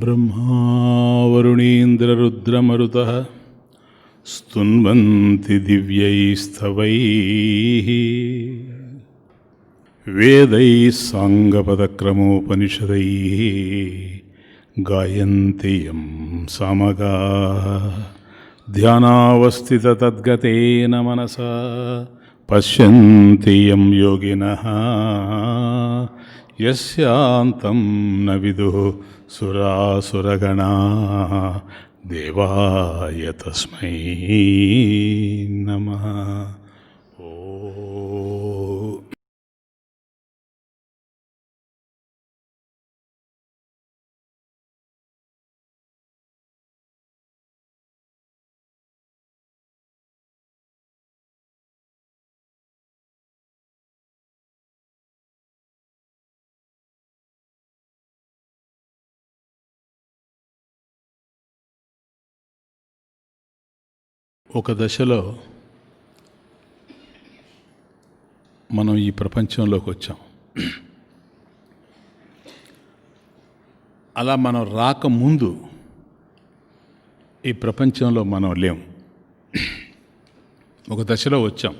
ब्रह्मावरुणीन्द्ररुद्रमरुतः स्तुन्वन्ति दिव्यैस्तवैः वेदैः साङ्गपदक्रमोपनिषदैः गायन्ति यं सामगाः ध्यानावस्थिततद्गतेन मनसा पश्यन्ति यं योगिनः यस्यान्तं न विदुः सुरासुरगणाः देवाय तस्मै नमः। ఒక దశలో మనం ఈ ప్రపంచంలోకి వచ్చాం. అలా మనం రాకముందు ఈ ప్రపంచంలో మనం లేం. ఒక దశలో వచ్చాం,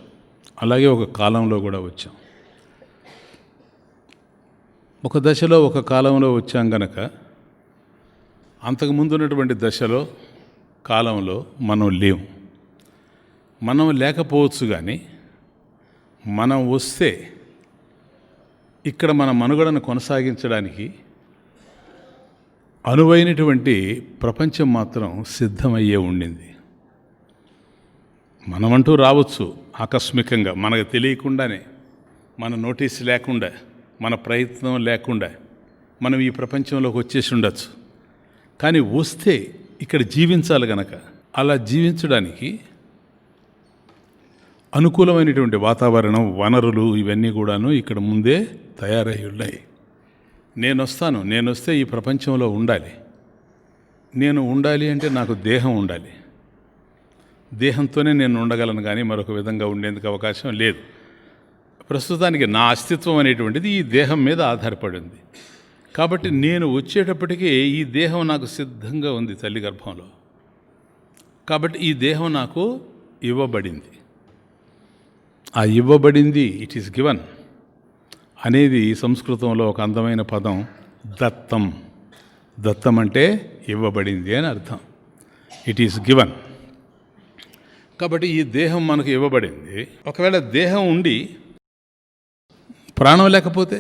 అలాగే ఒక కాలంలో కూడా వచ్చాం. ఒక దశలో ఒక కాలంలో వచ్చాం గనక అంతకుముందు ఉన్నటువంటి దశలో కాలంలో మనం లేం. మనం లేకపోవచ్చు, కానీ మనం వస్తే ఇక్కడ మన మనుగడను కొనసాగించడానికి అనువైనటువంటి ప్రపంచం మాత్రం సిద్ధమయ్యే ఉండింది. మనమంటూ రావచ్చు ఆకస్మికంగా, మనకు తెలియకుండానే, మన నోటీస్ లేకుండా, మన ప్రయత్నం లేకుండా మనం ఈ ప్రపంచంలోకి వచ్చేసి ఉండొచ్చు. కానీ వస్తే ఇక్కడ జీవించాలి గనక, అలా జీవించడానికి అనుకూలమైనటువంటి వాతావరణం, వనరులు ఇవన్నీ కూడాను ఇక్కడ ముందే తయారై ఉన్నాయి. నేను వస్తే ఈ ప్రపంచంలో ఉండాలి. నేను ఉండాలి అంటే నాకు దేహం ఉండాలి. దేహంతోనే నేను ఉండగలను, కానీ మరొక విధంగా ఉండేందుకు అవకాశం లేదు. ప్రస్తుతానికి నా అస్తిత్వం అనేటువంటిది ఈ దేహం మీద ఆధారపడి ఉంది. కాబట్టి నేను వచ్చేటప్పటికీ ఈ దేహం నాకు సిద్ధంగా ఉంది తల్లి గర్భంలో. కాబట్టి ఈ దేహం నాకు ఇవ్వబడింది. ఆ ఇవ్వబడింది, ఇట్ ఈస్ గివన్ అనేది సంస్కృతంలో ఒక అందమైన పదం దత్తం. దత్తం అంటే ఇవ్వబడింది అని అర్థం. It is given. కాబట్టి ఈ దేహం మనకు ఇవ్వబడింది. ఒకవేళ దేహం ఉండి ప్రాణం లేకపోతే,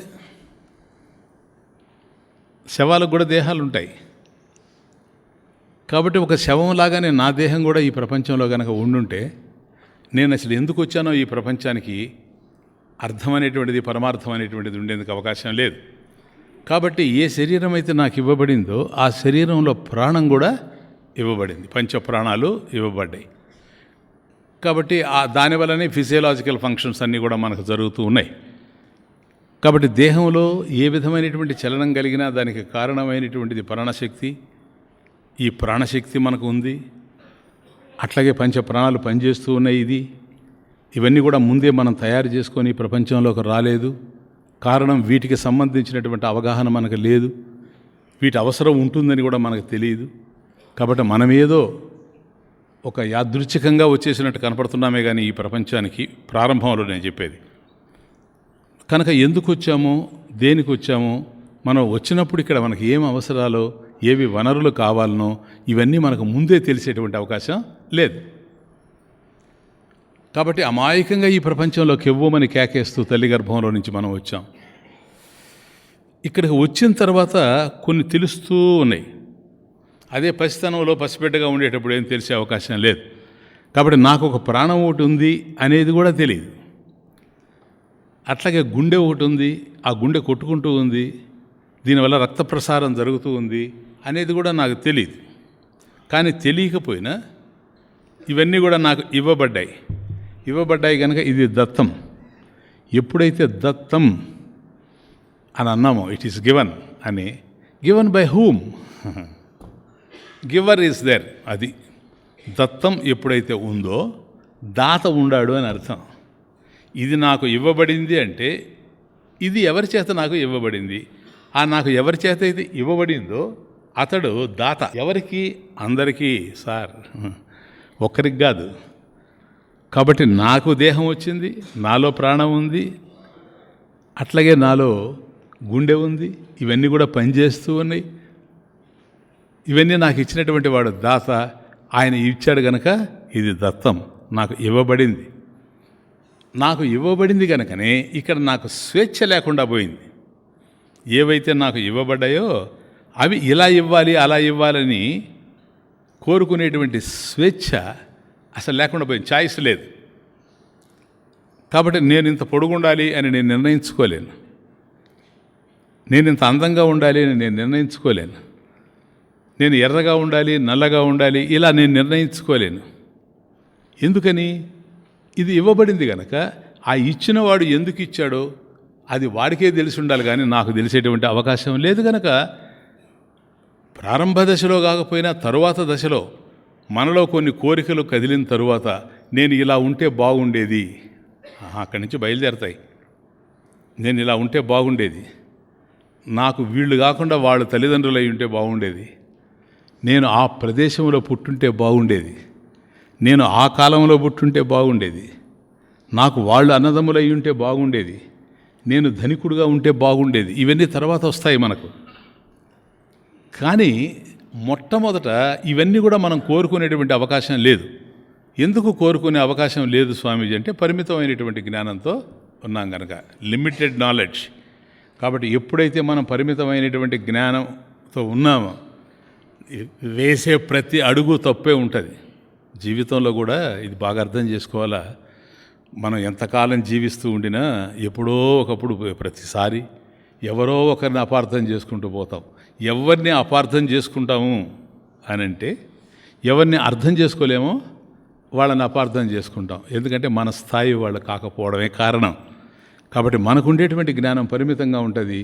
శవాలకు కూడా దేహాలు ఉంటాయి. కాబట్టి ఒక శవంలాగానే నా దేహం కూడా ఈ ప్రపంచంలో కనుక ఉండుంటే నేను అసలు ఎందుకు వచ్చానో ఈ ప్రపంచానికి అర్థం అనేటువంటిది, పరమార్థం అనేటువంటిది ఉండేందుకు అవకాశం లేదు. కాబట్టి ఏ శరీరం అయితే నాకు ఇవ్వబడిందో ఆ శరీరంలో ప్రాణం కూడా ఇవ్వబడింది. పంచప్రాణాలు ఇవ్వబడ్డాయి. కాబట్టి దానివల్లనే ఫిజియలాజికల్ ఫంక్షన్స్ అన్నీ కూడా మనకు జరుగుతూ ఉన్నాయి. కాబట్టి దేహంలో ఏ విధమైనటువంటి చలనం కలిగినా దానికి కారణమైనటువంటిది ప్రాణశక్తి. ఈ ప్రాణశక్తి మనకు ఉంది. అట్లాగే పంచ ప్రాణాలు పనిచేస్తూ ఉన్నాయి. ఇవన్నీ కూడా ముందే మనం తయారు చేసుకొని ప్రపంచంలోకి రాలేదు. కారణం వీటికి సంబంధించినటువంటి అవగాహన మనకు లేదు. వీటి అవసరం ఉంటుందని కూడా మనకు తెలియదు. కాబట్టి మనమేదో ఒక యాదృచ్ఛికంగా వచ్చేసినట్టు కనపడుతున్నామే కానీ ఈ ప్రపంచానికి ప్రారంభంలో నేను చెప్పేది. కనుక ఎందుకు వచ్చామో, దేనికి వచ్చామో, మనం వచ్చినప్పుడు ఇక్కడ మనకి ఏం అవసరాలో, ఏవి వనరులు కావాలనో ఇవన్నీ మనకు ముందే తెలిసేటువంటి అవకాశం లేదు. కాబట్టి అమాయకంగా ఈ ప్రపంచంలో కెవ్వమని కేకేస్తూ తల్లి గర్భంలో నుంచి మనం వచ్చాం. ఇక్కడికి వచ్చిన తర్వాత కొన్ని తెలుస్తూ ఉన్నాయి. అదే పసితనంలో పసిబిడ్డగా ఉండేటప్పుడు ఏం తెలిసే అవకాశం లేదు. కాబట్టి నాకు ఒక ప్రాణం ఒకటి ఉంది అనేది కూడా తెలియదు. అట్లాగే గుండె ఒకటి ఉంది, ఆ గుండె కొట్టుకుంటూ ఉంది, దీనివల్ల రక్త ప్రసారం జరుగుతూ ఉంది అనేది కూడా నాకు తెలియదు. కానీ తెలియకపోయినా ఇవన్నీ కూడా నాకు ఇవ్వబడ్డాయి కనుక ఇది దత్తం. ఎప్పుడైతే దత్తం అని అన్నామో, ఇట్ ఈస్ గివన్ అని, given by whom, giver is there. అది దత్తం ఎప్పుడైతే ఉందో దాత ఉండాడు అని అర్థం. ఇది నాకు ఇవ్వబడింది అంటే ఇది ఎవరి చేత నాకు ఇవ్వబడింది. ఆ నాకు ఎవరి చేత అయితే ఇవ్వబడిందో అతడు దాత. ఎవరికి? అందరికీ సార్, ఒక్కరికి కాదు. కాబట్టి నాకు దేహం వచ్చింది, నాలో ప్రాణం ఉంది, అట్లాగే నాలో గుండె ఉంది, ఇవన్నీ కూడా పనిచేస్తూ ఉన్నాయి. ఇవన్నీ నాకు ఇచ్చినటువంటి వాడు దాత. ఆయన ఇచ్చాడు గనక ఇది దత్తం, నాకు ఇవ్వబడింది. నాకు ఇవ్వబడింది కనుకనే ఇక్కడ నాకు స్వేచ్ఛ లేకుండా పోయింది. ఏవైతే నాకు ఇవ్వబడ్డాయో అవి ఇలా ఇవ్వాలి అలా ఇవ్వాలని కోరుకునేటువంటి స్వేచ్ఛ అసలు లేకుండా పోయింది. చాయిస్ లేదు. కాబట్టి నేను ఇంత పొడుగుండాలి అని నేను నిర్ణయించుకోలేను, నేను ఇంత అందంగా ఉండాలి అని నేను నిర్ణయించుకోలేను, నేను ఎర్రగా ఉండాలి నల్లగా ఉండాలి ఇలా నేను నిర్ణయించుకోలేను. ఎందుకని? ఇది ఇవ్వబడింది కనుక ఆ ఇచ్చినవాడు ఎందుకు ఇచ్చాడో అది వాడికే తెలిసి ఉండాలి, కానీ నాకు తెలిసేటువంటి అవకాశం లేదు. కనుక ప్రారంభ దశలో కాకపోయినా తరువాత దశలో మనలో కొన్ని కోరికలు కదిలిన తరువాత నేను ఇలా ఉంటే బాగుండేది, అక్కడి నుంచి బయలుదేరతాయి. నేను ఇలా ఉంటే బాగుండేది, నాకు వీళ్ళు కాకుండా వాళ్ళు తల్లిదండ్రులు అయి ఉంటే బాగుండేది, నేను ఆ ప్రదేశంలో పుట్టుంటే బాగుండేది, నేను ఆ కాలంలో పుట్టుంటే బాగుండేది, నాకు వాళ్ళు అన్నదమ్ములు అయి ఉంటే బాగుండేది, నేను ధనికుడుగా ఉంటే బాగుండేది. ఇవన్నీ తర్వాత వస్తాయి మనకు. కానీ మొట్టమొదట ఇవన్నీ కూడా మనం కోరుకునేటువంటి అవకాశం లేదు. ఎందుకు కోరుకునే అవకాశం లేదు స్వామీజీ అంటే పరిమితమైనటువంటి జ్ఞానంతో ఉన్నాం కనుక, లిమిటెడ్ నాలెడ్జ్. కాబట్టి ఎప్పుడైతే మనం పరిమితమైనటువంటి జ్ఞానంతో ఉన్నామో వేసే ప్రతి అడుగు తప్పే ఉంటుంది. జీవితంలో కూడా ఇది బాగా అర్థం చేసుకోవాలా. మనం ఎంతకాలం జీవిస్తూ ఉండినా ఎప్పుడో ఒకప్పుడు ప్రతిసారి ఎవరో ఒకరిని అపార్థం చేసుకుంటూ పోతాం. ఎవరిని అపార్థం చేసుకుంటాము అని అంటే ఎవరిని అర్థం చేసుకోలేమో వాళ్ళని అపార్థం చేసుకుంటాం. ఎందుకంటే మన స్థాయి వాళ్ళు కాకపోవడమే కారణం. కాబట్టి మనకు ఉండేటువంటి జ్ఞానం పరిమితంగా ఉంటుంది.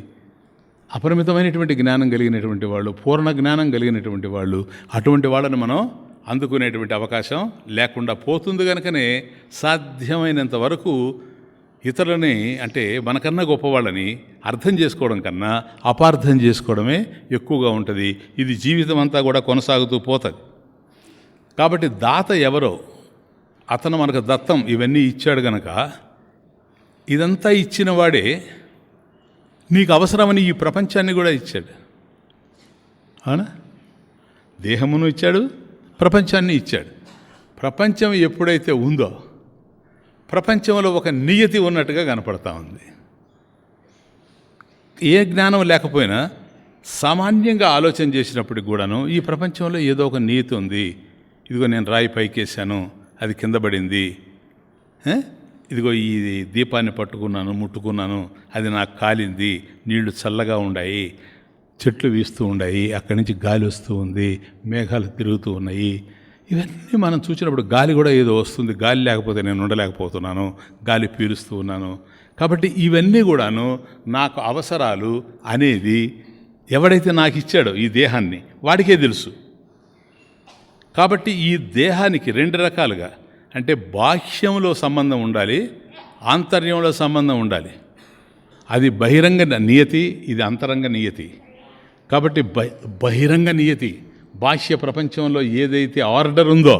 అపరిమితమైనటువంటి జ్ఞానం కలిగినటువంటి వాళ్ళు, పూర్ణ జ్ఞానం కలిగినటువంటి వాళ్ళు, అటువంటి వాళ్ళని మనం అందుకునేటువంటి అవకాశం లేకుండా పోతుంది. కనుకనే సాధ్యమైనంత వరకు ఇతరులని, అంటే మనకన్నా గొప్పవాళ్ళని అర్థం చేసుకోవడం కన్నా అపార్థం చేసుకోవడమే ఎక్కువగా ఉంటుంది. ఇది జీవితం అంతా కూడా కొనసాగుతూ పోతుంది. కాబట్టి దాత ఎవరో అతను మనకు దత్తం ఇవన్నీ ఇచ్చాడు గనక ఇదంతా ఇచ్చిన వాడే నీకు అవసరమని ఈ ప్రపంచాన్ని కూడా ఇచ్చాడు. అవునా? దేహమును ఇచ్చాడు, ప్రపంచాన్ని ఇచ్చాడు. ప్రపంచం ఎప్పుడైతే ఉందో ప్రపంచంలో ఒక నియతి ఉన్నట్టుగా కనపడతా ఉంది. ఏ జ్ఞానం లేకపోయినా సామాన్యంగా ఆలోచన చేసినప్పటికి కూడాను ఈ ప్రపంచంలో ఏదో ఒక నియతి ఉంది. ఇదిగో నేను రాయి పైకేసాను, అది కింద పడింది, ఇదిగో ఈ దీపాన్ని పట్టుకున్నాను, ముట్టుకున్నాను, అది నాకు కాలింది, నీళ్లు చల్లగా ఉన్నాయి, చెట్లు వీస్తూ ఉన్నాయి, అక్కడి నుంచి గాలి వస్తూ ఉంది, మేఘాలు తిరుగుతూ ఉన్నాయి. ఇవన్నీ మనం చూసినప్పుడు గాలి కూడా ఏదో వస్తుంది, గాలి లేకపోతే నేను ఉండలేకపోతున్నాను, గాలి పీలుస్తూ ఉన్నాను. కాబట్టి ఇవన్నీ కూడాను నాకు అవసరాలు అనేది ఎవడైతే నాకు ఇచ్చాడో ఈ దేహాన్ని వాడికే తెలుసు. కాబట్టి ఈ దేహానికి రెండు రకాలుగా, అంటే బాహ్యంలో సంబంధం ఉండాలి, ఆంతర్యంలో సంబంధం ఉండాలి. అది బహిరంగ నియతి, ఇది అంతరంగ నియతి. కాబట్టి బహిరంగ నియతి, బాహ్య ప్రపంచంలో ఏదైతే ఆర్డర్ ఉందో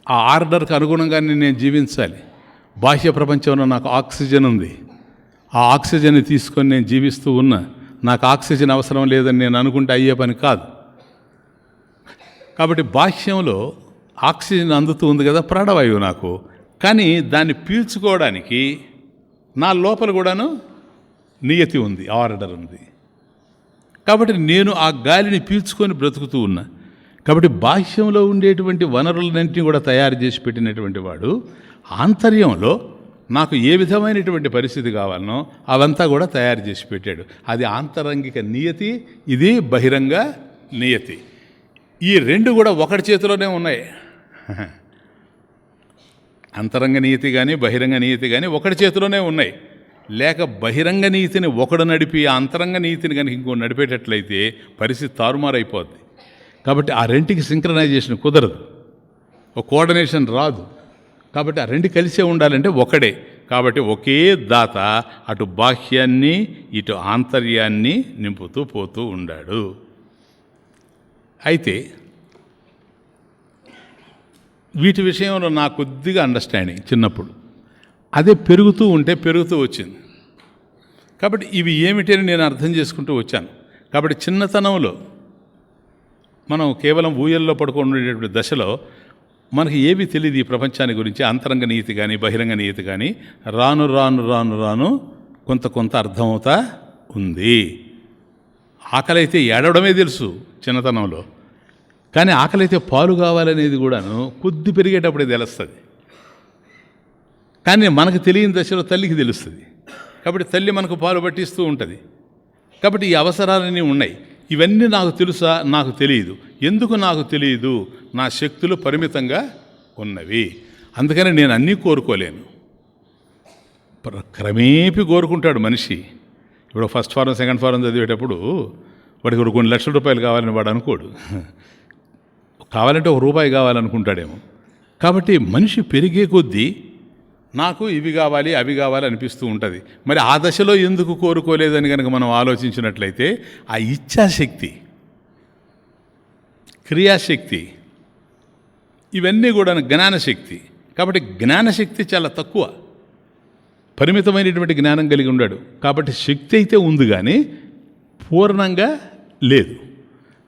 ఆ ఆర్డర్కి అనుగుణంగానే నేను జీవించాలి. బాహ్య ప్రపంచంలో నాకు ఆక్సిజన్ ఉంది, ఆ ఆక్సిజన్ని తీసుకొని నేను జీవిస్తూ ఉన్నా. నాకు ఆక్సిజన్ అవసరం లేదని నేను అనుకుంటే అయ్యే పని కాదు. కాబట్టి బాహ్యంలో ఆక్సిజన్ అందుతూ ఉంది కదా, ప్రాణవాయువు నాకు. కానీ దాన్ని పీల్చుకోవడానికి నా లోపల కూడాను నియతి ఉంది, ఆర్డర్ ఉంది. కాబట్టి నేను ఆ గాలిని పీల్చుకొని బ్రతుకుతూ ఉన్నా. కాబట్టి బాహ్యంలో ఉండేటువంటి వనరులన్నింటినీ కూడా తయారు చేసి పెట్టినటువంటి వాడు ఆంతర్యంలో నాకు ఏ విధమైనటువంటి పరిస్థితి కావాలనో అవంతా కూడా తయారు చేసి పెట్టాడు. అది ఆంతరంగిక నియతి, ఇది బహిరంగ నియతి. ఈ రెండు కూడా ఒకటి చేతిలోనే ఉన్నాయి. అంతరంగ నీతి కానీ బహిరంగ నీతి కానీ ఒకటి చేతిలోనే ఉన్నాయి. లేక బహిరంగ నీతిని ఒకడు నడిపి ఆ అంతరంగ నీతిని కనుక ఇంకో నడిపేటట్లయితే పరిస్థితి తారుమారైపోద్ది. కాబట్టి ఆ రెంటికి సింక్రనైజేషన్ కుదరదు, ఒక కోఆర్డినేషన్ రాదు. కాబట్టి ఆ రెండు కలిసే ఉండాలంటే ఒకడే. కాబట్టి ఒకే దాత అటు బాహ్యాన్ని ఇటు ఆంతర్యాన్ని నింపుతూ పోతూ ఉండాడు. అయితే వీటి విషయంలో నాకు కొద్దిగా అండర్స్టాండింగ్ చిన్నప్పుడు, అదే పెరుగుతూ వచ్చింది. కాబట్టి ఇవి ఏమిటని నేను అర్థం చేసుకుంటూ వచ్చాను. కాబట్టి చిన్నతనంలో మనం కేవలం ఊయల్లో పడుకునేటటువంటి దశలో మనకి ఏమీ తెలియదు ఈ ప్రపంచాన్ని గురించి, అంతరంగ నీతి కానీ బహిరంగ నీతి కానీ. రాను రాను రాను రాను కొంత అర్థమవుతా ఉంది. ఆకలి అయితే ఏడవడమే తెలుసు చిన్నతనంలో, కానీ ఆకలి అయితే పాలు కావాలనేది కూడాను కొద్ది పెరిగేటప్పుడే తెలుస్తుంది. కానీ మనకు తెలియని దశలో తల్లికి తెలుస్తుంది. కాబట్టి తల్లి మనకు పాలు పట్టిస్తూ ఉంటుంది. కాబట్టి ఈ అవసరాలన్నీ ఉన్నాయి. ఇవన్నీ నాకు తెలుసా? నాకు తెలియదు. ఎందుకు నాకు తెలియదు? నా శక్తులు పరిమితంగా ఉన్నవి. అందుకని నేను అన్నీ కోరుకోలేను. క్రమేపీ కోరుకుంటాడు మనిషి. ఇప్పుడు ఫస్ట్ ఫారం సెకండ్ ఫారం చదివేటప్పుడు వాడికి కొన్ని లక్షల రూపాయలు కావాలని వాడు అనుకోడు. కావాలంటే ₹1 కావాలనుకుంటాడేమో. కాబట్టి మనిషి పెరిగే కొద్దీ నాకు ఇవి కావాలి అవి కావాలి అనిపిస్తూ ఉంటుంది. మరి ఆ దశలో ఎందుకు కోరుకోలేదని కనుక మనం ఆలోచించినట్లయితే ఆ ఇచ్ఛాశక్తి, క్రియాశక్తి, ఇవన్నీ కూడా జ్ఞానశక్తి. కాబట్టి జ్ఞానశక్తి చాలా తక్కువ, పరిమితమైనటువంటి జ్ఞానం కలిగి ఉన్నాడు. కాబట్టి శక్తి అయితే ఉంది కానీ పూర్ణంగా లేదు.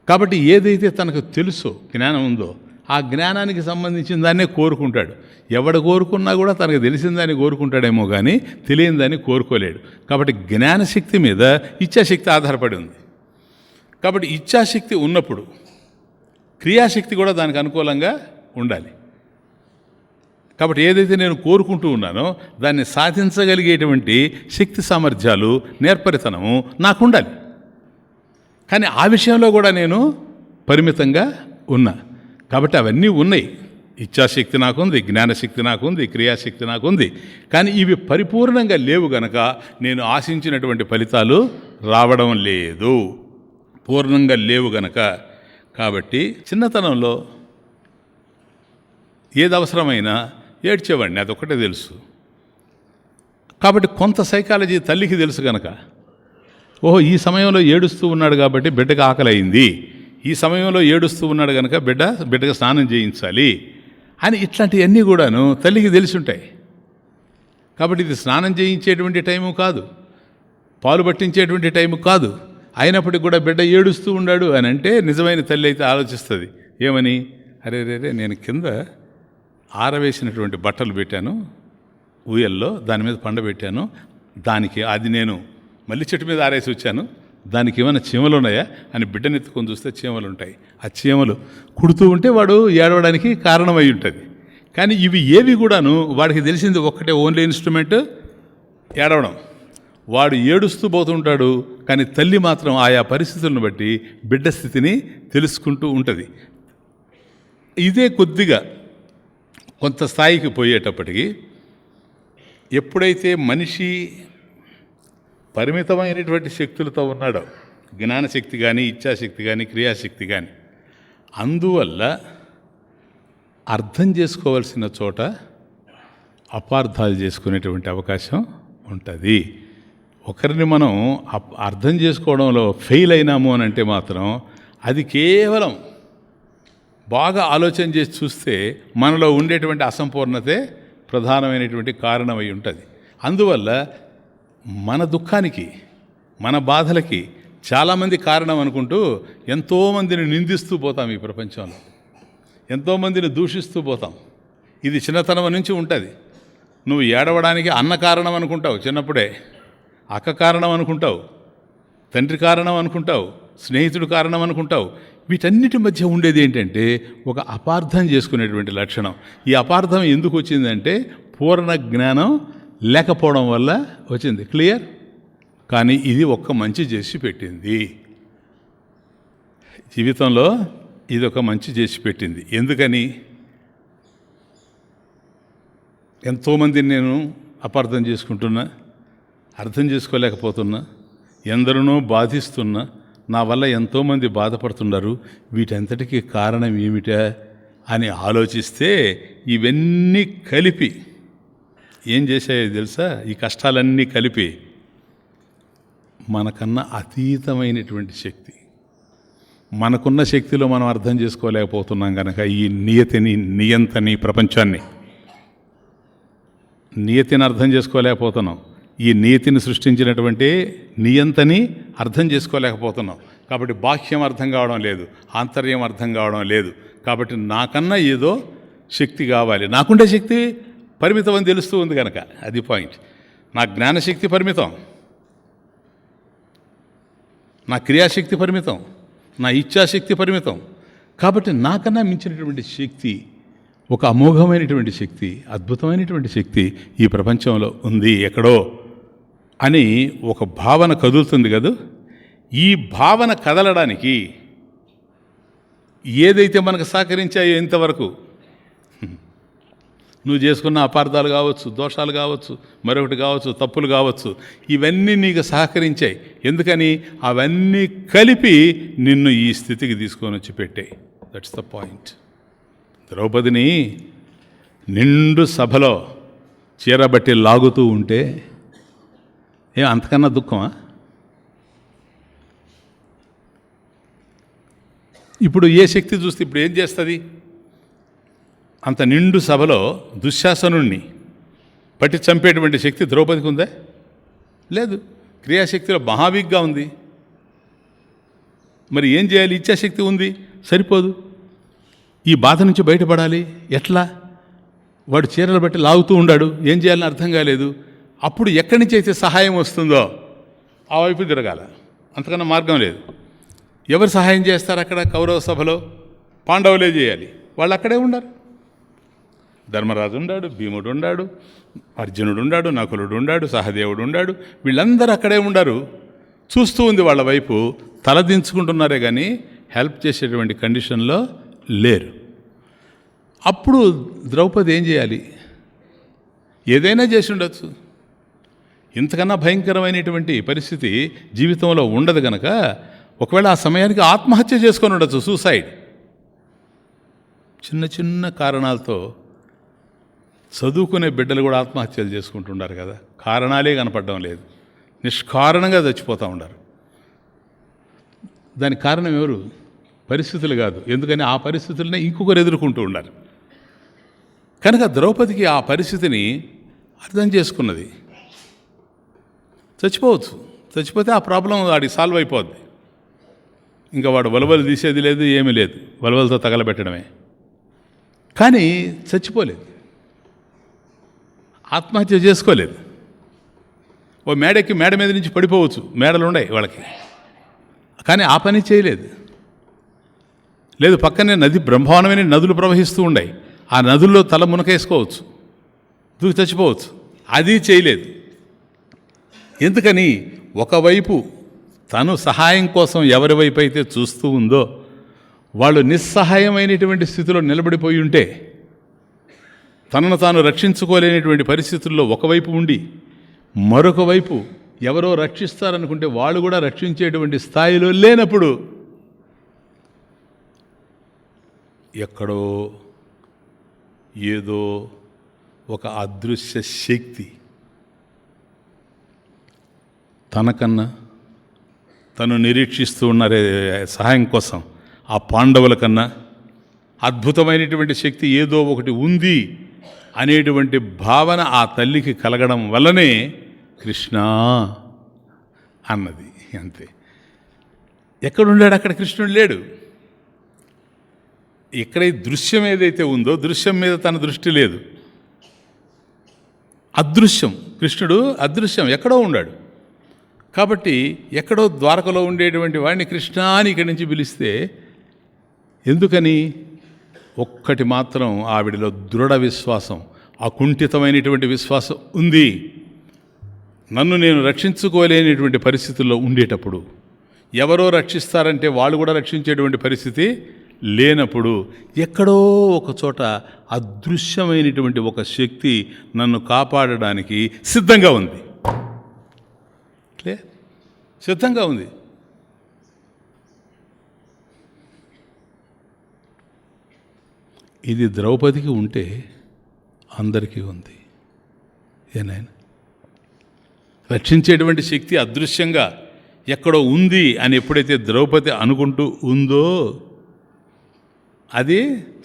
కాబట్టి ఏదైతే తనకు తెలుసో జ్ఞానం ఉందో ఆ జ్ఞానానికి సంబంధించిన దాన్నే కోరుకుంటాడు. ఎవడు కోరుకున్నా కూడా తనకు తెలిసిన దాన్ని కోరుకుంటాడేమో కానీ తెలియని దాన్ని కోరుకోలేడు. కాబట్టి జ్ఞానశక్తి మీద ఇచ్ఛాశక్తి ఆధారపడి ఉంది. కాబట్టి ఇచ్ఛాశక్తి ఉన్నప్పుడు క్రియాశక్తి కూడా దానికి అనుకూలంగా ఉండాలి. కాబట్టి ఏదైతే నేను కోరుకుంటూ ఉన్నానో దాన్ని సాధించగలిగేటువంటి శక్తి సామర్థ్యాలు, నేర్పరితనము నాకు ఉండాలి. కానీ ఆ విషయంలో కూడా నేను పరిమితంగా ఉన్నా. కాబట్టి అవన్నీ ఉన్నాయి. ఇచ్ఛాశక్తి నాకుంది, జ్ఞానశక్తి నాకుంది, క్రియాశక్తి నాకుంది. కానీ ఇవి పరిపూర్ణంగా లేవు గనక నేను ఆశించినటువంటి ఫలితాలు రావడం లేదు, పూర్ణంగా లేవు గనక. కాబట్టి చిన్నతనంలో ఏది అవసరమైనా ఏడ్చేవాడిని, అదొక్కటే తెలుసు. కాబట్టి కొంత సైకాలజీ తల్లికి తెలుసు కనుక, ఓహో ఈ సమయంలో ఏడుస్తూ ఉన్నాడు కాబట్టి బిడ్డకు ఆకలి అయింది, ఈ సమయంలో ఏడుస్తూ ఉన్నాడు కనుక బిడ్డకు స్నానం చేయించాలి అని ఇట్లాంటివన్నీ కూడాను తల్లికి తెలిసి ఉంటాయి. కాబట్టి ఇది స్నానం చేయించేటువంటి టైము కాదు, పాలు పట్టించేటువంటి టైము కాదు. అయినప్పటికీ కూడా బిడ్డ ఏడుస్తూ ఉన్నాడు అని అంటే నిజమైన తల్లి అయితే ఆలోచిస్తుంది ఏమని, అరే రే నేను కింద ఆరవేసినటువంటి బట్టలు పెట్టాను ఊయల్లో, దాని మీద పండబెట్టాను, దానికి అది నేను మళ్ళీ చెట్టు మీద ఆరేసి వచ్చాను, దానికి ఏమైనా చీమలు ఉన్నాయా అని బిడ్డనెత్తుకొని చూస్తే చీమలు ఉంటాయి. ఆ చీమలు కుడుతూ ఉంటే వాడు ఏడవడానికి కారణమై ఉంటుంది. కానీ ఇవి ఏవి కూడాను వాడికి తెలిసింది ఒక్కటే, ఓన్లీ ఇన్స్ట్రుమెంట్ ఏడవడం. వాడు ఏడుస్తూ పోతుంటాడు, కానీ తల్లి మాత్రం ఆయా పరిస్థితులను బట్టి బిడ్డ స్థితిని తెలుసుకుంటూ ఉంటుంది. ఇదే కొద్దిగా కొంత స్థాయికి పోయేటప్పటికి, ఎప్పుడైతే మనిషి పరిమితమైనటువంటి శక్తులతో ఉన్నాడో, జ్ఞానశక్తి కానీ ఇచ్ఛాశక్తి కానీ క్రియాశక్తి కానీ, అందువల్ల అర్థం చేసుకోవాల్సిన చోట అపార్థాలు చేసుకునేటువంటి అవకాశం ఉంటుంది. ఒకరిని మనం అర్థం చేసుకోవడంలో ఫెయిల్ అయినాము అని అంటే మాత్రం అది కేవలం బాగా ఆలోచన చేసి చూస్తే మనలో ఉండేటువంటి అసంపూర్ణతే ప్రధానమైనటువంటి కారణమై ఉంటుంది. అందువల్ల మన దుఃఖానికి, మన బాధలకి చాలామంది కారణం అనుకుంటూ ఎంతోమందిని నిందిస్తూ పోతాం. ఈ ప్రపంచంలో ఎంతోమందిని దూషిస్తూ పోతాం. ఇది చిన్నతనం నుంచి ఉంటుంది. నువ్వు ఏడవడానికి అన్న కారణం అనుకుంటావు, చిన్నప్పుడే అక్క కారణం అనుకుంటావు, తండ్రి కారణం అనుకుంటావు, స్నేహితుడు కారణం అనుకుంటావు. వీటన్నిటి మధ్య ఉండేది ఏంటంటే ఒక అపార్థం చేసుకునేటువంటి లక్షణం. ఈ అపార్థం ఎందుకు వచ్చిందంటే పూర్ణ జ్ఞానం లేకపోవడం వల్ల వచ్చింది. క్లియర్? కానీ ఇది ఒక్క మంచి చేసి పెట్టింది. జీవితంలో ఇది ఒక మంచి చేసి పెట్టింది. ఎందుకని? ఎంతోమందిని నేను అపార్థం చేసుకుంటున్నా, అర్థం చేసుకోలేకపోతున్నా, ఎందరినో బాధిస్తున్నా, నా వల్ల ఎంతోమంది బాధపడుతున్నారు. వీటంతటికీ కారణం ఏమిటా అని ఆలోచిస్తే ఇవన్నీ కలిపి ఏం చేశాయో తెలుసా? ఈ కష్టాలన్నీ కలిపి మనకన్నా అతీతమైనటువంటి శక్తి, మనకున్న శక్తిలో మనం అర్థం చేసుకోలేకపోతున్నాం కనుక ఈ నియంతని ప్రపంచాన్ని నియతిని అర్థం చేసుకోలేకపోతున్నాం. ఈ నియతిని సృష్టించినటువంటి నియంతని అర్థం చేసుకోలేకపోతున్నాం. కాబట్టి బాహ్యం అర్థం కావడం లేదు, ఆంతర్యం అర్థం కావడం లేదు. కాబట్టి నాకన్నా ఏదో శక్తి కావాలి. నాకుండే శక్తి పరిమితం అని తెలుస్తూ ఉంది కనుక అది పాయింట్. నా జ్ఞానశక్తి పరిమితం, నా క్రియాశక్తి పరిమితం, నా ఇచ్ఛాశక్తి పరిమితం. కాబట్టి నాకన్నా మించినటువంటి శక్తి, ఒక అమోఘమైనటువంటి శక్తి, అద్భుతమైనటువంటి శక్తి ఈ ప్రపంచంలో ఉంది ఎక్కడో అని ఒక భావన కదులుతుంది కదా. ఈ భావన కదలడానికి ఏదైతే మనకు సహకరించాయో ఇంతవరకు, నువ్వు చేసుకున్న అపార్థాలు కావచ్చు, దోషాలు కావచ్చు, మరొకటి కావచ్చు, తప్పులు కావచ్చు, ఇవన్నీ నీకు సహకరించాయి. ఎందుకని? అవన్నీ కలిపి నిన్ను ఈ స్థితికి తీసుకొని వచ్చి పెట్టాయి. That's the point. ద్రౌపదిని నిండు సభలో చీరబట్టి లాగుతూ ఉంటే అంతకన్నా దుఃఖమా? ఇప్పుడు ఏ శక్తి చూస్తే ఇప్పుడు ఏం చేస్తుంది? అంత నిండు సభలో దుశ్శాసనుణ్ణి పట్టి చంపేటువంటి శక్తి ద్రౌపదికి ఉందా? లేదు. క్రియాశక్తిలో మహావీక్గా ఉంది. మరి ఏం చేయాలి? ఇచ్ఛాశక్తి ఉంది, సరిపోదు. ఈ బాధ నుంచి బయటపడాలి. ఎట్లా? వాడు చీరలు బట్టి లాగుతూ ఉన్నాడు, ఏం చేయాలని అర్థం కాలేదు. అప్పుడు ఎక్కడి నుంచి అయితే సహాయం వస్తుందో ఆ వైపు తిరగాల, అంతకన్నా మార్గం లేదు. ఎవరు సహాయం చేస్తారు అక్కడ? కౌరవ సభలో పాండవులే చేయాలి. వాళ్ళు అక్కడే ఉన్నారు. ధర్మరాజు ఉన్నాడు, భీముడు ఉన్నాడు, అర్జునుడు ఉన్నాడు, నకులుడు ఉన్నాడు, సహదేవుడు ఉన్నాడు. వీళ్ళందరూ అక్కడే ఉండారు. చూస్తూ ఉంది వాళ్ళ వైపు, తలదించుకుంటున్నారే కానీ హెల్ప్ చేసేటువంటి కండిషన్లో లేరు. అప్పుడు ద్రౌపది ఏం చేయాలి? ఏదైనా చేసి ఉండొచ్చు. ఇంతకన్నా భయంకరమైనటువంటి పరిస్థితి జీవితంలో ఉండదు కనుక ఒకవేళ ఆ సమయానికి ఆత్మహత్య చేసుకొని ఉండొచ్చు, సూసైడ్. చిన్న చిన్న కారణాలతో చదువుకునే బిడ్డలు కూడా ఆత్మహత్యలు చేసుకుంటున్నారు కదా. కారణాలే కనపడడం లేదు, నిష్కారణంగా చచ్చిపోతూ ఉన్నారు. దానికి కారణం ఎవరు? పరిస్థితులు కాదు. ఎందుకని ఆ పరిస్థితులనే ఇంకొకరు ఎదుర్కొంటూ ఉన్నారు కనుక ద్రౌపదికి ఆ పరిస్థితిని అర్థం చేసుకున్నది. చచ్చిపోవచ్చు, చచ్చిపోతే ఆ ప్రాబ్లం వాడికి సాల్వ్ అయిపోద్ది. ఇంకా వాడు వలవలు తీసేది లేదు, ఏమీ లేదు, వలవలతో తగలబెట్టడమే. కానీ చచ్చిపోలేదు, ఆత్మహత్య చేసుకోలేదు. ఓ మేడకి మేడ మీద నుంచి పడిపోవచ్చు, మేడలు ఉన్నాయి వాళ్ళకి, కానీ ఆ పని చేయలేదు. లేదు, పక్కనే నది, బ్రహ్మాండమైన నదులు ప్రవహిస్తూ ఉన్నాయి, ఆ నదుల్లో తల మునకేసుకోవచ్చు, దూకి చచ్చిపోవచ్చు. అది చేయలేదు. ఎందుకని? ఒకవైపు తను సహాయం కోసం ఎవరి వైపు అయితే చూస్తూ ఉందో వాళ్ళు నిస్సహాయమైనటువంటి స్థితిలో నిలబడిపోయి ఉంటే, తనను తాను రక్షించుకోలేనటువంటి పరిస్థితుల్లో ఒకవైపు ఉండి మరొక వైపు ఎవరో రక్షిస్తారనుకుంటే వాళ్ళు కూడా రక్షించేటువంటి స్థాయిలో లేనప్పుడు ఎక్కడో ఏదో ఒక అదృశ్య శక్తి తనకన్నా తను నిరీక్షిస్తూ ఉన్నారే సహాయం కోసం ఆ పాండవుల కన్నా అద్భుతమైనటువంటి శక్తి ఏదో ఒకటి ఉంది అనేటువంటి భావన ఆ తల్లికి కలగడం వల్లనే కృష్ణ అన్నది. అంతే. ఎక్కడుండాడు? అక్కడ కృష్ణుడు లేడు. ఇక్కడ ఈ దృశ్యం ఏదైతే ఉందో దృశ్యం మీద తన దృష్టి లేదు. అదృశ్యం, కృష్ణుడు అదృశ్యం, ఎక్కడో ఉన్నాడు. కాబట్టి ఎక్కడో ద్వారకలో ఉండేటువంటి వాడిని కృష్ణ అని ఇక్కడి నుంచి పిలిస్తే ఎందుకని? ఒక్కటి మాత్రం ఆవిడలో దృఢ విశ్వాసం, అకుంఠితమైనటువంటి విశ్వాసం ఉంది. నన్ను నేను రక్షించుకోలేనటువంటి పరిస్థితుల్లో ఉండేటప్పుడు, ఎవరో రక్షిస్తారంటే వాళ్ళు కూడా రక్షించేటువంటి పరిస్థితి లేనప్పుడు, ఎక్కడో ఒక చోట అదృశ్యమైనటువంటి ఒక శక్తి నన్ను కాపాడడానికి సిద్ధంగా ఉంది. సిద్ధంగా ఉంది. ఇది ద్రౌపదికి ఉంటే అందరికీ ఉంది. ఏనాయన, రక్షించేటువంటి శక్తి అదృశ్యంగా ఎక్కడో ఉంది అని ఎప్పుడైతే ద్రౌపది అనుకుంటూ ఉందో అది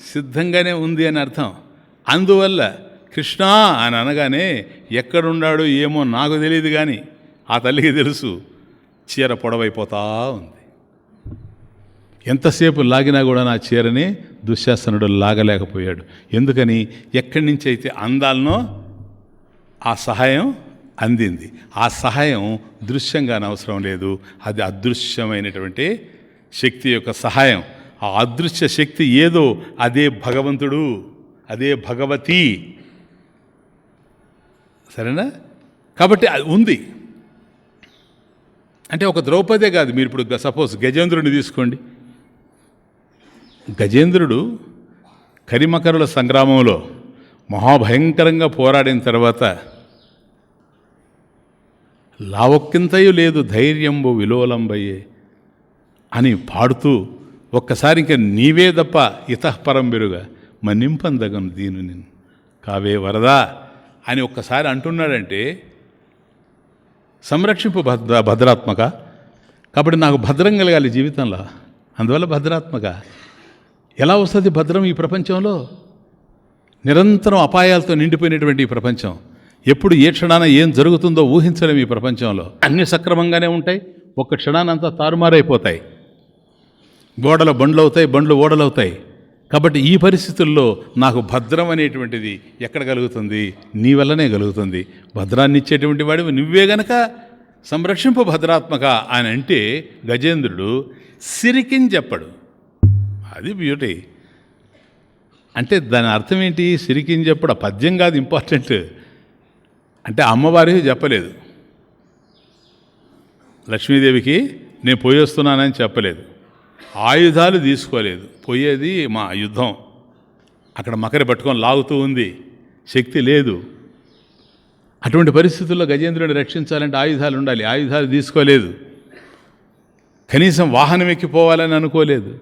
సిద్ధంగానే ఉంది అని అర్థం. అందువల్ల కృష్ణ అని అనగానే ఎక్కడున్నాడో ఏమో నాకు తెలియదు, కానీ ఆ తల్లికి తెలుసు. చీర పొడవైపోతా ఉంది. ఎంతసేపు లాగినా కూడా నా చీరని దుశ్శాసనుడు లాగలేకపోయాడు. ఎందుకని? ఎక్కడి నుంచి అయితే అందాలనో ఆ సహాయం అందింది. ఆ సహాయం దృశ్యంగా అవసరం లేదు, అది అదృశ్యమైనటువంటి శక్తి యొక్క సహాయం. ఆ అదృశ్య శక్తి ఏదో అదే భగవంతుడు, అదే భగవతి. సరేనా? కాబట్టి అది ఉంది. అంటే ఒక ద్రౌపదే కాదు, మీరు ఇప్పుడు సపోజ్ గజేంద్రుడిని తీసుకోండి. గజేంద్రుడు కరిమకరుల సంగ్రామంలో మహాభయంకరంగా పోరాడిన తర్వాత లావొక్కింతయు లేదు ధైర్యంబు విలోలంబయ్యే అని పాడుతూ ఒక్కసారి ఇంక నీవే తప్ప ఇతఃపరం బెరుగా మన్నింపందగను దీను నిన్ను కావే వరదా అని ఒక్కసారి అంటున్నాడంటే సంరక్షింపు భద్రాత్మక. కాబట్టి నాకు భద్రం కలగాలి జీవితంలో, అందువల్ల భద్రాత్మక. ఎలా వస్తుంది భద్రం ఈ ప్రపంచంలో? నిరంతరం అపాయాలతో నిండిపోయినటువంటి ఈ ప్రపంచం. ఎప్పుడు ఏ క్షణాన ఏం జరుగుతుందో ఊహించలేము ఈ ప్రపంచంలో. అన్నీ సక్రమంగానే ఉంటాయి, ఒక్క క్షణానంతా తారుమారైపోతాయి. గోడలు బండ్లు అవుతాయి, బండ్లు ఓడలవుతాయి. కాబట్టి ఈ పరిస్థితుల్లో నాకు భద్రం అనేటువంటిది ఎక్కడ కలుగుతుంది? నీ వల్లనే కలుగుతుంది. భద్రాన్ని ఇచ్చేటువంటి వాడివి నువ్వే గనక సంరక్షింపు భద్రాత్మక అని అంటే గజేంద్రుడు సిరికిని చెప్పడు. అది బ్యూటీ. అంటే దాని అర్థం ఏంటి? సిరికిని చెప్పడు. పద్యం కాదు ఇంపార్టెంట్. అంటే అమ్మవారికి చెప్పలేదు, లక్ష్మీదేవికి నేను పోయేస్తున్నానని చెప్పలేదు, ఆయుధాలు తీసుకోలేదు. పోయేది మా యుద్ధం. అక్కడ మకరి పట్టుకొని లాగుతూ ఉంది, శక్తి లేదు. అటువంటి పరిస్థితుల్లో గజేంద్రుడిని రక్షించాలంటే ఆయుధాలు ఉండాలి. ఆయుధాలు తీసుకోలేదు. కనీసం వాహనం ఎక్కిపోవాలని అనుకోలేదు.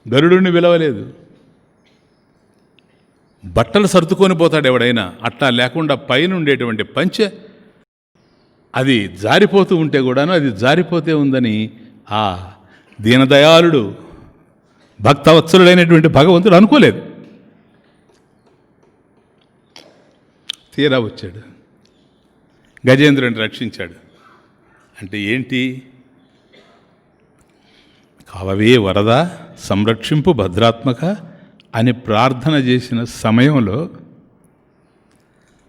గరుడుని పిలవలేదు. బట్టలు సర్దుకొని పోతాడు ఎవడైనా, అట్లా లేకుండా పైన ఉండేటువంటి పంచె అది జారిపోతూ ఉంటే కూడాను అది జారిపోతే ఉందని ఆ దీనదయాళుడు భక్తవత్సలుడైనటువంటి భగవంతుడు అనుకోలేదు. తీరా వచ్చాడు, గజేంద్రుని రక్షించాడు. అంటే ఏంటి? కావవే వరద సంరక్షింపు భద్రాత్మక అని ప్రార్థన చేసిన సమయంలో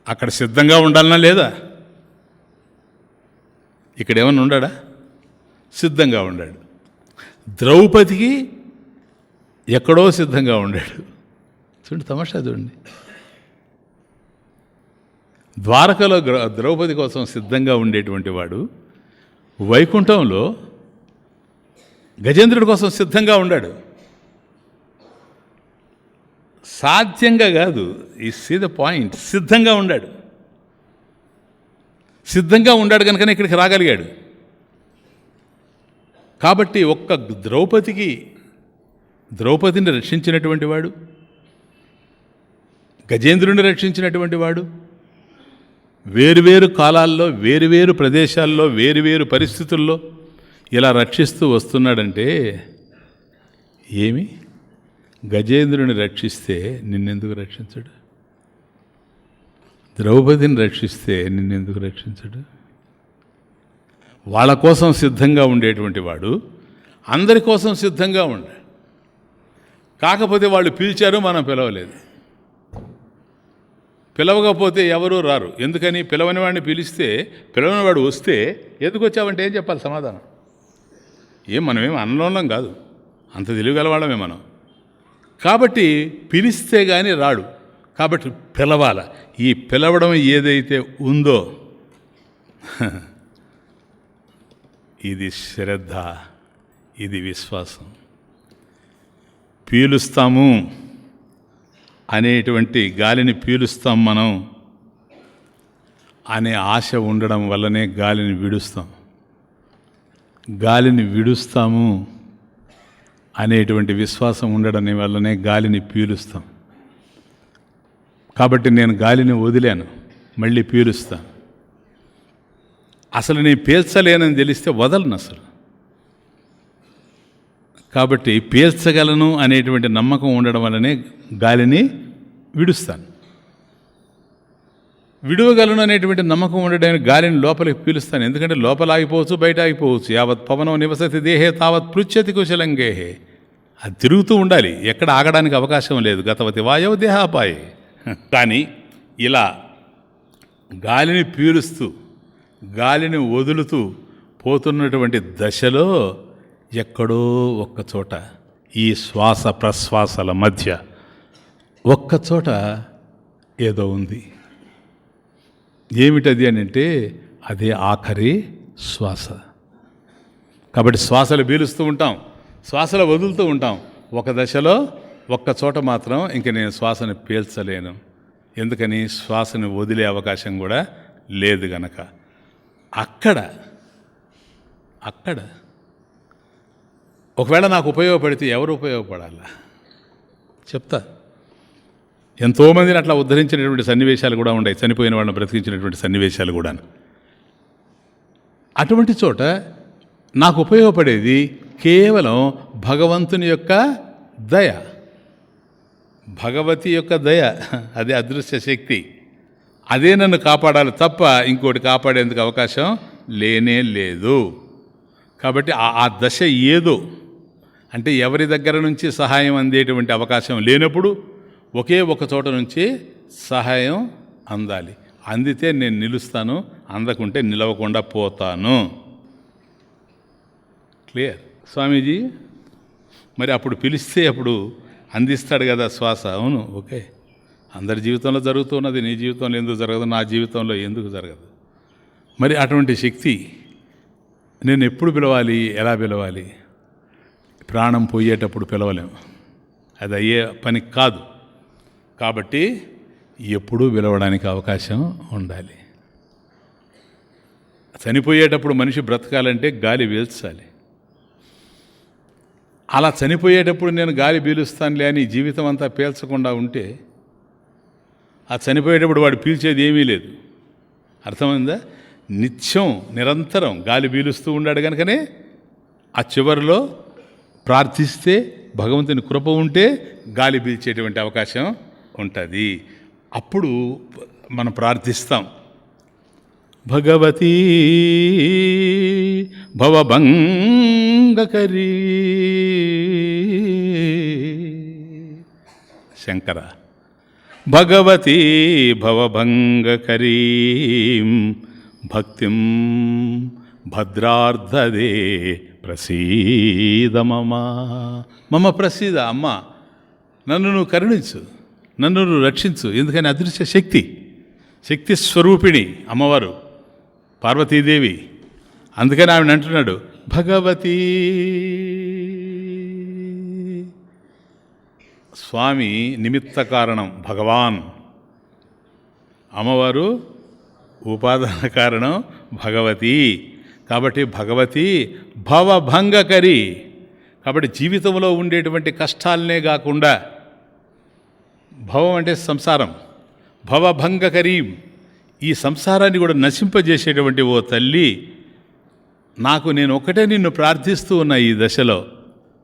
అక్కడ సిద్ధంగా ఉండాలనా లేదా? ఇక్కడేమన్నా ఉండాడా? సిద్ధంగా ఉండాడు. ద్రౌపదికి ఎక్కడో సిద్ధంగా ఉండాడు. చూడండి తమాషా, చూడండి. ద్వారకలో ద్రౌపది కోసం సిద్ధంగా ఉండేటువంటి వాడు వైకుంఠంలో గజేంద్రుడి కోసం సిద్ధంగా ఉండాడు. సాధ్యంగా కాదు, ఈ సీ ద పాయింట్. సిద్ధంగా ఉండాడు. సిద్ధంగా ఉండాడు కనుకనే ఇక్కడికి రాగలిగాడు. కాబట్టి ఒక్క ద్రౌపదికి ద్రౌపదిని రక్షించినటువంటి వాడు, గజేంద్రుని రక్షించినటువంటి వాడు, వేరువేరు కాలాల్లో వేరువేరు ప్రదేశాల్లో వేరువేరు పరిస్థితుల్లో ఇలా రక్షిస్తూ వస్తున్నాడంటే ఏమి? గజేంద్రుని రక్షిస్తే నిన్నెందుకు రక్షించడు? ద్రౌపదిని రక్షిస్తే నిన్నెందుకు రక్షించడు? వాళ్ళ కోసం సిద్ధంగా ఉండేటువంటి వాడు అందరి కోసం సిద్ధంగా ఉండాడు. కాకపోతే వాళ్ళు పిలిచారు, మనం పిలవలేదు. పిలవకపోతే ఎవరూ రారు. ఎందుకని? పిలవని వాడిని పిలిస్తే, పిలవని వాడు వస్తే ఎందుకు వచ్చావంటే ఏం చెప్పాలి సమాధానం? మనమేం అన్నోళ్ళం కాదు, అంత తెలియగలవాళ్ళమే మనం. కాబట్టి పిలిస్తే కానీ రాడు. కాబట్టి పిలవాల. ఈ పిలవడం ఏదైతే ఉందో ఇది శ్రద్ధ, ఇది విశ్వాసం. పీలుస్తాము అనేటువంటి గాలిని పీలుస్తాం మనం అనే ఆశ ఉండడం వల్లనే గాలిని విడుస్తాం. గాలిని విడుస్తాము అనేటువంటి విశ్వాసం ఉండడం వల్లనే గాలిని పీలుస్తాం. కాబట్టి నేను గాలిని వదిలాను, మళ్ళీ పీలుస్తాను. అసలు నేను పీల్చలేనని తెలిస్తే వదలను అసలు. కాబట్టి పీల్చగలను అనేటువంటి నమ్మకం ఉండడం వల్లనే గాలిని విడుస్తాను. విడవగలను అనేటువంటి నమ్మకం ఉండడానికి గాలిని లోపలికి పీలుస్తాను. ఎందుకంటే లోపల ఆగిపోవచ్చు, బయట ఆగిపోవచ్చు. యావత్ పవనం నివసతి దేహే తావత్ పృచ్ఛతి కుశలంగేహే. అది తిరుగుతూ ఉండాలి, ఎక్కడ ఆగడానికి అవకాశం లేదు. గతవతి వాయవ దేహాపాయే. కానీ ఇలా గాలిని పీలుస్తూ గాలిని వదులుతూ పోతున్నటువంటి దశలో ఎక్కడో ఒక్కచోట ఈ శ్వాస ప్రశ్వాసల మధ్య ఒక్కచోట ఏదో ఉంది. ఏమిటది అని అంటే అదే ఆఖరి శ్వాస. కాబట్టి శ్వాసలు పీలుస్తూ ఉంటాం, శ్వాసలు వదులుతూ ఉంటాం. ఒక దశలో ఒక్కచోట మాత్రం ఇంక నేను శ్వాసను పీల్చలేను. ఎందుకని? శ్వాసను వదిలే అవకాశం కూడా లేదు గనక. అక్కడ ఒకవేళ నాకు ఉపయోగపడితే ఎవరు ఉపయోగపడాలా చెప్తా. ఎంతోమందిని అట్లా ఉద్ధరించినటువంటి సన్నివేశాలు కూడా ఉన్నాయి, చనిపోయిన వాళ్ళని బ్రతికించినటువంటి సన్నివేశాలు కూడా. అటువంటి చోట నాకు ఉపయోగపడేది కేవలం భగవంతుని యొక్క దయ, భగవతి యొక్క దయ. అదే అదృశ్య శక్తి, అదే నన్ను కాపాడాలి తప్ప ఇంకోటి కాపాడేందుకు అవకాశం లేనే లేదు. కాబట్టి ఆ దశ ఏదో అంటే ఎవరి దగ్గర నుంచి సహాయం అందేటువంటి అవకాశం లేనప్పుడు ఒకే ఒక చోట నుంచి సహాయం అందాలి. అందితే నేను నిలుస్తాను, అందకుంటే నిలవకుండా పోతాను. క్లియర్ స్వామీజీ? మరి అప్పుడు పిలిస్తే అప్పుడు అందిస్తాడు కదా శ్వాస. అవును, ఓకే. అందరి జీవితంలో జరుగుతున్నది, నీ జీవితంలో ఎందుకు జరగదు? నా జీవితంలో ఎందుకు జరగదు? మరి అటువంటి శక్తి నేను ఎప్పుడు పిలవాలి, ఎలా పిలవాలి? ప్రాణం పోయేటప్పుడు పిలవలేము, అది అయ్యే పని కాదు. కాబట్టి ఎప్పుడూ పిలవడానికి అవకాశం ఉండాలి. చనిపోయేటప్పుడు మనిషి బ్రతకాలంటే గాలి పీల్చాలి. అలా చనిపోయేటప్పుడు నేను గాలి పీలుస్తానులే అని జీవితం అంతా పీల్చకుండా ఉంటే ఆ చనిపోయేటప్పుడు వాడు పీల్చేది ఏమీ లేదు. అర్థమైందా? నిత్యం నిరంతరం గాలి పీలుస్తూ ఉన్నాడు కనుకనే ఆ చివరిలో ప్రార్థిస్తే భగవంతుని కృప ఉంటే గాలి పీల్చేటువంటి అవకాశం ఉంటుంది. అప్పుడు మనం ప్రార్థిస్తాం, భగవతీ భవభంగకరీ. శంకర భగవతీ భవభంగకరీం భక్తిం భద్రార్థదే ప్రసీద మమ ప్రసీద. అమ్మ, నన్ను నువ్వు కరుణించు, నన్ను నువ్వు రక్షించు. ఎందుకని? అదృశ్య శక్తి, శక్తి స్వరూపిణి అమ్మవారు పార్వతీదేవి. అందుకని ఆమెను అంటున్నాడు భగవతీ. స్వామి నిమిత్త కారణం భగవాన్, అమ్మవారు ఉపాదాన కారణం భగవతి. కాబట్టి భగవతి భవభంగకరి, కాబట్టి జీవితంలో ఉండేటువంటి కష్టాలనే కాకుండా, భవం అంటే సంసారం, భవభంగకరీం, ఈ సంసారాన్ని కూడా నశింపజేసేటువంటి ఓ తల్లి, నాకు నేను ఒకటే నిన్ను ప్రార్థిస్తూ ఉన్నా ఈ దశలో,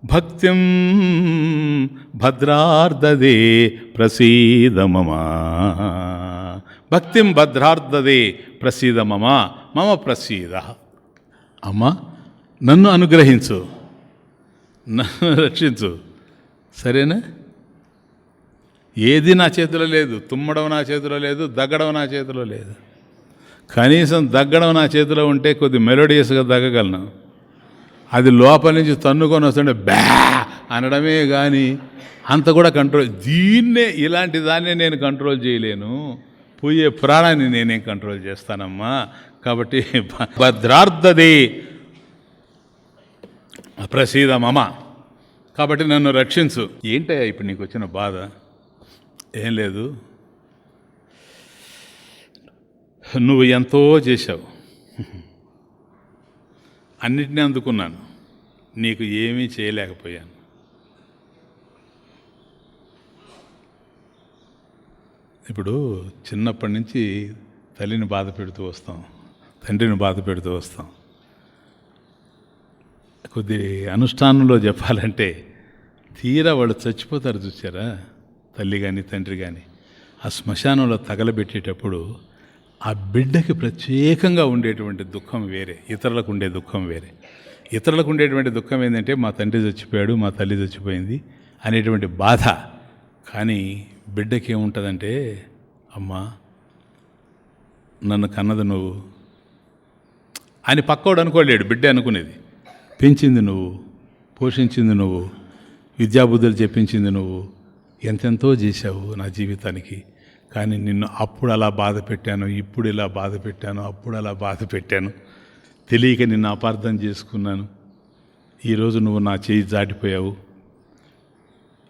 భక్తిం భద్రార్ధదే ప్రసీద మమ, భక్తిం భద్రార్ధదే ప్రసీద మమ, మమ ప్రసీద. అమ్మా నన్ను అనుగ్రహించు, నన్ను రక్షించు, సరేనా? ఏది నా చేతిలో లేదు, తుమ్మడం నా చేతిలో లేదు, దగ్గడం నా చేతిలో లేదు. కనీసం దగ్గడం నా చేతిలో ఉంటే కొద్ది మెలోడియస్గా దగ్గగలను. అది లోపల నుంచి తన్నుకొని వస్తుంటే బ్యా అనడమే కానీ అంత కూడా కంట్రోల్, దీన్నే ఇలాంటి దాన్నే నేను కంట్రోల్ చేయలేను, పోయే ప్రాణాన్ని నేనేం కంట్రోల్ చేస్తానమ్మా. కాబట్టి భద్రార్ధదే ప్రసీద మమ, కాబట్టి నన్ను రక్షించు. ఏంటయ్యా ఇప్పుడు నీకు వచ్చిన బాధ? ఏం లేదు, నువ్వు ఎంతో చేశావు, అన్నిటినీ అందుకున్నాను, నీకు ఏమీ చేయలేకపోయాను. ఇప్పుడు చిన్నప్పటి నుంచి తల్లిని బాధ పెడుతూ వస్తాం, తండ్రిని బాధ పెడుతూ వస్తాం. కొద్ది అనుష్ఠానంలో చెప్పాలంటే తీరా వాళ్ళు చచ్చిపోతారు చూసారా, తల్లి కానీ తండ్రి కానీ, ఆ శ్మశానంలో తగలబెట్టేటప్పుడు ఆ బిడ్డకి ప్రత్యేకంగా ఉండేటువంటి దుఃఖం వేరే, ఇతరులకు ఉండే దుఃఖం వేరే. ఇతరులకు ఉండేటువంటి దుఃఖం ఏంటంటే మా తండ్రి చచ్చిపోయాడు, మా తల్లి చచ్చిపోయింది అనేటువంటి బాధ. కానీ బిడ్డకి ఏముంటుందంటే, అమ్మా నన్ను కన్నది నువ్వు అని పక్కోడు అనుకోలేడు, బిడ్డ అనుకునేది. పెంచింది నువ్వు, పోషించింది నువ్వు, విద్యాబుద్ధులు చెప్పించింది నువ్వు, ఎంతెంతో చేశావు నా జీవితానికి. కానీ నిన్ను అప్పుడు అలా బాధ పెట్టాను, ఇప్పుడు ఇలా బాధ పెట్టాను, అప్పుడు అలా బాధ పెట్టాను, తెలియక నిన్ను అపార్థం చేసుకున్నాను. ఈరోజు నువ్వు నా చేయి దాటిపోయావు.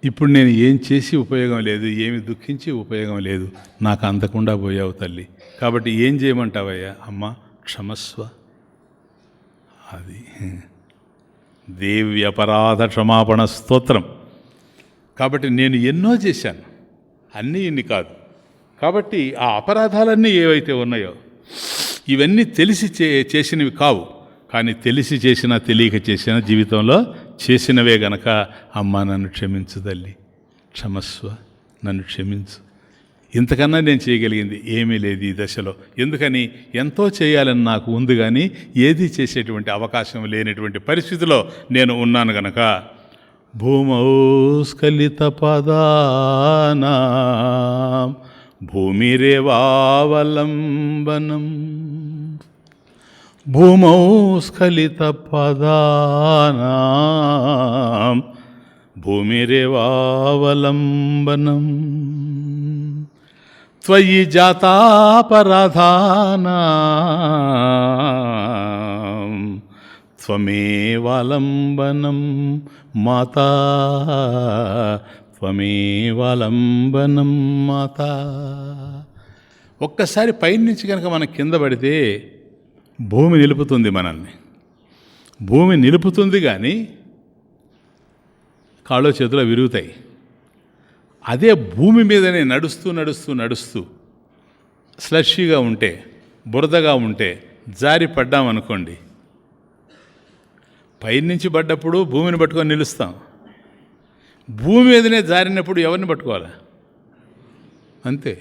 ఇప్పుడు నేను ఏం చేసి ఉపయోగం లేదు, ఏమి దుఃఖించి ఉపయోగం లేదు, నాకు అందకుండా పోయావు తల్లి. కాబట్టి ఏం చేయమంటావయ్యా? అమ్మ క్షమస్వ. అది దేవి అపరాధ క్షమాపణ స్తోత్రం. కాబట్టి నేను ఎన్నో చేశాను, అన్నీ ఇన్ని కాదు. కాబట్టి ఆ అపరాధాలన్నీ ఏవైతే ఉన్నాయో ఇవన్నీ తెలిసి చేసినవి కావు, కానీ తెలిసి చేసినా తెలియక చేసిన జీవితంలో చేసినవే గనక అమ్మ నన్ను క్షమించు తల్లి, క్షమస్వ, నన్ను క్షమించు. ఇంతకన్నా నేను చేయగలిగింది ఏమీ లేదు ఈ దశలో. ఎందుకని ఎంతో చేయాలని నాకు ఉంది, కానీ ఏది చేసేటువంటి అవకాశం లేనటువంటి పరిస్థితిలో నేను ఉన్నాను గనక. భూమౌ స్ఖలిత పదానాం భూమిరేవావలంబనం, భూమౌ స్ఖలిత పదానాం భూమిరేవావలంబనం, త్వయి జాతాపరాధానాం త్వమేవాలంబనం మాతా, త్వమేవాలంబనం మాతా. ఒక్కసారి పైనుంచి కనుక మనం కింద పడితే భూమి నిలుపుతుంది మనల్ని. భూమి నిలుపుతుంది కానీ కాళ్ళో చేతిలో విరుగుతాయి. అదే భూమి మీదనే నడుస్తూ నడుస్తూ నడుస్తూ స్లర్షీగా ఉంటే, బురదగా ఉంటే జారి పడ్డామనుకోండి, పైనుంచి పడ్డప్పుడు భూమిని పట్టుకొని నిలుస్తాం. భూమి మీదనే జారినప్పుడు ఎవరిని పట్టుకోవాలా? అంతే.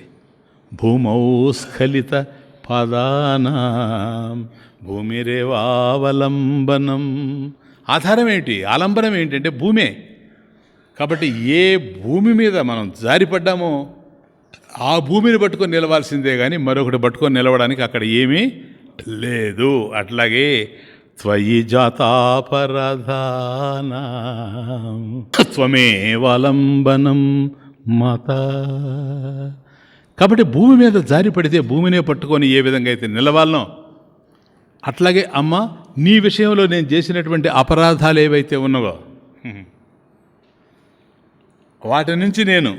భూమౌ స్ఖలిత పదానాం భూమిరేవావలంబనం. ఆధారం ఏంటి? ఆలంబనం ఏంటంటే భూమే. కాబట్టి ఏ భూమి మీద మనం జారిపడ్డామో ఆ భూమిని పట్టుకొని నిలవాల్సిందే, కానీ మరొకటి పట్టుకొని నిలవడానికి అక్కడ ఏమీ లేదు. అట్లాగే త్వయి జాతాపరాధానాం త్వమేవాలంబనం మాతా. కాబట్టి భూమి మీద జారి పడితే భూమినే పట్టుకొని ఏ విధంగా అయితే నిలవాలనో అట్లాగే అమ్మ నీ విషయంలో నేను చేసినటువంటి అపరాధాలు ఏవైతే ఉన్నావో వాటి నుంచి నేను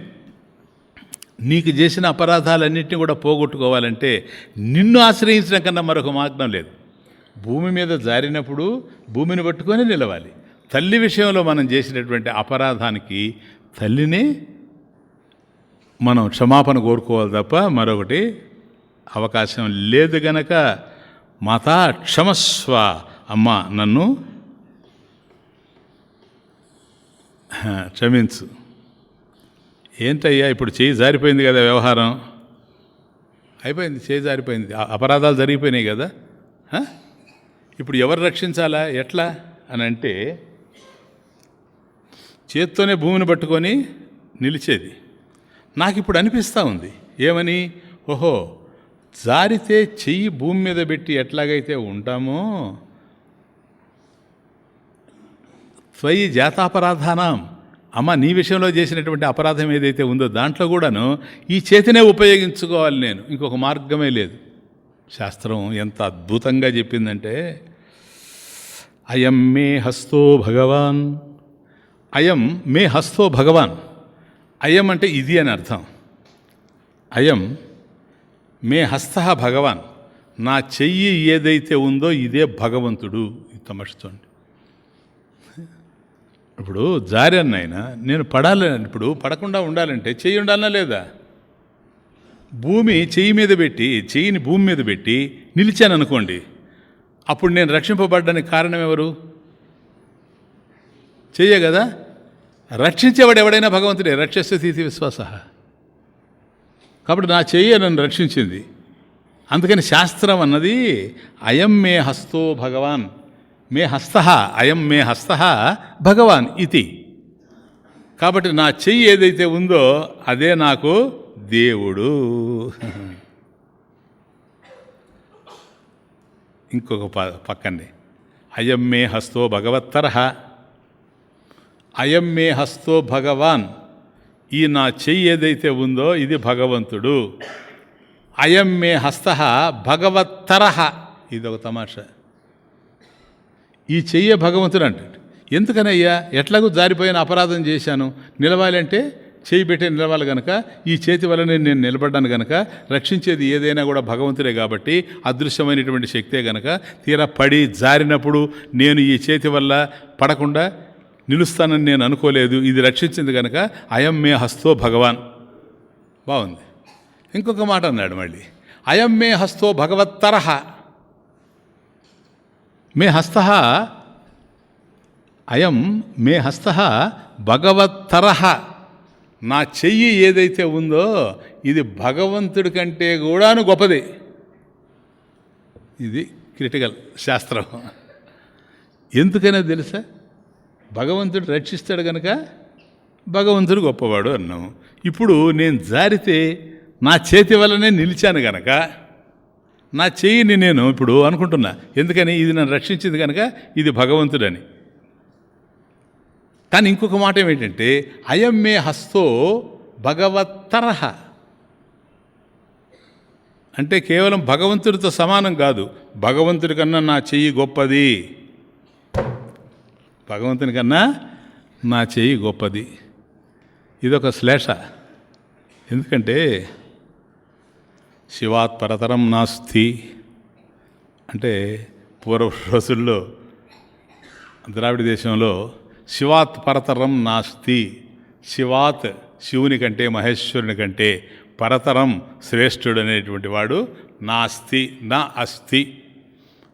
నీకు చేసిన అపరాధాలన్నింటినీ కూడా పోగొట్టుకోవాలంటే నిన్ను ఆశ్రయించడం కన్నా మరొక మార్గం లేదు. భూమి మీద జారినప్పుడు భూమిని పట్టుకొని నిలవాలి. తల్లి విషయంలో మనం చేసినటువంటి అపరాధానికి తల్లిని మనం క్షమాపణ కోరుకోవాలి తప్ప మరొకటి అవకాశం లేదు గనక మాతా క్షమస్వ, అమ్మ నన్ను క్షమించు. ఏంటయ్యా ఇప్పుడు చేయి జారిపోయింది కదా, వ్యవహారం అయిపోయింది, చేయి జారిపోయింది, అపరాధాలు జరిగిపోయినాయి కదా, ఇప్పుడు ఎవరు రక్షించాలా ఎట్లా అని అంటే చేత్తోనే భూమిని పట్టుకొని నిలిచేది. నాకు ఇప్పుడు అనిపిస్తూ ఉంది ఏమని, ఓహో జారితే చెయ్యి భూమి మీద పెట్టి ఎట్లాగైతే ఉంటామో త్వయి జాతాపరాధానం, అమ్మ నీ విషయంలో చేసినటువంటి అపరాధం ఏదైతే ఉందో దాంట్లో కూడాను ఈ చేతినే ఉపయోగించుకోవాలి నేను, ఇంకొక మార్గమే లేదు. శాస్త్రం ఎంత అద్భుతంగా చెప్పిందంటే అయం మే హస్తో భగవాన్, అయం మే హస్తో భగవాన్. అయం అంటే ఇది అని అర్థం. అయం మే హస్త భగవాన్, నా చెయ్యి ఏదైతే ఉందో ఇదే భగవంతుడు. తమర్చుకోండి, ఇప్పుడు జారాను ఆయన, నేను పడాలి, ఇప్పుడు పడకుండా ఉండాలంటే చెయ్యి ఉండాలనా లేదా? భూమి చెయ్యి మీద పెట్టి, చెయ్యిని భూమి మీద పెట్టి నిలిచాను అనుకోండి, అప్పుడు నేను రక్షింపబడ్డానికి కారణం ఎవరు? చెయ్యే కదా. రక్షించేవాడు ఎవడైనా భగవంతుడే, రక్షస్యతి విశ్వాస. కాబట్టి నా చెయ్యి నన్ను రక్షించింది. అందుకని శాస్త్రం అన్నది అయం మే హస్తో భగవాన్, మే హస్త, అయం మే హస్త భగవాన్ ఇది. కాబట్టి నా చెయ్యి ఏదైతే ఉందో అదే నాకు దేవుడు. ఇంకొక పక్కనే అయం మే హస్తో భగవత్తరః, అయం మే హస్తో భగవాన్, ఈ నా చెయ్యి ఏదైతే ఉందో ఇది భగవంతుడు. అయం మే హస్త భగవత్తరః, ఇది ఒక తమాషా. ఈ చెయ్యే భగవంతుడు అంటే ఎందుకనయ్యా, ఎట్లాగూ జారిపోయిన అపరాధం చేశాను, నిలవాలంటే చేయి పెట్టి నిలవాలి గనక, ఈ చేతి వల్లనే నేను నిలబడ్డాను గనక, రక్షించేది ఏదైనా కూడా భగవంతుడే కాబట్టి అదృశ్యమైనటువంటి శక్తే గనక, తీరా పడి జారినప్పుడు నేను ఈ చేతి వల్ల పడకుండా నిలుస్తానని నేను అనుకోలేదు, ఇది రక్షించింది కనుక అయం మే హస్తో భగవాన్. బాగుంది. ఇంకొక మాట అన్నాడు మళ్ళీ, అయం మే హస్తో భగవత్తరః, మే హస్త, అయం మే హస్త భగవత్తరః, నా చెయ్యి ఏదైతే ఉందో ఇది భగవంతుడి కంటే కూడాను గొప్పది. ఇది క్రిటికల్ శాస్త్రం. ఎందుకనే తెలుసా? భగవంతుడు రక్షిస్తాడు కనుక భగవంతుడు గొప్పవాడు అన్నాము. ఇప్పుడు నేను జారితే నా చేతి వల్లనే నిలిచాను గనక నా చెయ్యిని నేను ఇప్పుడు అనుకుంటున్నా, ఎందుకని ఇది నన్ను రక్షించింది కనుక ఇది భగవంతుడని. కానీ ఇంకొక మాట ఏమిటంటే అయం మే హస్తో భగవత్తరః, అంటే కేవలం భగవంతుడితో సమానం కాదు, భగవంతుడి కన్నా నా చెయ్యి గొప్పది, భగవంతుని కన్నా నా చెయ్యి గొప్పది. ఇదొక శ్లేష. ఎందుకంటే శివాత్ పరతరం నాస్తి అంటే పూర్వ రోజుల్లో ద్రావిడ దేశంలో శివాత్ పరతరం నాస్తి, శివాత్ శివుని కంటే మహేశ్వరుని కంటే పరతరం శ్రేష్ఠుడు అనేటువంటి వాడు నాస్తి నా అస్తి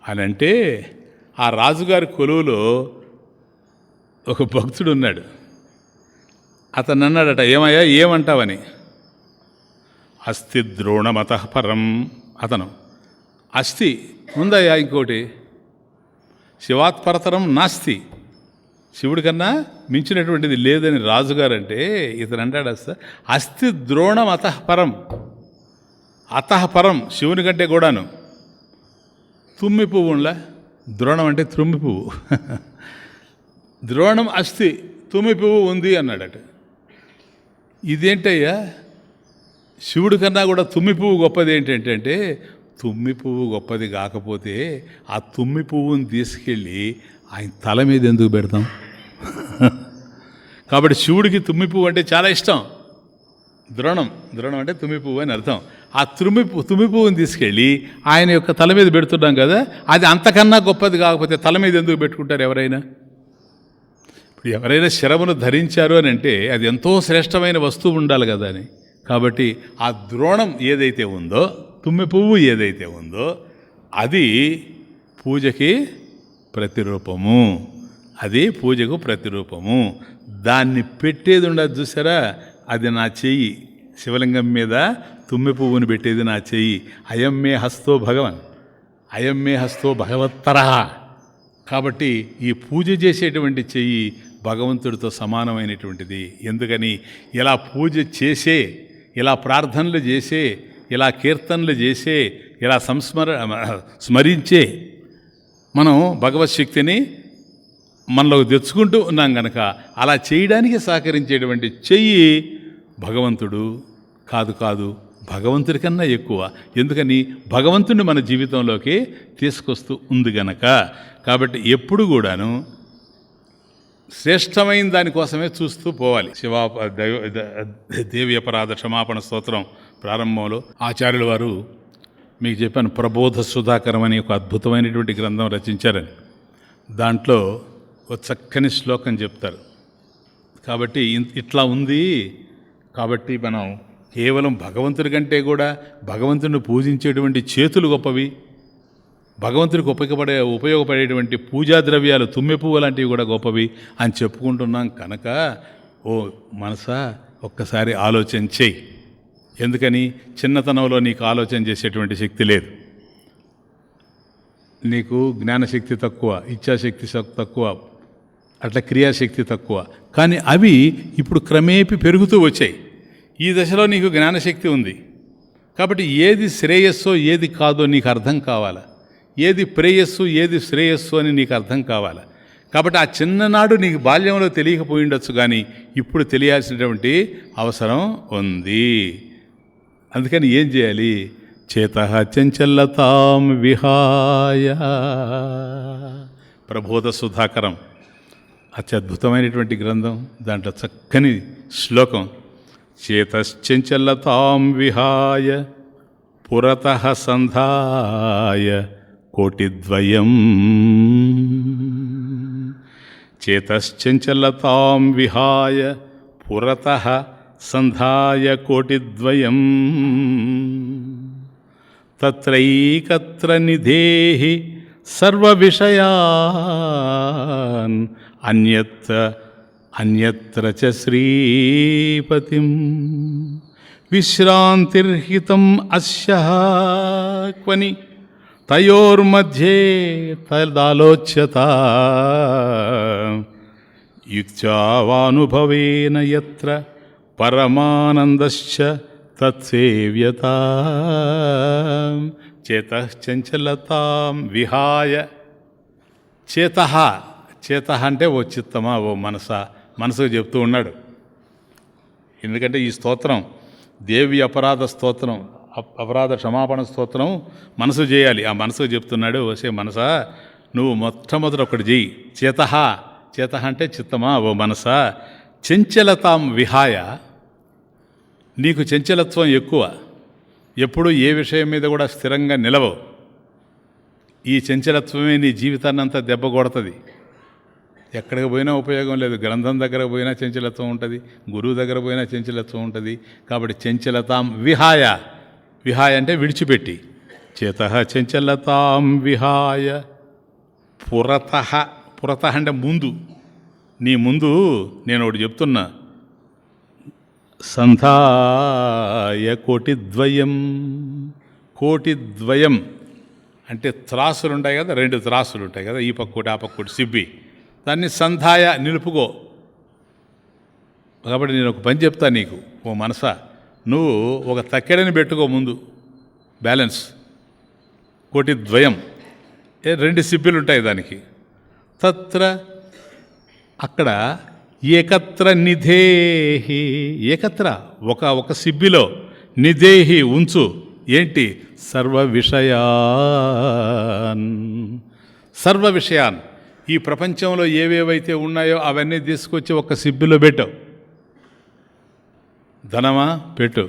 అని అంటే, ఆ రాజుగారి కొలువులో ఒక భక్తుడు ఉన్నాడు. అతను అన్నాడట, ఏమయ్యా ఏమంటావని. అస్తి ద్రోణమతః పరం, అతను అస్తి ఉందయ్యా ఇంకోటి, శివాత్పరతరం నాస్తి, శివుడి కన్నా మించినటువంటిది లేదని రాజుగారంటే, ఇతను అంటాడు అస్తి ద్రోణం అతః పరం, అతః పరం శివుని కంటే కూడాను. తుమ్మి పువ్వు ఉండా, ద్రోణం అంటే తుమ్మి పువ్వు, ద్రోణం అస్తి తుమ్మి పువ్వు ఉంది అన్నాడట. ఇదేంటయ్యా, శివుడి కన్నా కూడా తుమ్మి పువ్వు గొప్పది ఏంటంటే, తుమ్మి పువ్వు గొప్పది కాకపోతే ఆ తుమ్మి పువ్వుని తీసుకెళ్ళి ఆయన తల మీద ఎందుకు పెడతాం? కాబట్టి శివుడికి తుమ్మి పువ్వు అంటే చాలా ఇష్టం. ద్రోణం అంటే తుమ్మి పువ్వు అని అర్థం. ఆ తుమ్మి పువ్వుని తీసుకెళ్ళి ఆయన యొక్క తల మీద పెడుతున్నాం కదా, అది అంతకన్నా గొప్పది కాకపోతే తల మీద ఎందుకు పెట్టుకుంటారు ఎవరైనా? ఇప్పుడు ఎవరైనా శరమును ధరించారు అని అంటే అది ఎంతో శ్రేష్టమైన వస్తువు ఉండాలి కదా అని. కాబట్టి ఆ ద్రోణం ఏదైతే ఉందో, తుమ్మె పువ్వు ఏదైతే ఉందో, అది పూజకి ప్రతిరూపము. అది పూజకు ప్రతిరూపము. దాన్ని పెట్టేది ఉండదు చూసారా, అది నా చెయ్యి. శివలింగం మీద తుమ్మె పువ్వుని పెట్టేది నా చెయ్యి. అయం మే హస్తో భగవన్, అయం మే హస్తో భగవత్తరః. కాబట్టి ఈ పూజ చేసేటువంటి చెయ్యి భగవంతుడితో సమానమైనటువంటిది. ఎందుకని ఇలా పూజ చేసే, ఇలా ప్రార్థనలు చేసే, ఇలా కీర్తనలు చేసే, ఇలా స్మరించే మనం భగవత్ శక్తిని మనలోకి తెచ్చుకుంటూ ఉన్నాం కనుక అలా చేయడానికి సహకరించేటువంటి చెయ్యి భగవంతుడు. కాదు భగవంతుడి కన్నా ఎక్కువ. ఎందుకని భగవంతుడిని మన జీవితంలోకి తీసుకొస్తూ ఉంది గనక. కాబట్టి ఎప్పుడు కూడాను శ్రేష్టమైన దానికోసమే చూస్తూ పోవాలి. దేవి అపరాధ క్షమాపణ స్తోత్రం ప్రారంభంలో ఆచార్యుల వారు మీకు చెప్పాను, ప్రబోధ సుధాకరం అని ఒక అద్భుతమైనటువంటి గ్రంథం రచించారని. దాంట్లో ఒక చక్కని శ్లోకం చెప్తారు. కాబట్టి ఇట్లా ఉంది. కాబట్టి మనం కేవలం భగవంతుడి కంటే కూడా భగవంతుడిని పూజించేటువంటి చేతులు గొప్పవి, భగవంతుడికి ఉపయోగపడేటువంటి పూజా ద్రవ్యాలు తుమ్మె పువ్వు లాంటివి కూడా గొప్పవి అని చెప్పుకుంటున్నాం కనుక ఓ మనసా ఒక్కసారి ఆలోచన చేయి. ఎందుకని చిన్నతనంలో నీకు ఆలోచన చేసేటువంటి శక్తి లేదు, నీకు జ్ఞానశక్తి తక్కువ, ఇచ్ఛాశక్తి తక్కువ, అట్లా క్రియాశక్తి తక్కువ. కానీ అవి ఇప్పుడు క్రమేపీ పెరుగుతూ వచ్చాయి. ఈ దశలో నీకు జ్ఞానశక్తి ఉంది కాబట్టి ఏది శ్రేయస్సో ఏది కాదో నీకు అర్థం కావాలా, ఏది ప్రేయస్సు ఏది శ్రేయస్సు అని నీకు అర్థం కావాలా. కాబట్టి ఆ చిన్ననాడు నీకు బాల్యంలో తెలియకపోయి ఉండొచ్చు, కానీ ఇప్పుడు తెలియాల్సినటువంటి అవసరం ఉంది. అందుకని ఏం చేయాలి? చేతః చంచలతాం విహాయ. ప్రబోధ సుధాకరం అత్యద్భుతమైనటువంటి గ్రంథం. దాంట్లో చక్కని శ్లోకం, చేతశ్చంచలతాం విహాయ పురతః సంధాయ కోటిద్వయం. చేతశ్చంచలతాం విహాయ పురతః సంధాయ కోటిద్వయం. తత్రైకత్ర నిధేహి సర్వవిషయాన్ అన్యత్ర చ శ్రీపతిం. విశ్రాంతిర్హితం అస్యః క్వని తయోర్మధ్యే తదాలోచ్యత. యుక్త్యావానుభవేన యత్ర పరమానందశ్చ తత్సేవ్యత. చేతః చంచలతాం విహాయ. చేతః అంటే ఓ చిత్తమా, ఓ మనసుకు చెప్తూ ఉన్నాడు. ఎందుకంటే ఈ స్తోత్రం దేవి అపరాధ స్తోత్రం, అపరాధ క్షమాపణ స్తోత్రం మనసు చేయాలి. ఆ మనసుకు చెప్తున్నాడు, ఓసే మనసా నువ్వు మొట్టమొదటి ఒకటి చెయ్యి. చేతః అంటే చిత్తమా, ఓ మనసా చంచలతాం విహాయ. నీకు చంచలత్వం ఎక్కువ, ఎప్పుడు ఏ విషయం మీద కూడా స్థిరంగా నిలవవు. ఈ చంచలత్వమే నీ జీవితాన్ని అంతా దెబ్బ కొడుతుంది. ఎక్కడికి పోయినా ఉపయోగం లేదు. గ్రంథం దగ్గర పోయినా చంచలత్వం ఉంటుంది, గురువు దగ్గర పోయినా చంచలత్వం ఉంటుంది. కాబట్టి చంచలతాం విహాయ అంటే విడిచిపెట్టి. చేతః చంచలతాం విహాయ పురతః అంటే ముందు, నీ ముందు నేను ఒకటి చెప్తున్నా. సంధాయ కోటిద్వయం అంటే త్రాసులు ఉంటాయి కదా, 2 త్రాసులు ఉంటాయి కదా, ఈ పక్కోటి ఆ పక్కోటి సిబ్బి, దాన్ని సంధాయ నిలుపుకో. కాబట్టి నేను ఒక పని చెప్తా నీకు, ఓ మనసా నువ్వు ఒక తక్కెడని పెట్టుకో ముందు, బ్యాలెన్స్. కోటిద్వయం 2 సిబ్బిలు ఉంటాయి దానికి. తత్ర అక్కడ ఏకత్ర నిధేహి, ఏకత్ర ఒక సిబ్బిలో, నిధేహి ఉంచు. ఏంటి? సర్వ విషయాన్ ఈ ప్రపంచంలో ఏవేవైతే ఉన్నాయో అవన్నీ తీసుకొచ్చి ఒక సిబ్బిలో పెట్టావు. ధనమా పెట్టు,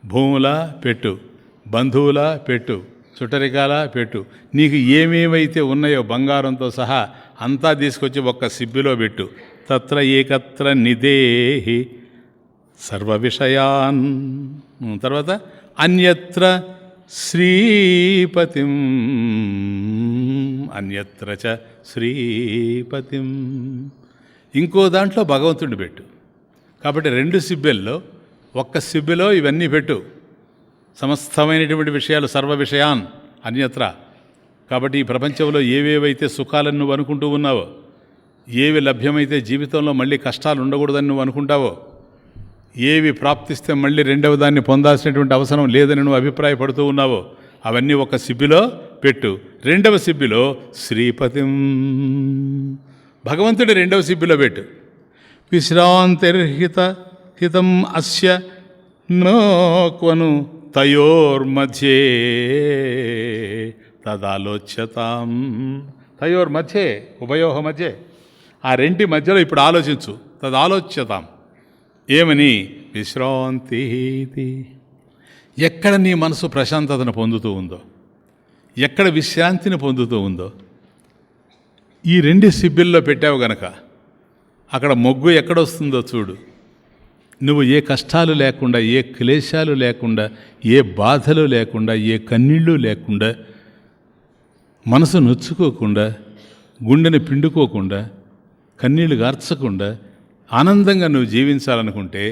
భూములా పెట్టు, బంధువులా పెట్టు, చుట్టరికాలా పెట్టు, నీకు ఏమేమైతే ఉన్నాయో బంగారంతో సహా అంతా తీసుకొచ్చి ఒక్క సిబ్బిలో పెట్టు. తత్ర ఏకత్ర నిదేహి సర్వ విషయాన్. తర్వాత అన్యత్ర శ్రీపతిం, అన్యత్ర చ శ్రీపతిం. ఇంకో దాంట్లో భగవంతుడిని పెట్టు. కాబట్టి 2 సిబ్బెల్లో ఒక్క సిబ్బెలో ఇవన్నీ పెట్టు. సమస్తమైనటువంటి విషయాలు, సర్వ విషయాన్ అన్యత్ర. కాబట్టి ఈ ప్రపంచంలో ఏవేవైతే సుఖాలను నువ్వు అనుకుంటూ ఉన్నావో, ఏవి లభ్యమైతే జీవితంలో మళ్ళీ కష్టాలు ఉండకూడదని నువ్వు అనుకుంటావో, ఏవి ప్రాప్తిస్తే మళ్ళీ రెండవ దాన్ని పొందాల్సినటువంటి అవసరం లేదని నువ్వు అభిప్రాయపడుతూ ఉన్నావో, అవన్నీ ఒక సిబ్బిలో పెట్టు. 2వ సిబ్బిలో శ్రీపతిం, భగవంతుడి 2వ సిబ్బిలో పెట్టు. విశ్రాంతిర్హిత హితం అస్య నోక్వను తయోర్మధ్యే తదాలోచ్యతాం. తయోర్మధ్యే, ఉభయోహ మధ్యే, ఆ రెంటి మధ్యలో ఇప్పుడు ఆలోచించు. తదాలోచ్యతాం ఏమని? విశ్రాంతి. ఎక్కడ నీ మనసు ప్రశాంతతను పొందుతూ ఉందో, ఎక్కడ విశ్రాంతిని పొందుతూ ఉందో, ఈ 2 సిబ్బిల్లో పెట్టావు గనక అక్కడ మొగ్గు ఎక్కడొస్తుందో చూడు. నువ్వు ఏ కష్టాలు లేకుండా, ఏ క్లేశాలు లేకుండా, ఏ బాధలు లేకుండా, ఏ కన్నీళ్ళు లేకుండా, మనసు నొచ్చుకోకుండా, గుండెని పిండుకోకుండా, కన్నీళ్లు గార్చకుండా ఆనందంగా నువ్వు జీవించాలనుకుంటే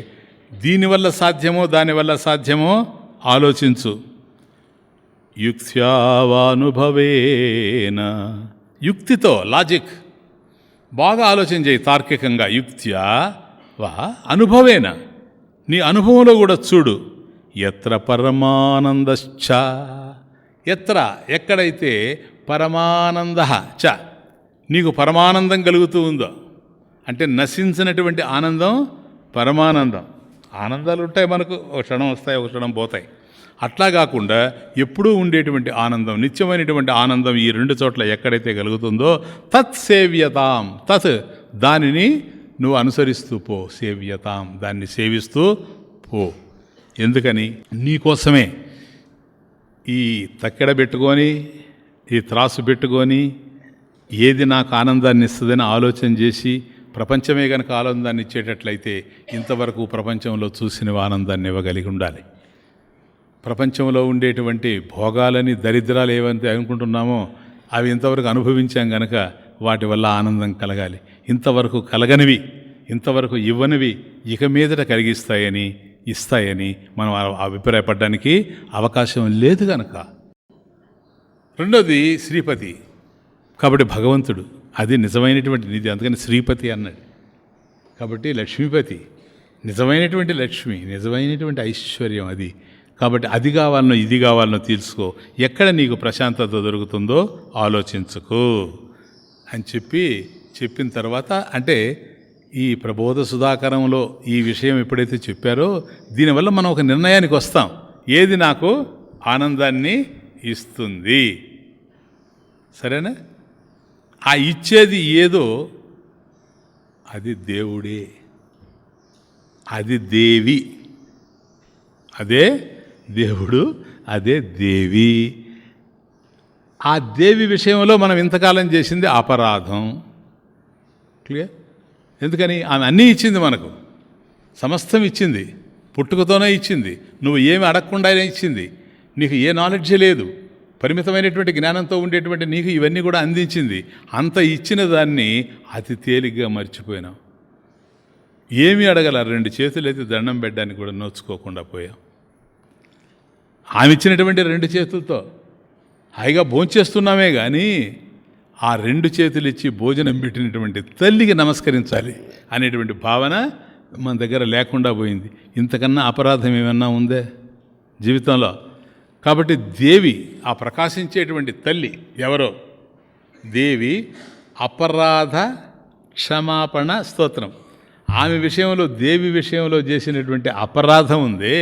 దీనివల్ల సాధ్యమో దానివల్ల సాధ్యమో ఆలోచించు. యుక్త్యావానుభవేన, యుక్తితో, లాజిక్ బాగా ఆలోచన చేయి. తార్కికంగా యుక్త్యా వా అనుభవేన, నీ అనుభవంలో కూడా చూడు. ఎత్ర పరమానందశ్చ, ఎత్ర ఎక్కడైతే పరమానంద చ నీకు పరమానందం కలుగుతూ ఉందో, అంటే నశించినటువంటి ఆనందం పరమానందం. ఆనందాలు ఉంటాయి మనకు, ఒక క్షణం వస్తాయి, ఒక క్షణం పోతాయి. అట్లా కాకుండా ఎప్పుడూ ఉండేటువంటి ఆనందం, నిత్యమైనటువంటి ఆనందం ఈ 2 చోట్ల ఎక్కడైతే కలుగుతుందో తత్ సేవ్యతాం, తత్ దానిని నువ్వు అనుసరిస్తూ పో. సేవ్యతాం, దాన్ని సేవిస్తూ పో. ఎందుకని? నీకోసమే ఈ తక్కెడ పెట్టుకొని, ఈ త్రాసు పెట్టుకొని, ఏది నాకు ఆనందాన్ని ఇస్తుందని ఆలోచన చేసి ప్రపంచమే కనుక ఆనందాన్ని ఇచ్చేటట్లయితే ఇంతవరకు ప్రపంచంలో చూసిన ఆనందాన్ని ఇవ్వగలిగి ఉండాలి. ప్రపంచంలో ఉండేటువంటి భోగాలని, దరిద్రాలు ఏవైతే అనుకుంటున్నామో అవి ఇంతవరకు అనుభవించాం గనక వాటి వల్ల ఆనందం కలగాలి. ఇంతవరకు కలగనివి, ఇంతవరకు ఇవ్వనివి ఇక మీదట కలిగిస్తాయని, ఇస్తాయని మనం అభిప్రాయపడడానికి అవకాశం లేదు కనుక. 2వది శ్రీపతి. కాబట్టి భగవంతుడు అది నిజమైనటువంటి నిధి, అందుకని శ్రీపతి అన్నాడు. కాబట్టి లక్ష్మీపతి, నిజమైనటువంటి లక్ష్మి, నిజమైనటువంటి ఐశ్వర్యం అది. కాబట్టి అది కావాలనో ఇది కావాలనో తెలుసుకో. ఎక్కడ నీకు ప్రశాంతత దొరుకుతుందో ఆలోచించుకో అని చెప్పిన తర్వాత, అంటే ఈ ప్రబోధ సుధాకరంలో ఈ విషయం ఎప్పుడైతే చెప్పారో దీనివల్ల మనం ఒక నిర్ణయానికి వస్తాం. ఏది నాకు ఆనందాన్ని ఇస్తుంది, సరేనా? ఆ ఇచ్చేది ఏదో అది దేవుడే, అది దేవి, అదే దేవుడు, అదే దేవి. ఆ దేవి విషయంలో మనం ఇంతకాలం చేసింది అపరాధం. క్లియర్? ఎందుకని? ఆమె అన్నీ ఇచ్చింది మనకు, సమస్తం ఇచ్చింది, పుట్టుకతోనే ఇచ్చింది, నువ్వు ఏమి అడగకుండానే ఇచ్చింది, నీకు ఏ నాలెడ్జే లేదు, పరిమితమైనటువంటి జ్ఞానంతో ఉండేటువంటి నీకు ఇవన్నీ కూడా అందించింది. అంత ఇచ్చిన దాన్ని అతి తేలిగ్గా మర్చిపోయినాం. ఏమీ అడగల, 2 చేతులు అయితే దండం పెట్టడానికి కూడా నోచుకోకుండా పోయాం. ఆమె ఇచ్చినటువంటి 2 చేతులతో హాయిగా భోంచేస్తున్నామే కానీ ఆ 2 చేతులు ఇచ్చి భోజనం పెట్టినటువంటి తల్లికి నమస్కరించాలి అనేటువంటి భావన మన దగ్గర లేకుండా పోయింది. ఇంతకన్నా అపరాధం ఏమన్నా ఉందే జీవితంలో? కాబట్టి దేవి, ఆ ప్రకాశించేటువంటి తల్లి ఎవరో దేవి, అపరాధ క్షమాపణ స్తోత్రం. ఆమె విషయంలో, దేవి విషయంలో చేసినటువంటి అపరాధం ఉందే,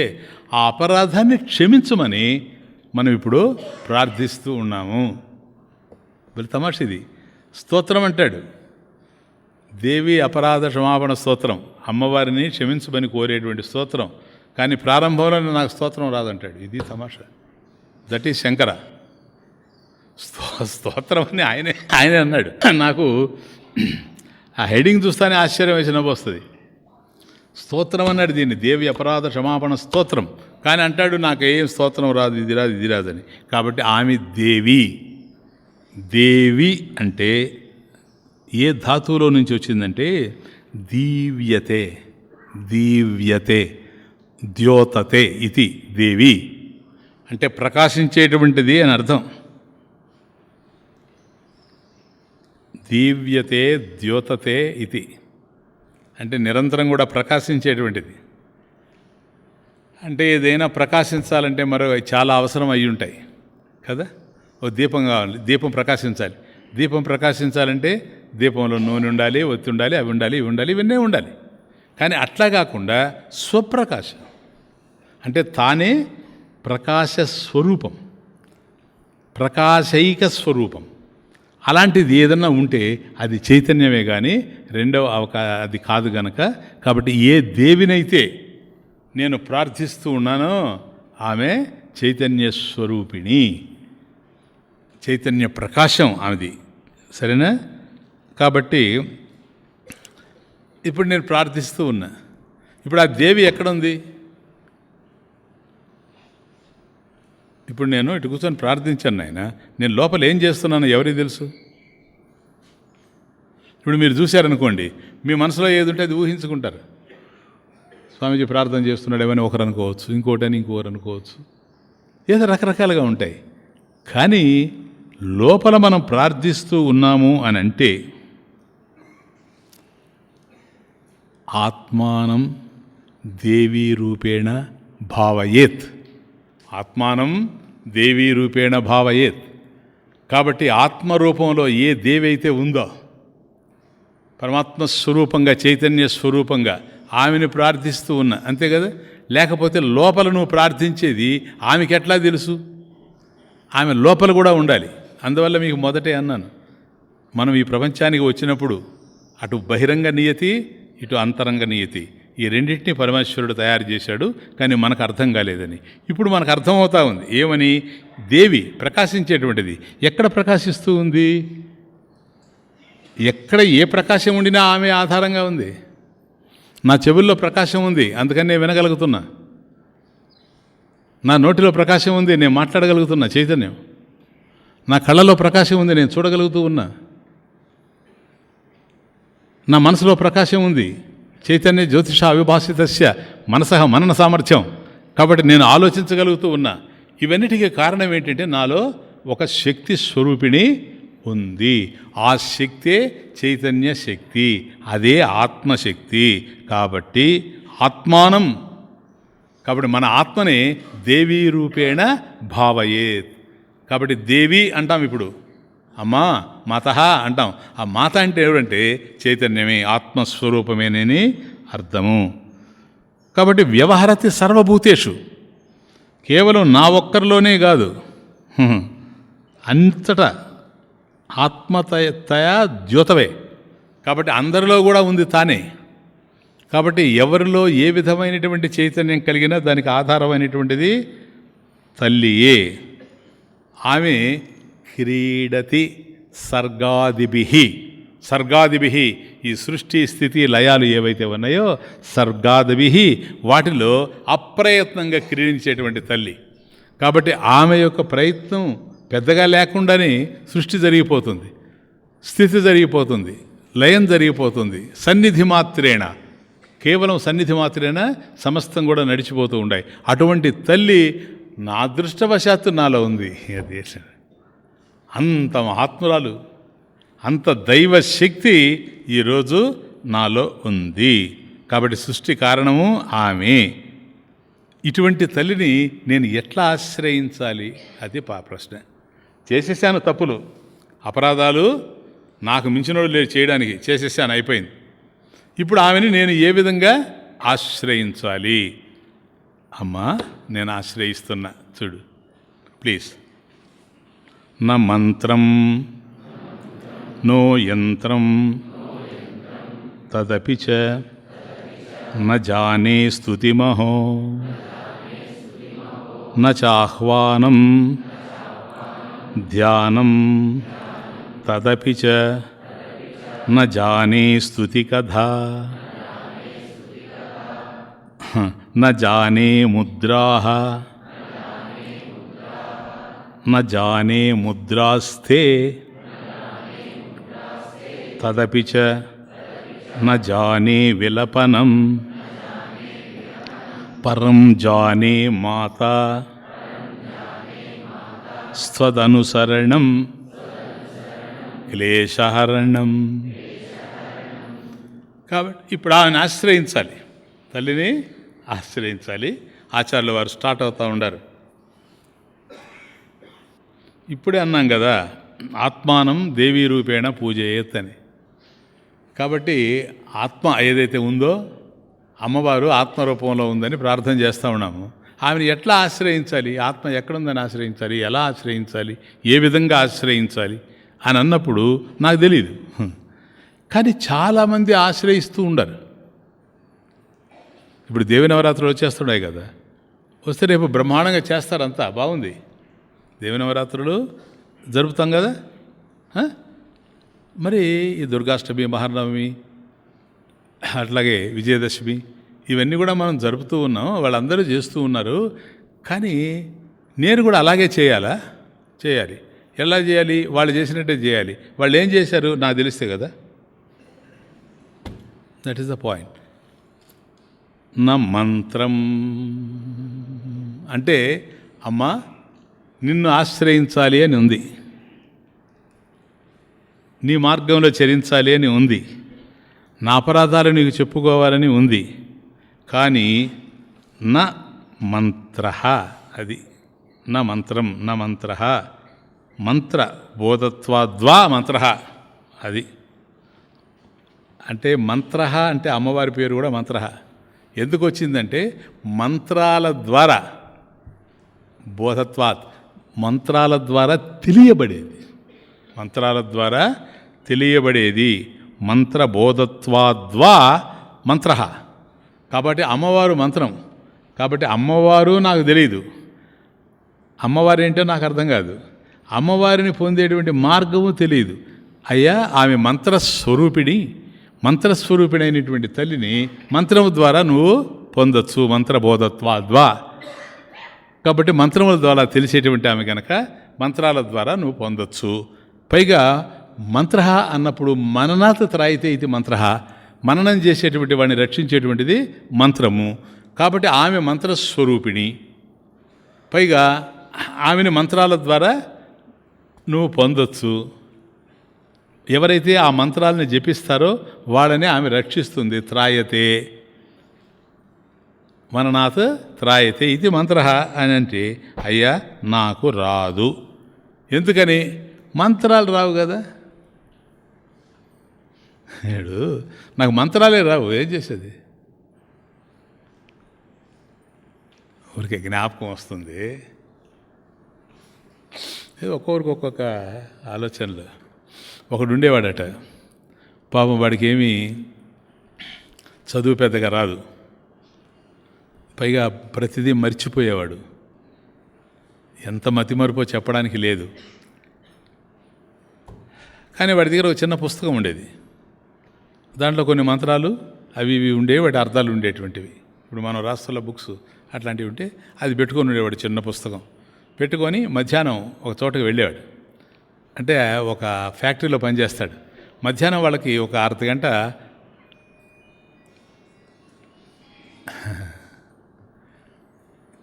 ఆ అపరాధాన్ని క్షమించమని మనం ఇప్పుడు ప్రార్థిస్తూ ఉన్నాము. వీళ్ళు తమాషిది స్తోత్రం అంటాడు, దేవి అపరాధ క్షమాపణ స్తోత్రం, అమ్మవారిని క్షమించమని కోరేటువంటి స్తోత్రం. కానీ ప్రారంభంలో నాకు స్తోత్రం రాదంటాడు. ఇది తమాషా. That is Shankara. స్తోత్రం అని ఆయనే అన్నాడు. నాకు ఆ హెడింగ్ చూస్తానే ఆశ్చర్యం వేసి నవ్వు వస్తుంది. స్తోత్రం అన్నాడు దీన్ని, దేవి అపరాధ క్షమాపణ స్తోత్రం. కానీ అంటాడు నాకు ఏం స్తోత్రం రాదు, ఇది రాదు, ఇది రాదని. కాబట్టి ఆమె దేవి. దేవి అంటే ఏ ధాతువులో నుంచి వచ్చిందంటే దీవ్యతే, దీవ్యతే, ద్యోతతే ఇది దేవి అంటే ప్రకాశించేటువంటిది అని అర్థం. దీవ్యతే ద్యోతతే ఇది అంటే నిరంతరం కూడా ప్రకాశించేటువంటిది. అంటే ఏదైనా ప్రకాశించాలంటే మరో చాలా అవసరం అయి ఉంటాయి కదా. ఓ దీపం కావాలి, దీపం ప్రకాశించాలి. దీపం ప్రకాశించాలంటే దీపంలో నూనె ఉండాలి, ఒత్తి ఉండాలి, అవి ఉండాలి, ఇవి ఉండాలి, ఇవన్నీ ఉండాలి. కానీ అట్లా కాకుండా స్వప్రకాశం అంటే తానే ప్రకాశ స్వరూపం, ప్రకాశైక స్వరూపం. అలాంటిది ఏదన్నా ఉంటే అది చైతన్యమే కానీ రెండవ అది కాదు గనక. కాబట్టి ఏ దేవినైతే నేను ప్రార్థిస్తూ ఉన్నానో ఆమె చైతన్య స్వరూపిణి, చైతన్య ప్రకాశం ఆమెది. సరేనా? కాబట్టి ఇప్పుడు నేను ప్రార్థిస్తూ ఉన్నా. ఇప్పుడు ఆ దేవి ఎక్కడుంది? ఇప్పుడు నేను ఇటు కూర్చొని ప్రార్థించాను నాయన, నేను లోపల ఏం చేస్తున్నానో ఎవరికి తెలుసు? ఇప్పుడు మీరు చూశారనుకోండి, మీ మనసులో ఏది ఉంటే అది ఊహించుకుంటారు. స్వామీజీ ప్రార్థన చేస్తున్నాడు ఏమని ఒకరు అనుకోవచ్చు, ఇంకోటని ఇంకొకరు అనుకోవచ్చు, ఏదో రకరకాలుగా ఉంటాయి. కానీ లోపల మనం ప్రార్థిస్తూ ఉన్నాము అని అంటే ఆత్మానం దేవీ రూపేణ భావయేత్, ఆత్మానం దేవీ రూపేణ భావయేత్. కాబట్టి ఆత్మరూపంలో ఏ దేవి అయితే ఉందో, పరమాత్మ స్వరూపంగా చైతన్య స్వరూపంగా ఆమెను ప్రార్థిస్తూ ఉన్నా, అంతే కదా. లేకపోతే లోపల నువ్వు ప్రార్థించేది ఆమెకి ఎట్లా తెలుసు? ఆమె లోపల కూడా ఉండాలి. అందువల్ల మీకు మొదటే అన్నాను, మనం ఈ ప్రపంచానికి వచ్చినప్పుడు అటు బహిరంగ నియతి, ఇటు అంతరంగ నియతి, ఈ రెండింటినీ పరమేశ్వరుడు తయారు చేశాడు. కానీ మనకు అర్థం కాలేదని ఇప్పుడు మనకు అర్థమవుతా ఉంది. ఏమని? దేవి ప్రకాశించేటువంటిది ఎక్కడ ప్రకాశిస్తూ ఉంది? ఎక్కడ ఏ ప్రకాశం ఉండినా ఆమె ఆధారంగా ఉంది. నా చెవుల్లో ప్రకాశం ఉంది, అందుకని నేను వినగలుగుతున్నా. నా నోటిలో ప్రకాశం ఉంది, నేను మాట్లాడగలుగుతున్నా చైతన్యం. నా కళ్ళలో ప్రకాశం ఉంది, నేను చూడగలుగుతూ ఉన్నా. నా మనసులో ప్రకాశం ఉంది, చైతన్య జ్యోతిష అవిభాసితస్య మనసహ మనన సామర్థ్యం. కాబట్టి నేను ఆలోచించగలుగుతూ ఉన్నా. ఇవన్నిటికీ కారణం ఏంటంటే నాలో ఒక శక్తి స్వరూపిణి ఉంది. ఆ శక్తే చైతన్య శక్తి, అదే ఆత్మశక్తి. కాబట్టి ఆత్మానం, కాబట్టి మన ఆత్మని దేవీ రూపేణ భావయేత్. కాబట్టి దేవి అంటాం, ఇప్పుడు అమ్మా మాత అంటాం. ఆ మాత అంటే ఎవరంటే చైతన్యమే, ఆత్మస్వరూపమేనని అర్థము. కాబట్టి వ్యవహరతి సర్వభూతేషు, కేవలం నా ఒక్కరిలోనే కాదు, అంతటా ఆత్మతయా ద్యోతవే. కాబట్టి అందరిలో కూడా ఉంది తానే. కాబట్టి ఎవరిలో ఏ విధమైనటువంటి చైతన్యం కలిగినా దానికి ఆధారమైనటువంటిది తల్లియే. ఆమె క్రీడతి సర్గాదిభిః, సర్గాదిభిః ఈ సృష్టి స్థితి లయాలు ఏవైతే ఉన్నాయో సర్గాదిభిః వాటిలో అప్రయత్నంగా క్రీడించేటువంటి తల్లి. కాబట్టి ఆమె యొక్క ప్రయత్నం పెద్దగా లేకుండానే సృష్టి జరిగిపోతుంది, స్థితి జరిగిపోతుంది, లయం జరిగిపోతుంది. సన్నిధి మాత్రేణ, కేవలం సన్నిధి మాత్రేణ సమస్తం కూడా నడిచిపోతూ ఉంటాయి. అటువంటి తల్లి నా అదృష్టవశాత్తు నాలో ఉంది. అదే అంత మహాత్మురాలు, అంత దైవశక్తి ఈరోజు నాలో ఉంది. కాబట్టి సృష్టి కారణము ఆమె. ఇటువంటి తల్లిని నేను ఎట్లా ఆశ్రయించాలి? అది ప్రశ్న. చేసేసాను తప్పులు, అపరాధాలు, నాకు మించినోడు లేదు చేయడానికి, చేసేసాను, అయిపోయింది. ఇప్పుడు ఆమెని నేను ఏ విధంగా ఆశ్రయించాలి? అమ్మా నేను ఆశ్రయిస్తున్నా, చూడు ప్లీజ్. న మంత్రం నో యంత్రం తదపి చ న జానే స్తుతిమహో న చాహ్వానం ధ్యానం తదపి చ న జానే స్తుతి కథా న జానే ముద్రాః న జానే ముద్రాస్తే తదపి చ న జానే విలపనం పరం జానే మాతా స్వదనుసరణం క్లేశహరణం. కాబట్టి ఇప్పుడు ఆమెను ఆశ్రయించాలి, తల్లిని ఆశ్రయించాలి. ఆచార్యుల వారు స్టార్ట్ అవుతూ ఉండారు. ఇప్పుడే అన్నాం కదా, ఆత్మానం దేవీ రూపేణ పూజయేత్ అని. కాబట్టి ఆత్మ ఏదైతే ఉందో, అమ్మవారు ఆత్మరూపంలో ఉందని ప్రార్థన చేస్తూ ఉన్నాము. ఆమెను ఎట్లా ఆశ్రయించాలి, ఆత్మ ఎక్కడుందని ఆశ్రయించాలి, ఎలా ఆశ్రయించాలి, ఏ విధంగా ఆశ్రయించాలి అని అన్నప్పుడు నాకు తెలియదు. కానీ చాలామంది ఆశ్రయిస్తూ ఉండరు. ఇప్పుడు దేవి నవరాత్రులు వచ్చేస్తున్నాయి కదా, వస్తే రేపు బ్రహ్మాండంగా చేస్తారంతా, బాగుంది. దేవి నవరాత్రులు జరుపుతాం కదా. మరి ఈ దుర్గాష్టమి, మహానవమి, అట్లాగే విజయదశమి, ఇవన్నీ కూడా మనం జరుపుతూ ఉన్నాం, వాళ్ళందరూ చేస్తూ ఉన్నారు. కానీ నేను కూడా అలాగే చేయాలా? చేయాలి. ఎలా చేయాలి? వాళ్ళు చేసినట్టే చేయాలి. వాళ్ళు ఏం చేశారు నాకు తెలిస్తే కదా. That is the point. నా మంత్రం అంటే అమ్మ నిన్ను ఆశ్రయించాలి అని ఉంది, నీ మార్గంలో చరించాలి అని ఉంది, నా అపరాధాలు నీకు చెప్పుకోవాలని ఉంది. కానీ నా మంత్ర, అది నా మంత్రం, నా మంత్ర, మంత్ర బోధత్వాద్వా మంత్ర, అది అంటే మంత్ర అంటే అమ్మవారి పేరు కూడా మంత్ర. ఎందుకు వచ్చిందంటే మంత్రాల ద్వారా, బోధత్వాత్ మంత్రాల ద్వారా తెలియబడేది, మంత్రాల ద్వారా తెలియబడేది, మంత్రబోధత్వాద్వా మంత్ర. కాబట్టి అమ్మవారు మంత్రం. కాబట్టి అమ్మవారు నాకు తెలియదు, అమ్మవారు ఏంటో నాకు అర్థం కాదు, అమ్మవారిని పొందేటువంటి మార్గము తెలియదు. అయ్యా ఆమె మంత్రస్వరూపిణి, మంత్రస్వరూపిణైనటువంటి తల్లిని మంత్రము ద్వారా నువ్వు పొందొచ్చు, మంత్రబోధత్వాద్వా. కాబట్టి మంత్రముల ద్వారా తెలిసేటువంటి ఆమె కనుక మంత్రాల ద్వారా నువ్వు పొందొచ్చు. పైగా మంత్ర అన్నప్పుడు మననాత్ త్రాయితే ఇది మంత్ర, మననం చేసేటువంటి వాడిని రక్షించేటువంటిది మంత్రము. కాబట్టి ఆమె మంత్రస్వరూపిణి. పైగా ఆమెని మంత్రాల ద్వారా నువ్వు పొందొచ్చు. ఎవరైతే ఆ మంత్రాలని జపిస్తారో వాళ్ళని ఆమె రక్షిస్తుంది. త్రాయతే, మననాథ్ త్రాయతే ఇది మంత్ర అని అంటే, అయ్యా నాకు రాదు. ఎందుకని? మంత్రాలు రావు కదా. ఏడు నాకు మంత్రాలే రావు, ఏం చేసేది? ఊరికే జ్ఞాపకం వస్తుంది. ఒక్కొక్కరికి ఒక్కొక్క ఆలోచనలు. ఒకడు ఉండేవాడట, పాపం వాడికి ఏమీ చదువు పెద్దగా రాదు, పైగా ప్రతిదీ మర్చిపోయేవాడు. ఎంత మతిమరుపో చెప్పడానికి లేదు. కానీ వాడి దగ్గర ఒక చిన్న పుస్తకం ఉండేది, దాంట్లో కొన్ని మంత్రాలు అవి ఇవి ఉండేవి, వాటి అర్థాలు ఉండేటువంటివి. ఇప్పుడు మనం రాస్తున్న బుక్స్ అట్లాంటివి ఉంటే అది పెట్టుకొని ఉండేవాడు, చిన్న పుస్తకం పెట్టుకొని మధ్యాహ్నం ఒక చోటకి వెళ్ళేవాడు. అంటే ఒక ఫ్యాక్టరీలో పనిచేస్తాడు. మధ్యాహ్నం వాళ్ళకి ఒక అర్ధ గంట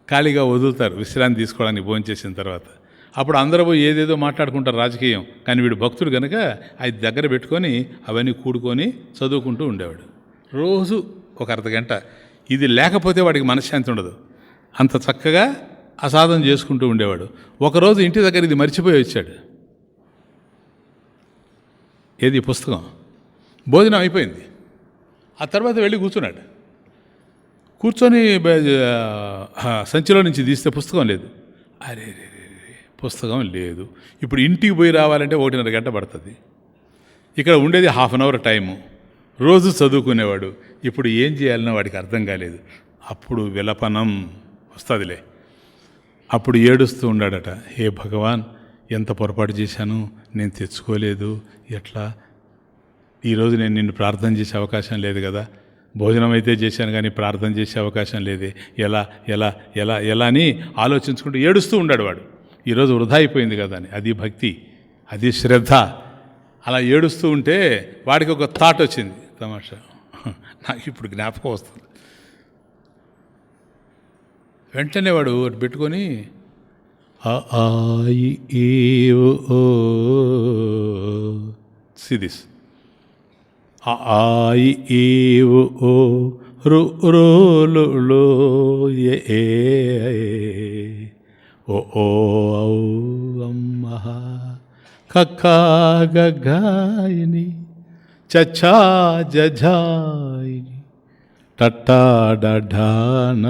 ఖాళీగా వదులుతారు విశ్రాంతి తీసుకోవడానికి భోంచేసిన తర్వాత. అప్పుడు అందరూ పోయి ఏదేదో మాట్లాడుకుంటారు రాజకీయం. కానీ వీడు భక్తుడు కనుక అది దగ్గర పెట్టుకొని అవన్నీ కూడుకొని చదువుకుంటూ ఉండేవాడు. రోజు ఒక అర్ధ గంట. ఇది లేకపోతే వాడికి మనశ్శాంతి ఉండదు. అంత చక్కగా అసాధన చేసుకుంటూ ఉండేవాడు. ఒకరోజు ఇంటి దగ్గర ఇది మర్చిపోయి వచ్చాడు. ఏది? పుస్తకం. భోజనం అయిపోయింది. ఆ తర్వాత వెళ్ళి కూర్చున్నాడు. కూర్చొని సంచిలో నుంచి తీస్తే పుస్తకం లేదు. అరే పుస్తకం లేదు. ఇప్పుడు ఇంటికి పోయి రావాలంటే 1.5 గంట పడుతుంది. ఇక్కడ ఉండేది హాఫ్ అన్ అవర్ టైము. రోజు చదువుకునేవాడు. ఇప్పుడు ఏం చేయాలనో వాడికి అర్థం కాలేదు. అప్పుడు విలపనం వస్తుందిలే. అప్పుడు ఏడుస్తూ ఉన్నాడట, హే భగవాన్, ఎంత పొరపాటు చేశాను, నేను తెచ్చుకోలేదు, ఎట్లా ఈరోజు నేను నిన్ను ప్రార్థన చేసే అవకాశం లేదు కదా, భోజనం అయితే చేశాను కానీ ప్రార్థన చేసే అవకాశం లేదే, ఎలా ఎలా ఎలా ఎలా అని ఆలోచించుకుంటూ ఏడుస్తూ ఉన్నాడు వాడు. ఈరోజు వృధా అయిపోయింది కదా అని. అది భక్తి, అది శ్రద్ధ. అలా ఏడుస్తూ ఉంటే వాడికి ఒక థాట్ వచ్చింది. తమాషా, నాకు ఇప్పుడు జ్ఞాపకం వస్తుంది. వెంటనే వాడు పెట్టుకొని సిదిస్ ఆయి ఈవు ఓ రు రోలు ఏ ఓ ఓ అమ్మ కక్కాగాయని చచ్చా జజాయిని టట్టా డఢాన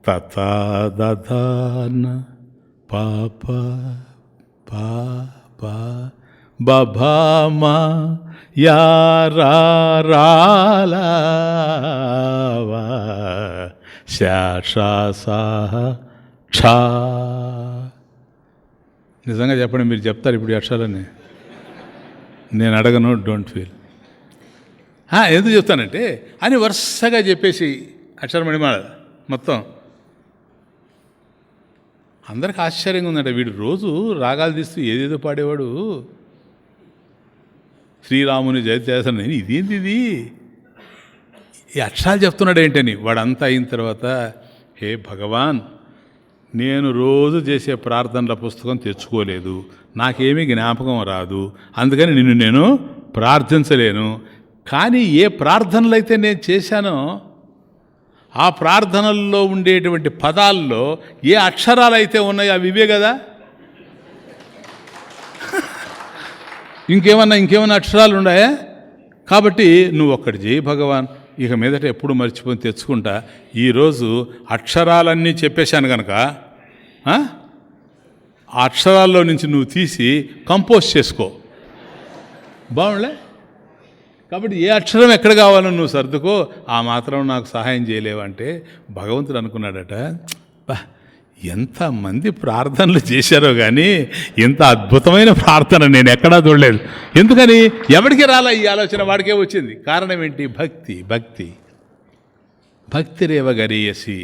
తథా దధాన పాప పాప బభామా యారారాలావా శాషాసాహ క్షా. నిజంగా చెప్పండి, మీరు చెప్తారు ఇప్పుడు అక్షరాలని, నేను అడగను, డోంట్ ఫీల్. ఎందుకు చెప్తానంటే అని వరుసగా చెప్పేసి అక్షరమణిమాల మొత్తం అందరికి ఆశ్చర్యంగా ఉందంట. వీడు రోజు రాగాలు తీస్తూ ఏదేదో పాడేవాడు, శ్రీరాముని జయత్యాసన, నేను ఇదేంటి ఇది, ఈ అక్షరాలు చెప్తున్నాడు ఏంటని. వాడంతా అయిన తర్వాత, హే భగవాన్, నేను రోజు చేసే ప్రార్థనల పుస్తకం తెచ్చుకోలేదు, నాకేమీ జ్ఞాపకం రాదు, అందుకని నిన్ను నేను ప్రార్థించలేను. కానీ ఏ ప్రార్థనలు అయితే నేను చేశానో ఆ ప్రార్థనల్లో ఉండేటువంటి పదాల్లో ఏ అక్షరాలు అయితే ఉన్నాయో అవి ఇవే కదా. ఇంకేమన్నా అక్షరాలు ఉన్నాయా? కాబట్టి నువ్వు ఒక్కటి చేయి భగవాన్, ఇక మీదట ఎప్పుడు మర్చిపోయి తెచ్చుకుంటా. ఈరోజు అక్షరాలన్నీ చెప్పేశాను కనుక ఆ అక్షరాల్లో నుంచి నువ్వు తీసి కంపోజ్ చేసుకో, బాగుండే. కాబట్టి ఏ అక్షరం ఎక్కడ కావాలో నువ్వు సర్దుకో, ఆ మాత్రం నాకు సహాయం చేయలేవంటే భగవంతుడు అనుకున్నాడట, ఎంతమంది ప్రార్థనలు చేశారో కానీ ఇంత అద్భుతమైన ప్రార్థన నేను ఎక్కడా చూడలేదు. ఎందుకని ఎవరికి రాలా ఈ ఆలోచన, వాడికే వచ్చింది. కారణం ఏంటి? భక్తి. భక్తి భక్తిరేవ గరీయసి.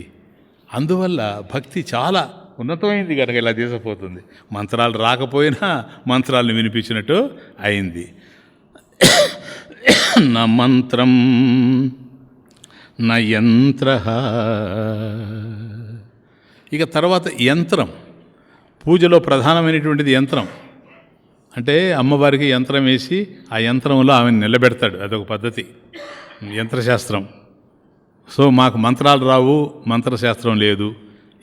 అందువల్ల భక్తి చాలా ఉన్నతమైంది కనుక ఇలా తీసుకుపోతుంది. మంత్రాలు రాకపోయినా మంత్రాలను వినిపించినట్టు అయింది. నా మంత్రం నా యంత్ర. ఇక తర్వాత యంత్రం. పూజలో ప్రధానమైనటువంటిది యంత్రం. అంటే అమ్మవారికి యంత్రం వేసి ఆ యంత్రంలో ఆమెను నిలబెడతాడు, అదొక పద్ధతి, యంత్రశాస్త్రం. సో మాకు మంత్రాలు రావు, మంత్రశాస్త్రం లేదు,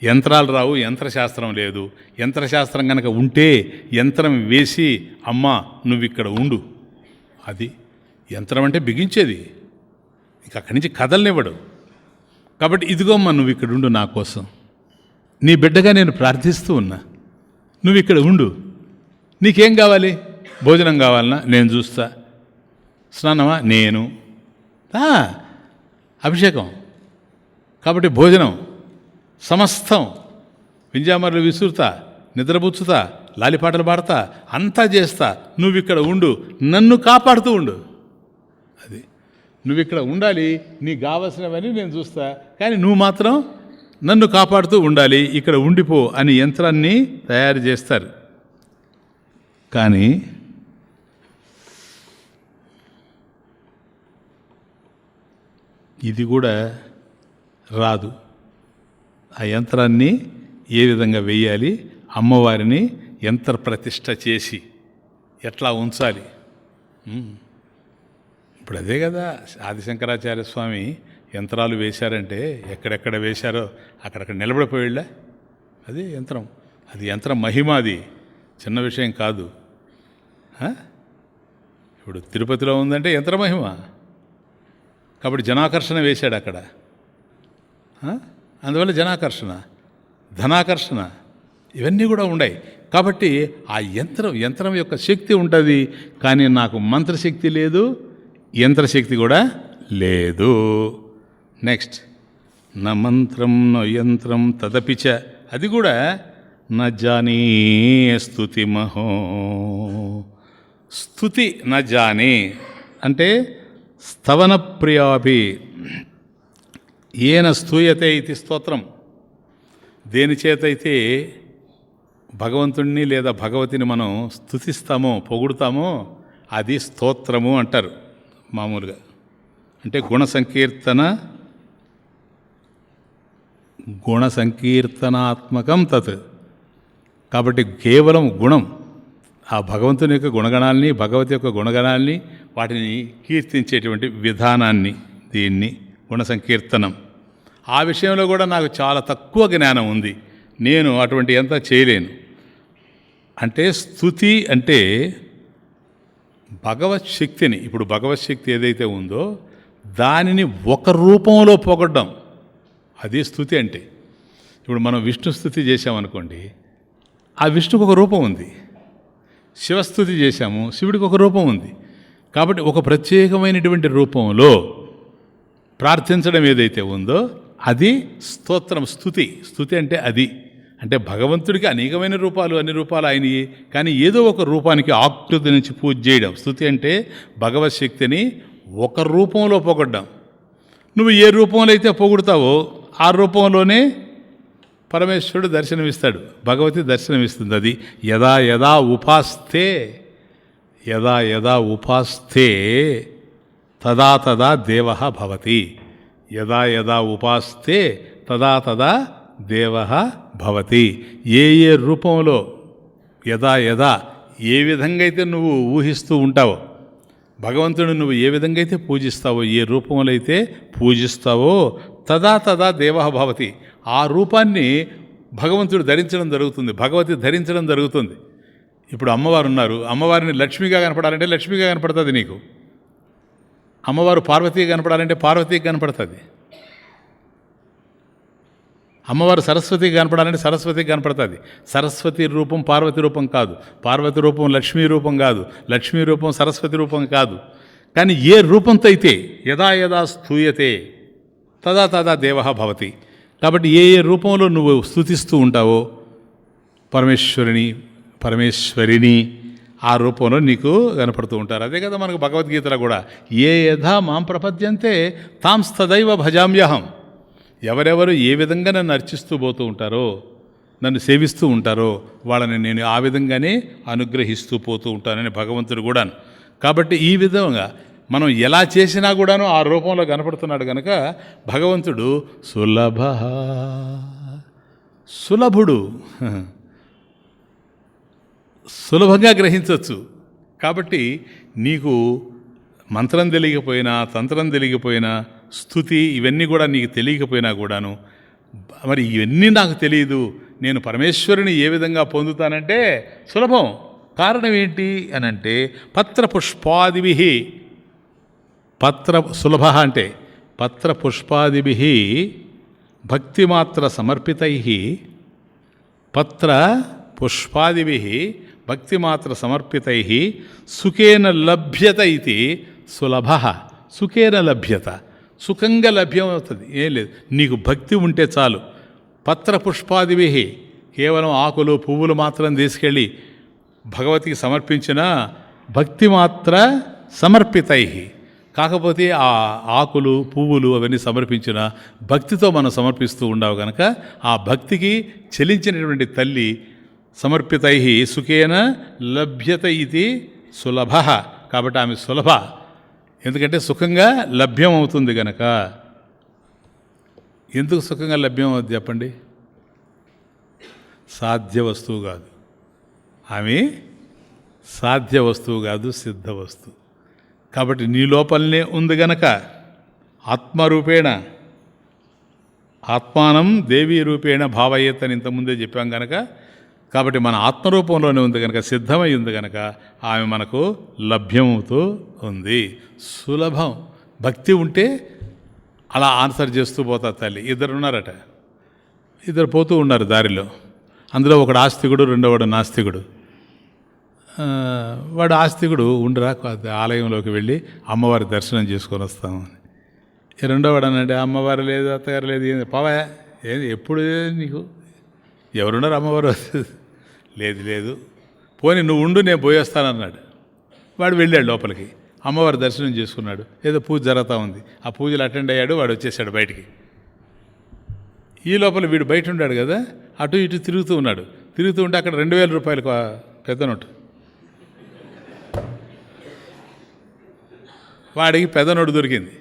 యంత్రాలు రావు, యంత్రశాస్త్రం లేదు. యంత్రశాస్త్రం కనుక ఉంటే యంత్రం వేసి అమ్మ నువ్వు ఇక్కడ ఉండు, అది యంత్రం అంటే బిగించేది, ఇక అక్కడి నుంచి కదలనివ్వడు. కాబట్టి ఇదిగోమ్మ నువ్వు ఇక్కడ ఉండు, నా కోసం నీ బిడ్డగా నేను ప్రార్థిస్తూ ఉన్నా, నువ్వు ఇక్కడ ఉండు. నీకేం కావాలి? భోజనం కావాలన్నా నేను చూస్తా, స్నానమా నేను, అభిషేకం కాబట్టి భోజనం సమస్తం, వింజామరలు విసురుతా, నిద్రపుచ్చుతా, లాలిపాటలు పాడతా, అంతా చేస్తా, నువ్వు ఇక్కడ ఉండు, నన్ను కాపాడుతూ ఉండు. అది నువ్వు ఇక్కడ ఉండాలి, నీకు కావలసినవన్నీ నేను చూస్తా, కానీ నువ్వు మాత్రం నన్ను కాపాడుతూ ఉండాలి, ఇక్కడ ఉండిపో అని యంత్రాన్ని తయారు చేస్తారు. కానీ ఇది కూడా రాదు. ఆ యంత్రాన్ని ఏ విధంగా వేయాలి, అమ్మవారిని యంత్ర ప్రతిష్ఠ చేసి ఎట్లా ఉంచాలి. ఇప్పుడు అదే కదా ఆదిశంకరాచార్య స్వామి యంత్రాలు వేశారంటే ఎక్కడెక్కడ వేశారో అక్కడక్కడ నిలబడిపోయిళ్ళా. అది యంత్రం, అది యంత్రం మహిమ, అది చిన్న విషయం కాదు. ఇప్పుడు తిరుపతిలో ఉందంటే యంత్ర మహిమ. కాబట్టి జనాకర్షణ వేశాడు అక్కడ, అందువల్ల జనాకర్షణ, ధనాకర్షణ ఇవన్నీ కూడా ఉన్నాయి. కాబట్టి ఆ యంత్రం యొక్క శక్తి ఉంటుంది, కానీ నాకు మంత్రశక్తి లేదు, యంత్రశక్తి కూడా లేదు. నెక్స్ట్ నా మంత్రం నో యంత్రం తదపిచ, అది కూడా నా జానీ స్తుతి మహో. స్తుతి నా జానే, అంటే స్తవన ప్రియాపి ఏన స్తూయతే ఇది స్తోత్రం. దేని చేతైతే భగవంతుణ్ణి లేదా భగవతిని మనం స్తుతిస్తామో పొగుడుతామో అది స్తోత్రము అంటారు మామూలుగా. అంటే గుణ సంకీర్తనాత్మకం తత్. కాబట్టి కేవలం గుణం, ఆ భగవంతుని యొక్క గుణగణాల్ని, భగవతి యొక్క గుణగణాల్ని, వాటిని కీర్తించేటువంటి విధానాన్ని, దీన్ని గుణ సంకీర్తనం. ఆ విషయంలో కూడా నాకు చాలా తక్కువ జ్ఞానం ఉంది, నేను అటువంటి ఎంత చేయలేను. అంటే స్తుతి అంటే భగవత్ శక్తిని, ఇప్పుడు భగవత్ శక్తి ఏదైతే ఉందో దానిని ఒక రూపంలో పొగడ్డం, అది స్తుతి. అంటే ఇప్పుడు మనం విష్ణు స్తుతి చేసామనుకోండి, ఆ విష్ణుకు ఒక రూపం ఉంది. శివస్థుతి చేశాము, శివుడికి ఒక రూపం ఉంది. కాబట్టి ఒక ప్రత్యేకమైనటువంటి రూపంలో ప్రార్థించడం ఏదైతే ఉందో అది స్తోత్రం, స్తుతి. స్తుతి అంటే అది. అంటే భగవంతుడికి అనేకమైన రూపాలు, అన్ని రూపాలు ఆయనవి, కానీ ఏదో ఒక రూపానికి ఆకృతి నుంచి పూజ చేయడం. స్తుతి అంటే భగవత్ శక్తిని ఒక రూపంలో పొగడ్డం. నువ్వు ఏ రూపంలో అయితే పొగుడుతావో ఆ రూపంలోనే పరమేశ్వరుడు దర్శనమిస్తాడు, భగవతి దర్శనమిస్తుంది. అది యదా యదా ఉపాస్తే తదా తదా దేవ భవతి. యదా యదా ఉపాస్తే తదా తదా దేవ భవతి. ఏ ఏ రూపంలో యదా యదా ఏ విధంగా అయితే నువ్వు ఊహిస్తూ ఉంటావో, భగవంతుడు నువ్వు ఏ విధంగా అయితే పూజిస్తావో, ఏ రూపంలో అయితే పూజిస్తావో తదా తదా దేవ భవతి. ఆ రూపాన్ని భగవంతుడు ధరించడం జరుగుతుంది, భగవతి ధరించడం జరుగుతుంది. ఇప్పుడు అమ్మవారు ఉన్నారు, అమ్మవారిని లక్ష్మిగా కనపడాలంటే లక్ష్మిగా కనపడుతుంది నీకు. అమ్మవారు పార్వతిగా కనపడాలంటే పార్వతిగా కనపడుతుంది. అమ్మవారు సరస్వతిగా కనపడాలంటే సరస్వతిగా కనపడుతుంది. సరస్వతి రూపం పార్వతి రూపం కాదు, పార్వతి రూపం లక్ష్మీ రూపం కాదు, లక్ష్మీ రూపం సరస్వతి రూపం కాదు. కానీ ఏ రూపంతో అయితే యదా యదా స్తూయతే తదా తదా దేవ భవతి. కాబట్టి ఏ ఏ రూపంలో నువ్వు స్తుతిస్తూ ఉంటావో పరమేశ్వరిని ఆ రూపంలో నీకు కనపడుతూ ఉంటారు. అదే కదా మనకు భగవద్గీతలో కూడా ఏ యథా మాం ప్రపద్యంతే తాంస్తదైవ భజామ్యహం. ఎవరెవరు ఏ విధంగా నన్ను అర్చిస్తూ పోతూ ఉంటారో, నన్ను సేవిస్తూ ఉంటారో వాళ్ళని నేను ఆ విధంగానే అనుగ్రహిస్తూ పోతూ ఉంటానని భగవంతుడు కూడాను. కాబట్టి ఈ విధంగా మనం ఎలా చేసినా కూడాను ఆ రూపంలో కనపడుతున్నాడు కనుక భగవంతుడు సులభుడు, సులభంగా గ్రహించవచ్చు. కాబట్టి నీకు మంత్రం తెలియకపోయినా, తంత్రం తెలియకపోయినా, స్తుతి ఇవన్నీ కూడా నీకు తెలియకపోయినా కూడాను, మరి ఇవన్నీ నాకు తెలియదు, నేను పరమేశ్వరుని ఏ విధంగా పొందుతానంటే సులభం. కారణం ఏంటి అని అంటే పత్రపుష్పాదిభి, సులభ అంటే పత్రపుష్పాదిభి భక్తిమాత్ర సమర్పితై, పత్రపుష్పాదిభి భక్తిమాత్ర సమర్పితై సుఖేన లభ్యత ఇది సులభ. సుఖేన లభ్యత, సుఖంగా లభ్యమవుతుంది. ఏం లేదు, నీకు భక్తి ఉంటే చాలు. పత్రపుష్పాదిభి కేవలం ఆకులు పువ్వులు మాత్రం తీసుకెళ్ళి భగవతికి సమర్పించిన భక్తిమాత్ర సమర్పితై, కాకపోతే ఆ ఆకులు పువ్వులు అవన్నీ సమర్పించిన భక్తితో మనం సమర్పిస్తూ ఉండవు కనుక ఆ భక్తికి చెలించినటువంటి తల్లి సమర్పితై సుఖేన లభ్యత ఇది సులభ. కాబట్టి ఆమె సులభ, ఎందుకంటే సుఖంగా లభ్యం అవుతుంది కనుక. ఎందుకు సుఖంగా లభ్యం అవుతుంది చెప్పండి? సాధ్య వస్తువు కాదు ఆమె, సాధ్య వస్తువు కాదు, సిద్ధ వస్తువు. కాబట్టి నీ లోపలనే ఉంది గనక ఆత్మరూపేణ, ఆత్మానం దేవీ రూపేణ భావయ్యత్ అని ఇంతకుముందే చెప్పాం కనుక, కాబట్టి మన ఆత్మరూపంలోనే ఉంది కనుక, సిద్ధమై ఉంది కనుక ఆమె మనకు లభ్యమవుతూ ఉంది. సులభం. భక్తి ఉంటే అలా ఆన్సర్ చేస్తూ పోతా తల్లి. ఇద్దరున్నారట, ఇద్దరు పోతూ ఉన్నారు దారిలో. అందులో ఒకడు ఆస్తికుడు, రెండోవాడు నాస్తికుడు. వాడు ఆస్తికుడు ఉండరా ఆలయంలోకి వెళ్ళి అమ్మవారి దర్శనం చేసుకొని వస్తామని. రెండోవాడు అనంటే అమ్మవారు లేదు, అత్తగారు లేదు, ఏంది పవా ఏంది ఎప్పుడు నీకు ఎవరున్నారు అమ్మవారు? లేదు లేదు, పోనీ నువ్వు ఉండు నేను పోయేస్తానన్నాడు. వాడు వెళ్ళాడు లోపలికి. అమ్మవారి దర్శనం చేసుకున్నాడు. ఏదో పూజ జరుగుతూ ఉంది, ఆ పూజలు అటెండ్ అయ్యాడు, వాడు వచ్చేసాడు బయటికి. ఈ లోపల వీడు బయట ఉన్నాడు కదా, అటు ఇటు తిరుగుతూ ఉన్నాడు. తిరుగుతూ ఉంటే అక్కడ 2000 రూపాయలు పెద్ద నోటు. వాడికి పెద్ద నోటు దొరికింది.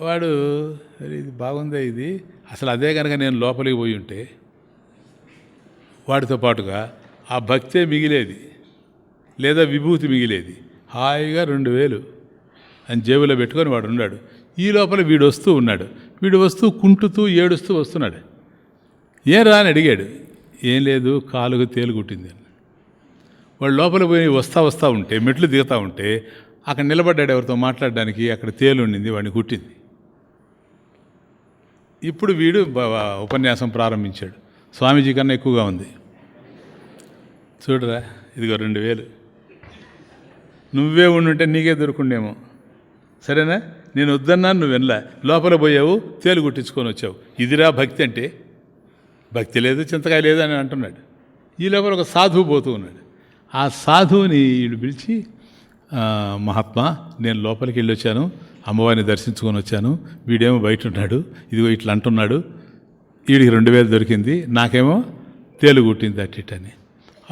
వాడు ఇది బాగుందే, ఇది అసలు అదే కనుక నేను లోపలికి పోయి ఉంటే వాడితో పాటుగా ఆ భక్తే మిగిలేది, లేదా విభూతి మిగిలేది. హాయిగా 2000 అని జేబులో పెట్టుకొని వాడు ఉన్నాడు. ఈ లోపల వీడు వస్తూ ఉన్నాడు. వీడు వస్తూ కుంటుతూ ఏడుస్తూ వస్తున్నాడు. ఏం రా అని అడిగాడు. ఏం లేదు, కాలుకు తేలు కుట్టింది. వాడు లోపల పోయి వస్తూ ఉంటే, మెట్లు దిగుతూ ఉంటే అక్కడ నిలబడ్డాడు ఎవరితో మాట్లాడడానికి. అక్కడ తేలు ఉండింది, వాడిని కుట్టింది. ఇప్పుడు వీడు ఉపన్యాసం ప్రారంభించాడు. స్వామీజీ కన్నా ఎక్కువగా ఉంది. చూడరా, ఇదిగో 2000, నువ్వే ఉండుంటే నీకే దొరుకుండేమో. సరేనా, నేను వద్దన్నాను, నువ్వు వినలా, లోపల పోయావు, తేలు కుట్టించుకొని వచ్చావు. ఇదిరా భక్తి అంటే. భక్తి లేదు, చింతకాయ లేదు అని అంటున్నాడు. ఈ లోపల ఒక సాధువు పోతూ ఉన్నాడు. ఆ సాధువుని వీడు పిలిచి, మహాత్మా, నేను లోపలికి వెళ్ళి వచ్చాను, అమ్మవారిని దర్శించుకొని వచ్చాను, వీడేమో బయట ఉన్నాడు, ఇదిగో ఇట్లా అంటున్నాడు, వీడికి 2000 దొరికింది, నాకేమో తేలు కుట్టింది అట్టిట్టని.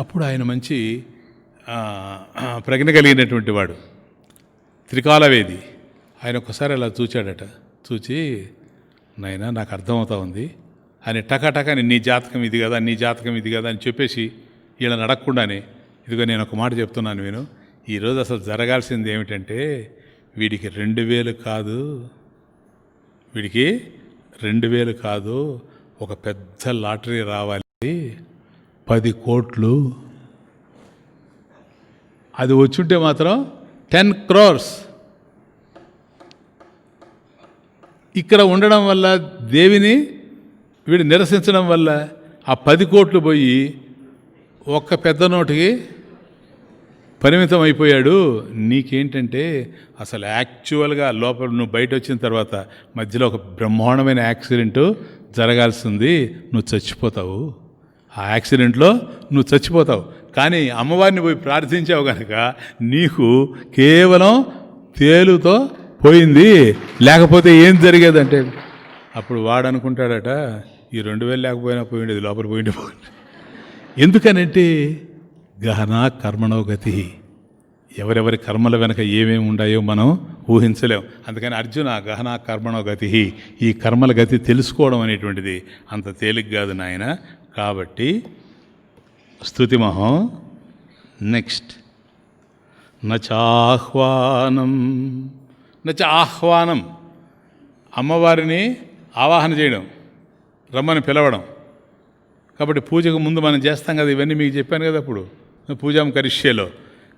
అప్పుడు ఆయన మంచి ప్రజ్ఞ కలిగినటువంటి వాడు, త్రికాలవేది. ఆయన ఒక్కసారి అలా చూచాడట. చూచి, నాయనా నాకు అర్థమవుతా ఉంది అని టకాటకాని నీ జాతకం ఇది కదా, నీ జాతకం ఇది కదా అని చెప్పేసి వీళ్ళని అడగకుండానే, ఇదిగో నేను ఒక మాట చెప్తున్నాను విను, ఈరోజు అసలు జరగాల్సింది ఏమిటంటే వీడికి 2000 కాదు, వీడికి 2000 కాదు, ఒక పెద్ద లాటరీ రావాలి, 10 కోట్లు. అది వచ్చుంటే మాత్రం 10 crores. ఇక్కడ ఉండడం వల్ల, దేవిని వీడు నిరసించడం వల్ల ఆ 10 కోట్లు పోయి ఒక్క పెద్ద నోటికి పరిమితం అయిపోయాడు. నీకేంటంటే అసలు యాక్చువల్గా లోపల నువ్వు బయట వచ్చిన తర్వాత మధ్యలో ఒక బ్రహ్మాండమైన యాక్సిడెంట్ జరగాల్సింది, నువ్వు చచ్చిపోతావు. ఆ యాక్సిడెంట్లో నువ్వు చచ్చిపోతావు. కానీ అమ్మవారిని పోయి ప్రార్థించావు కనుక నీకు కేవలం తేలుతో పోయింది, లేకపోతే ఏం జరిగేదంటే. అప్పుడు వాడు అనుకుంటాడట, ఈ 2000 లేకపోయినా పోయిండేది, లోపల పోయింది. ఎందుకనంటే గహనా కర్మణో గతి. ఎవరెవరి కర్మల వెనక ఏమేమి ఉన్నాయో మనం ఊహించలేం. అందుకని అర్జున గహనా కర్మణో గతి, ఈ కర్మల గతి తెలుసుకోవడం అనేటువంటిది అంత తేలిక కాదు నాయన. కాబట్టి స్తుతిమహం. నెక్స్ట్, నచాహ్వానం. ఆహ్వానం, అమ్మవారిని ఆవాహన చేయడం, రమ్మని పిలవడం. కాబట్టి పూజకు ముందు మనం చేస్తాం కదా, ఇవన్నీ మీకు చెప్పాను కదా అప్పుడు పూజాం కరిష్యేలో.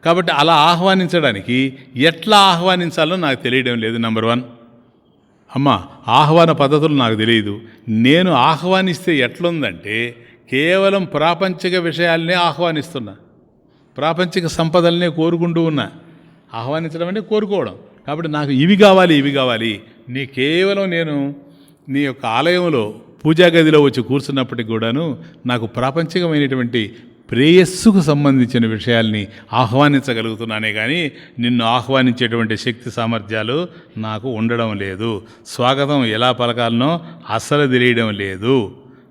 కాబట్టి అలా ఆహ్వానించడానికి ఎట్లా ఆహ్వానించాలో నాకు తెలియడం లేదు. నెంబర్ 1, అమ్మ ఆహ్వాన పద్ధతులు నాకు తెలియదు. నేను ఆహ్వానిస్తే ఎట్లుందంటే కేవలం ప్రాపంచిక విషయాలనే ఆహ్వానిస్తున్నా, ప్రాపంచిక సంపదలనే కోరుకుంటూ ఉన్నా. ఆహ్వానించడం అంటే కోరుకోవడం. కాబట్టి నాకు ఇవి కావాలి, ఇవి కావాలి. నేను నీ యొక్క ఆలయంలో పూజా గదిలో వచ్చి కూర్చున్నప్పటికి కూడాను నాకు ప్రాపంచికమైనటువంటి ప్రేయస్సుకు సంబంధించిన విషయాల్ని ఆహ్వానించగలుగుతున్నానే కానీ నిన్ను ఆహ్వానించేటువంటి శక్తి సామర్థ్యాలు నాకు ఉండడం లేదు. స్వాగతం ఎలా పలకాలనో అస్సలు తెలియడం లేదు.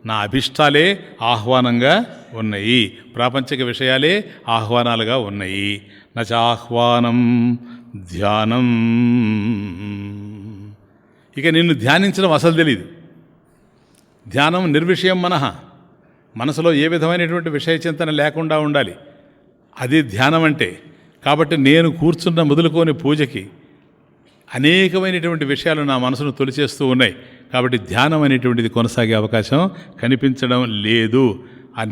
నా అభిష్టాలే ఆహ్వానంగా ఉన్నాయి, ప్రాపంచిక విషయాలే ఆహ్వానాలుగా ఉన్నాయి. నచాహ్వానం ధ్యానం. ఇక నిన్ను ధ్యానించడం అసలు తెలీదు. ధ్యానం నిర్విషయం మనః, మనసులో ఏ విధమైనటువంటి విషయ చింతన లేకుండా ఉండాలి, అది ధ్యానం అంటే. కాబట్టి నేను కూర్చున్న మొదలుకొని పూజకి అనేకమైనటువంటి విషయాలు నా మనసును తొలిచేస్తూ ఉన్నాయి. కాబట్టి ధ్యానం అనేటువంటిది కొనసాగే అవకాశం కనిపించడం లేదు. ఆ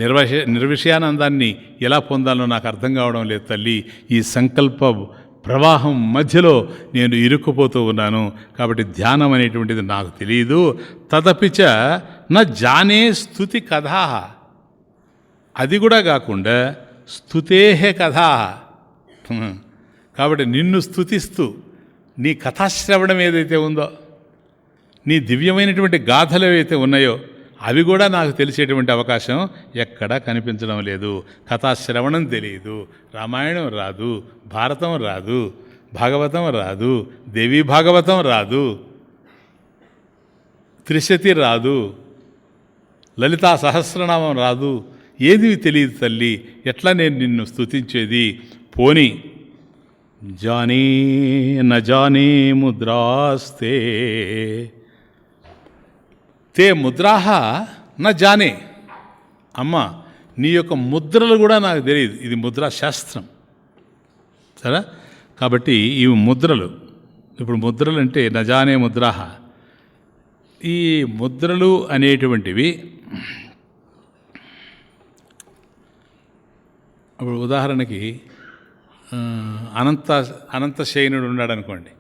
నిర్విషయానందాన్ని ఎలా పొందాలో నాకు అర్థం కావడం లేదు తల్లి. ఈ సంకల్ప ప్రవాహం మధ్యలో నేను ఇరుక్కుపోతూ ఉన్నాను. కాబట్టి ధ్యానం అనేటువంటిది నాకు తెలియదు. తదపిచ నా జానే స్తుతి కథా, అది కూడా కాకుండా స్తుతేహ కథా. కాబట్టి నిన్ను స్తుతిస్తూ నీ కథాశ్రవణం ఏదైతే ఉందో, నీ దివ్యమైనటువంటి గాథలు ఏవైతే ఉన్నాయో అవి కూడా నాకు తెలిసేటువంటి అవకాశం ఎక్కడా కనిపించడం లేదు. కథాశ్రవణం తెలియదు, రామాయణం రాదు, భారతం రాదు, భాగవతం రాదు, దేవీ భాగవతం రాదు, త్రిశతి రాదు, లలితా సహస్రనామం రాదు, ఏది తెలియదు తల్లి, ఎట్లా నేను నిన్ను స్తుతించేది? పోని జానే న జానే ముద్రాస్తే తే ముద్రాహ న జానే. అమ్మ, నీ యొక్క ముద్రలు కూడా నాకు తెలియదు. ఇది ముద్రా శాస్త్రం, సరే? కాబట్టి ఇవి ముద్రలు. ఇప్పుడు ముద్రలు అంటే నజానే ముద్రాహ. ఈ ముద్రలు అనేటువంటివి ఇప్పుడు ఉదాహరణకి అనంతశయనుడు ఉన్నాడు అనుకోండి.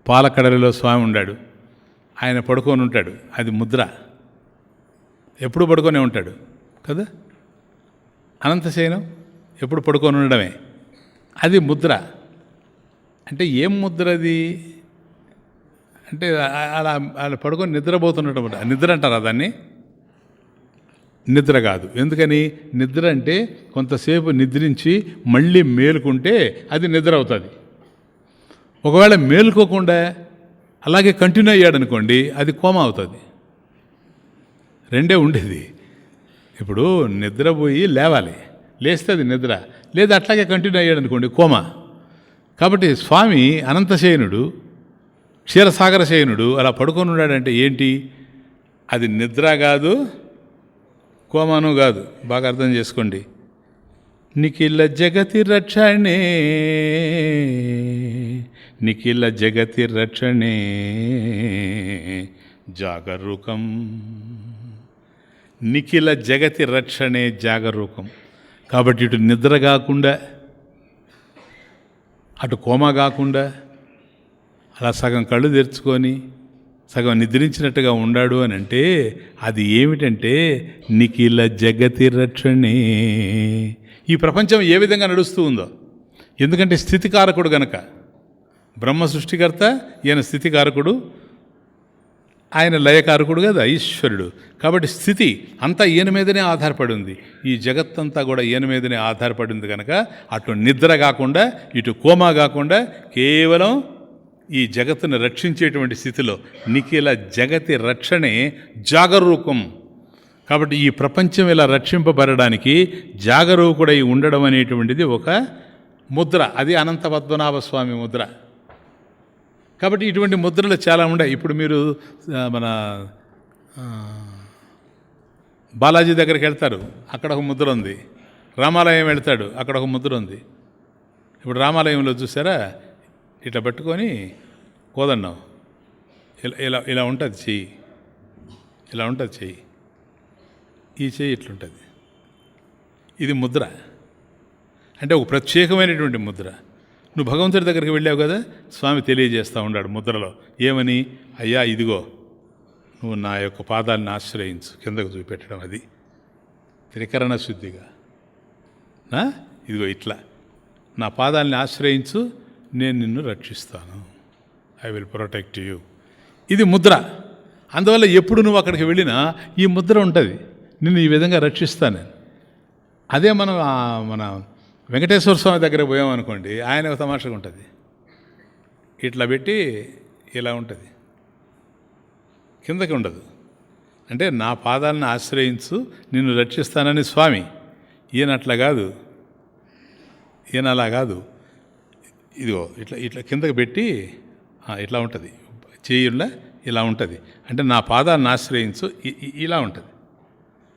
పాలకడలిలో స్వామి ఉన్నాడు, ఆయన పడుకొని ఉంటాడు, అది ముద్ర. ఎప్పుడు పడుకొనే ఉంటాడు కదా. అనంతశయనం ఎప్పుడు పడుకొని ఉండడమే, అది ముద్ర. అంటే ఏం ముద్ర అది? అంటే అలా అలా పడుకొని నిద్రపోతున్నట్టు. నిద్ర అంటారా దాన్ని? నిద్ర కాదు. ఎందుకని? నిద్ర అంటే కొంతసేపు నిద్రించి మళ్ళీ మేలుకుంటే అది నిద్ర అవుతుంది. ఒకవేళ మేలుకోకుండా అలాగే కంటిన్యూ అయ్యాడనుకోండి, అది కోమా అవుతుంది. రెండే ఉండేది. ఇప్పుడు నిద్రపోయి లేవాలి, లేస్తే అది నిద్ర, లేదా అట్లాగే కంటిన్యూ అయ్యాడు అనుకోండి కోమా. కాబట్టి స్వామి అనంతశయనుడు, క్షీరసాగర శయనుడు అలా పడుకొని ఉన్నాడంటే ఏంటి? అది నిద్ర కాదు, కోమాను కాదు. బాగా అర్థం చేసుకోండి. నిఖిల జగతి రక్షణే, నిఖిల జగతి రక్షణే జాగరూకం. నిఖిల జగతి రక్షణే జాగరూకం. కాబట్టి ఇటు నిద్ర కాకుండా, అటు కోమా కాకుండా, అలా సగం కళ్ళు తెరుచుకొని సగం నిద్రించినట్టుగా ఉన్నాడు అని అంటే అది ఏమిటంటే నిఖిల జగతి రక్షణే. ఈ ప్రపంచం ఏ విధంగా నడుస్తూ ఉందో, ఎందుకంటే స్థితికారకుడు గనక. బ్రహ్మ సృష్టికర్త, ఈయన స్థితికారకుడు, ఆయన లయకారకుడు కదా ఈశ్వరుడు. కాబట్టి స్థితి అంతా ఈయన మీదనే ఆధారపడి ఉంది. ఈ జగత్తంతా కూడా ఈయన మీదనే ఆధారపడి ఉంది కనుక అటు నిద్ర కాకుండా, ఇటు కోమా కాకుండా కేవలం ఈ జగత్తును రక్షించేటువంటి స్థితిలో నిఖిల జగతి రక్షణే జాగరూకం. కాబట్టి ఈ ప్రపంచం ఇలా రక్షింపబడడానికి జాగరూకుడై ఉండడం అనేటువంటిది ఒక ముద్ర. అది అనంత పద్మనాభ స్వామి ముద్ర. కాబట్టి ఇటువంటి ముద్రలు చాలా ఉన్నాయి. ఇప్పుడు మీరు మన బాలాజీ దగ్గరికి వెళ్తారు, అక్కడ ఒక ముద్ర ఉంది. రామాలయం వెళ్తాడు, అక్కడ ఒక ముద్ర ఉంది. ఇప్పుడు రామాలయంలో చూసారా, ఇట్లా పట్టుకొని కోదన్నాం, ఇలా ఇలా ఇలా ఉంటుంది చెయ్యి, ఇలా ఉంటుంది చెయ్యి, ఈ చెయ్యి ఇట్లుంటుంది. ఇది ముద్ర, అంటే ఒక ప్రత్యేకమైనటువంటి ముద్ర. నువ్వు భగవంతుడి దగ్గరికి వెళ్ళావు కదా, స్వామి తెలియజేస్తూ ఉన్నాడు ముద్రలో. ఏమని? అయ్యా ఇదిగో నువ్వు నా యొక్క పాదాలను ఆశ్రయించు, కిందకు చూపెట్టడం. అది త్రికరణ శుద్ధిగా. ఇదిగో ఇట్లా నా పాదాలని ఆశ్రయించు, నేను నిన్ను రక్షిస్తాను, ఐ విల్ ప్రొటెక్ట్ యూ. ఇది ముద్ర. అందువల్ల ఎప్పుడు నువ్వు అక్కడికి వెళ్ళినా ఈ ముద్ర ఉంటుంది, నిన్ను ఈ విధంగా రక్షిస్తాను. అదే మనం మన వెంకటేశ్వర స్వామి దగ్గర పోయామనుకోండి, ఆయన ఒక తమాషగా ఉంటుంది. ఇట్లా పెట్టి ఇలా ఉంటుంది, కిందకి ఉండదు. అంటే నా పాదాలను ఆశ్రయించు, నిన్ను రక్షిస్తానని స్వామి. ఈయన అట్లా కాదు, ఈయన అలా కాదు. ఇదిగో ఇట్లా ఇట్లా కిందకి పెట్టి ఇట్లా ఉంటుంది, చేయుళ్ళ ఇలా ఉంటుంది. అంటే నా పాదాలను ఆశ్రయించు, ఇలా ఉంటుంది.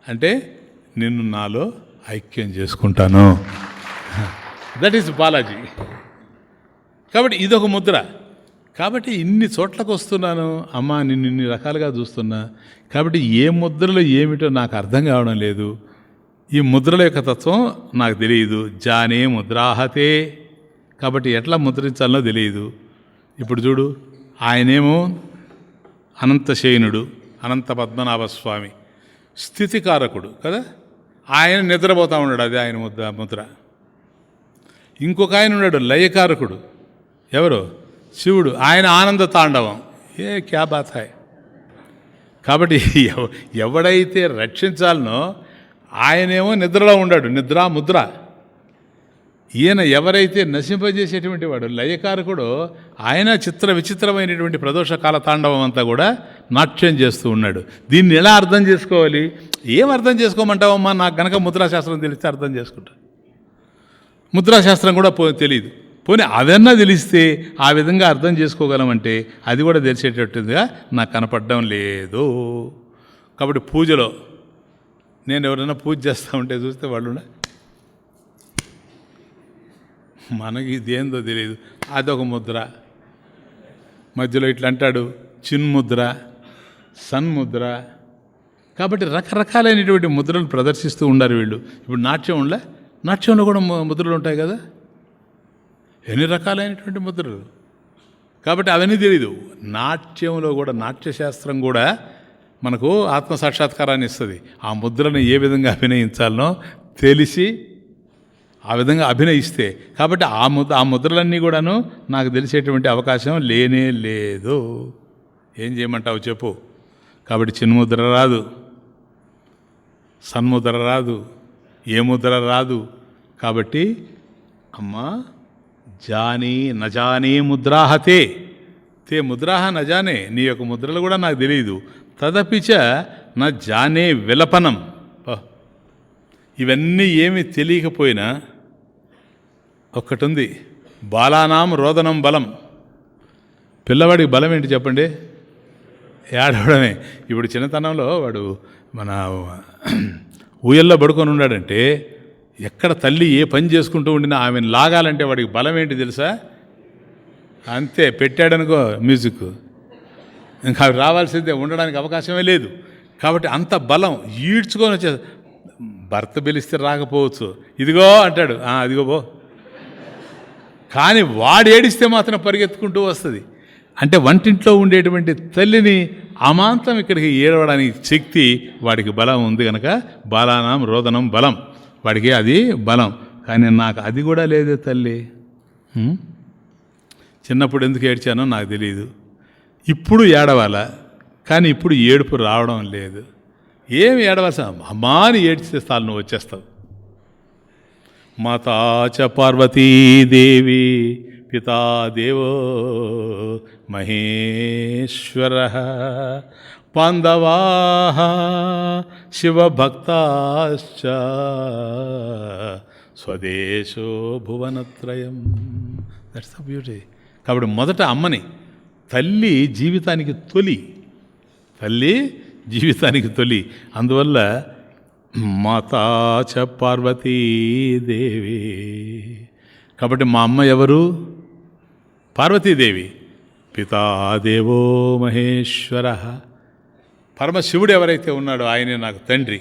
అంటే నిన్ను నాలో ఐక్యం చేసుకుంటాను. That is Balaji. కాబట్టి ఇదొక ముద్ర. కాబట్టి ఇన్ని చోట్లకు వస్తున్నాను అమ్మా, నిన్ను ఇన్ని రకాలుగా చూస్తున్నా. కాబట్టి ఏ ముద్రలు ఏమిటో నాకు అర్థం కావడం లేదు. ఈ ముద్రల యొక్క తత్వం నాకు తెలియదు. జానే ముద్రాహతే. కాబట్టి ఎట్లా ముద్రించాలో తెలియదు. ఇప్పుడు చూడు, ఆయనేమో అనంతశయనుడు, అనంత పద్మనాభ స్వామి, స్థితికారకుడు కదా. ఆయన నిద్రపోతూ ఉన్నాడు, అది ఆయన ముద్ర. ఇంకొక ఆయన ఉన్నాడు లయకారకుడు, ఎవరు? శివుడు. ఆయన ఆనంద తాండవం. క్యా బాత్ హై. కాబట్టి ఎవడైతే రక్షించాలనో ఆయనేమో నిద్రలో ఉన్నాడు, నిద్రా ముద్ర. ఈయన ఎవరైతే నశింపజేసేటువంటి వాడు లయకారకుడు, ఆయన చిత్ర విచిత్రమైనటువంటి ప్రదోష కాల తాండవం అంతా కూడా నాట్యం చేస్తూ ఉన్నాడు. దీన్ని ఎలా అర్థం చేసుకోవాలి? ఏం అర్థం చేసుకోమంటావమ్మా? నాకు కనుక ముద్రాశాస్త్రం తెలిస్తే అర్థం చేసుకుంటా. ముద్రాశాస్త్రం కూడా తెలియదు. పోనీ అదన్నా తెలిస్తే ఆ విధంగా అర్థం చేసుకోగలమంటే అది కూడా తెలిసేటట్టుగా నాకు కనపడడం లేదు. కాబట్టి పూజలో నేను ఎవరైనా పూజ చేస్తూ ఉంటే చూస్తే వాళ్ళు మనకి ఇదేందో తెలియదు, అదొక ముద్ర, మధ్యలో ఇట్లా అంటాడు చిన్ముద్ర, సన్ముద్ర. కాబట్టి రకరకాలైనటువంటి ముద్రలు ప్రదర్శిస్తూ ఉండారు వీళ్ళు. ఇప్పుడు నాట్యంలో కూడా ముద్రలు ఉంటాయి కదా, ఎన్ని రకాలైనటువంటి ముద్రలు. కాబట్టి అవన్నీ తెలీదు. నాట్యంలో కూడా, నాట్యశాస్త్రం కూడా మనకు ఆత్మసాక్షాత్కారాన్ని ఇస్తుంది. ఆ ముద్రను ఏ విధంగా అభినయించాలనో తెలిసి ఆ విధంగా అభినయిస్తే, కాబట్టి ఆ ముద్రలన్నీ కూడాను నాకు తెలిసేటువంటి అవకాశం లేనే లేదు. ఏం చేయమంటావు చెప్పు? కాబట్టి చిన్ముద్ర రాదు, సన్ముద్ర రాదు, ఏ ముద్ర రాదు. కాబట్టి అమ్మా జానీ నజానీ ముద్రాహతే తే ముద్రాహ నజానే, నీ యొక్క ముద్రలు కూడా నాకు తెలియదు. తదపిచ నా జానే విలపనం. ఇవన్నీ ఏమి తెలియకపోయినా ఒక్కటి ఉంది, బాలానాం రోదనం బలం. పిల్లవాడికి బలం ఏంటి చెప్పండి? ఏడవడమే. ఇప్పుడు చిన్నతనంలో వాడు మన ఊయల్లో పడుకొని ఉన్నాడంటే ఎక్కడ తల్లి ఏ పని చేసుకుంటూ ఉండినా ఆమెను లాగాలంటే వాడికి బలం ఏంటి తెలుసా? అంతే, పెట్టాడనుకో మ్యూజిక్, ఇంకా అవి రావాల్సిందే, ఉండడానికి అవకాశమే లేదు. కాబట్టి అంత బలం ఈడ్చుకొని వచ్చే. భర్త పిలిస్తే రాకపోవచ్చు, ఇదిగో అంటాడు, అదిగో పో. కానీ వాడు ఏడిస్తే మాత్రం పరిగెత్తుకుంటూ వస్తుంది. అంటే వంటింట్లో ఉండేటువంటి తల్లిని అమాంతం ఇక్కడికి ఏడవడానికి శక్తి వాడికి బలం ఉంది కనుక బాలానాం రోదనం బలం, వాడికి అది బలం. కానీ నాకు అది కూడా లేదే తల్లి. చిన్నప్పుడు ఎందుకు ఏడ్చానో నాకు తెలియదు. ఇప్పుడు ఏడవాలా, కానీ ఇప్పుడు ఏడుపు రావడం లేదు. ఏమి ఏడవాల్సిన? అమ్మా అని ఏడ్చితే చాలు, నువ్వు వచ్చేస్తావు. మాతా చ పార్వతీదేవి పితా దేవో మహేశ్వర పాండవాః శివభక్తాశ్చ స్వదేశో భువనత్రయం. That's the beauty. కాబట్టి మొదట అమ్మని, తల్లి జీవితానికి తొలి. అందువల్ల మాతా చ పార్వతీదేవి. కాబట్టి మా అమ్మ ఎవరు? పార్వతీదేవి. పితా దేవో మహేశ్వర, పరమశివుడు ఎవరైతే ఉన్నాడో ఆయనే నాకు తండ్రి.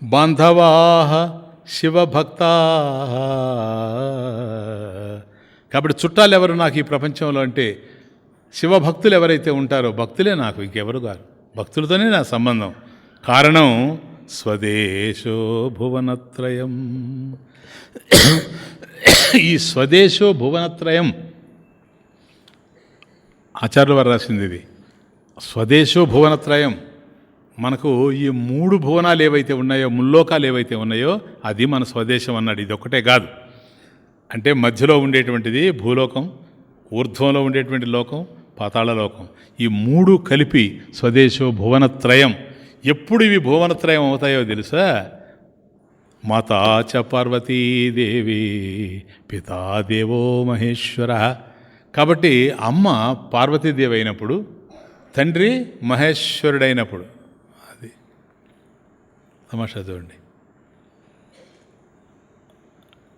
బాంధవాః శివభక్తా. కాబట్టి చుట్టాలు ఎవరు నాకు ఈ ప్రపంచంలో అంటే శివభక్తులు ఎవరైతే ఉంటారో భక్తులే నాకు, ఇంకెవరు గారు. భక్తులతోనే నా సంబంధం. కారణం స్వదేశో భువనత్రయం. ఈ స్వదేశో భువనత్రయం ఆచార్యుల వారు రాసింది ఇది. స్వదేశో భువనత్రయం. మనకు ఈ 3 భువనాలు ఏవైతే ఉన్నాయో, ముల్లోకాలు ఏవైతే ఉన్నాయో అది మన స్వదేశం అన్నాడు. ఇది ఒక్కటే కాదు, అంటే మధ్యలో ఉండేటువంటిది భూలోకం, ఊర్ధ్వంలో ఉండేటువంటి లోకం, పాతాళ లోకం. ఈ 3 కలిపి స్వదేశో భువనత్రయం. ఎప్పుడు ఇవి భువనత్రయం అవుతాయో తెలుసా? మాతా చ పార్వతీదేవి పితా దేవో మహేశ్వర. కాబట్టి అమ్మ పార్వతీదేవి అయినప్పుడు, తండ్రి మహేశ్వరుడైనప్పుడు. అది తమాషా చూడండి.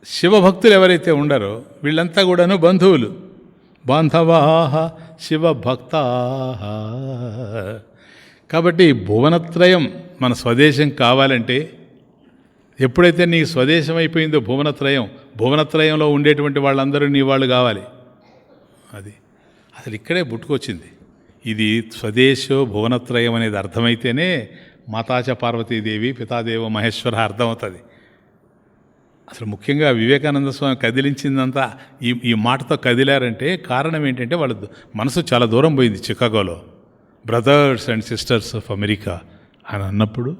శివభక్తులు ఎవరైతే ఉండారో వీళ్ళంతా కూడాను బంధువులు. బాంధవాః శివభక్తాః. కాబట్టి భువనత్రయం మన స్వదేశం కావాలంటే, ఎప్పుడైతే నీకు స్వదేశం అయిపోయిందో భువనత్రయంలో ఉండేటువంటి వాళ్ళందరూ నీ వాళ్ళు కావాలి. అది అసలు ఇక్కడే పుట్టుకొచ్చింది. ఇది స్వదేశో భువనత్రయం అనేది అర్థమైతేనే మాతాచ పార్వతీదేవి పితాదేవ మహేశ్వర అర్థమవుతుంది. అసలు ముఖ్యంగా వివేకానంద స్వామి కదిలించిందంతా ఈ మాటతో కదిలారంటే కారణం ఏంటంటే వాళ్ళ మనసు చాలా దూరం పోయింది. చికాగోలో brothers and sisters of America అని అన్నప్పుడు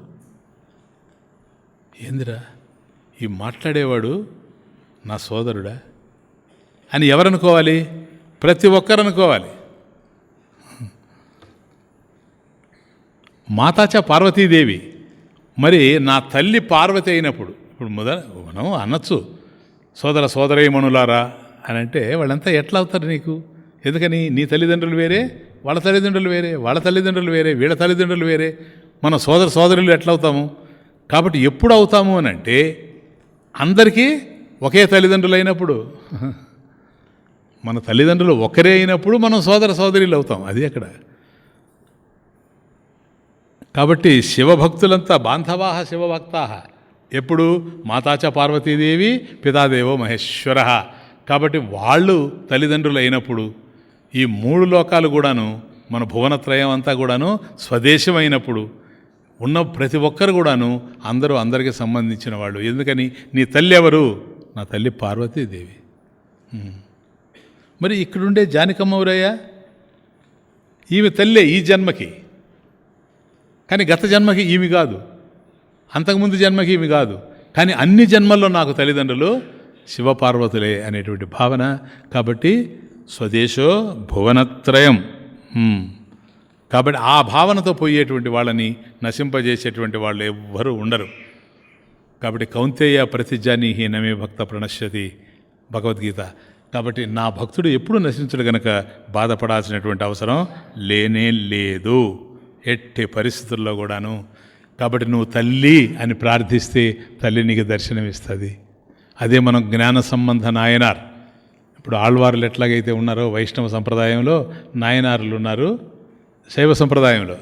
ఏందిరా ఈ మాట్లాడేవాడు నా సోదరుడా అని ఎవరనుకోవాలి? ప్రతి ఒక్కరు అనుకోవాలి. మాతాచ పార్వతీదేవి, మరి నా తల్లి పార్వతి అయినప్పుడు, ఇప్పుడు మనం అనొచ్చు సోదర సోదరీమణులారా అని అంటే వాళ్ళంతా ఎట్లా అవుతారు నీకు? ఎందుకని? నీ తల్లిదండ్రులు వేరే, వాళ్ళ తల్లిదండ్రులు వేరే, వాళ్ళ తల్లిదండ్రులు వేరే, వీళ్ళ తల్లిదండ్రులు వేరే, మన సోదర సోదరులు ఎట్లా అవుతాము? కాబట్టి ఎప్పుడు అవుతాము అని అంటే అందరికీ ఒకే తల్లిదండ్రులు అయినప్పుడు. మన తల్లిదండ్రులు ఒకరే అయినప్పుడు మనం సోదర సోదరులు అవుతాం. అది అక్కడ. కాబట్టి శివభక్తులంతా బాంధవాహ శివభక్తా ఎప్పుడు? మాతాచ పార్వతీదేవి పితాదేవో మహేశ్వర. కాబట్టి వాళ్ళు తల్లిదండ్రులు అయినప్పుడు ఈ 3 లోకాలు కూడాను, మన భువనత్రయం అంతా కూడాను స్వదేశం అయినప్పుడు ఉన్న ప్రతి ఒక్కరు కూడాను అందరికీ సంబంధించిన వాళ్ళు. ఎందుకని? నీ తల్లి ఎవరు? నా తల్లి పార్వతీదేవి. మరి ఇక్కడుండే జానకమ్మ ఎవరయ్యా? ఈమె తల్లే ఈ జన్మకి, కానీ గత జన్మకి ఈమె కాదు, అంతకుముందు జన్మకి ఈమె కాదు, కానీ అన్ని జన్మల్లో నాకు తల్లిదండ్రులు శివపార్వతులే అనేటువంటి భావన. కాబట్టి స్వదేశో భువనత్రయం. కాబట్టి ఆ భావనతో పోయేటువంటి వాళ్ళని నశింపజేసేటువంటి వాళ్ళు ఎవ్వరూ ఉండరు. కాబట్టి కౌంతేయ ప్రతిజానీహి నమే భక్త ప్రణశ్యతి భగవద్గీత. కాబట్టి నా భక్తుడు ఎప్పుడు నశించడు గనక బాధపడాల్సినటువంటి అవసరం లేనే లేదు ఎట్టి పరిస్థితుల్లో కూడాను. కాబట్టి నువ్వు తల్లి అని ప్రార్థిస్తే తల్లి నీకు దర్శనమిస్తుంది. అదే మనం జ్ఞాన సంబంధ నాయనార్. ఇప్పుడు ఆళ్వార్లు ఎట్లాగైతే ఉన్నారో వైష్ణవ సంప్రదాయంలో నాయనార్లు ఉన్నారు, శైవ సంప్రదాయంలో.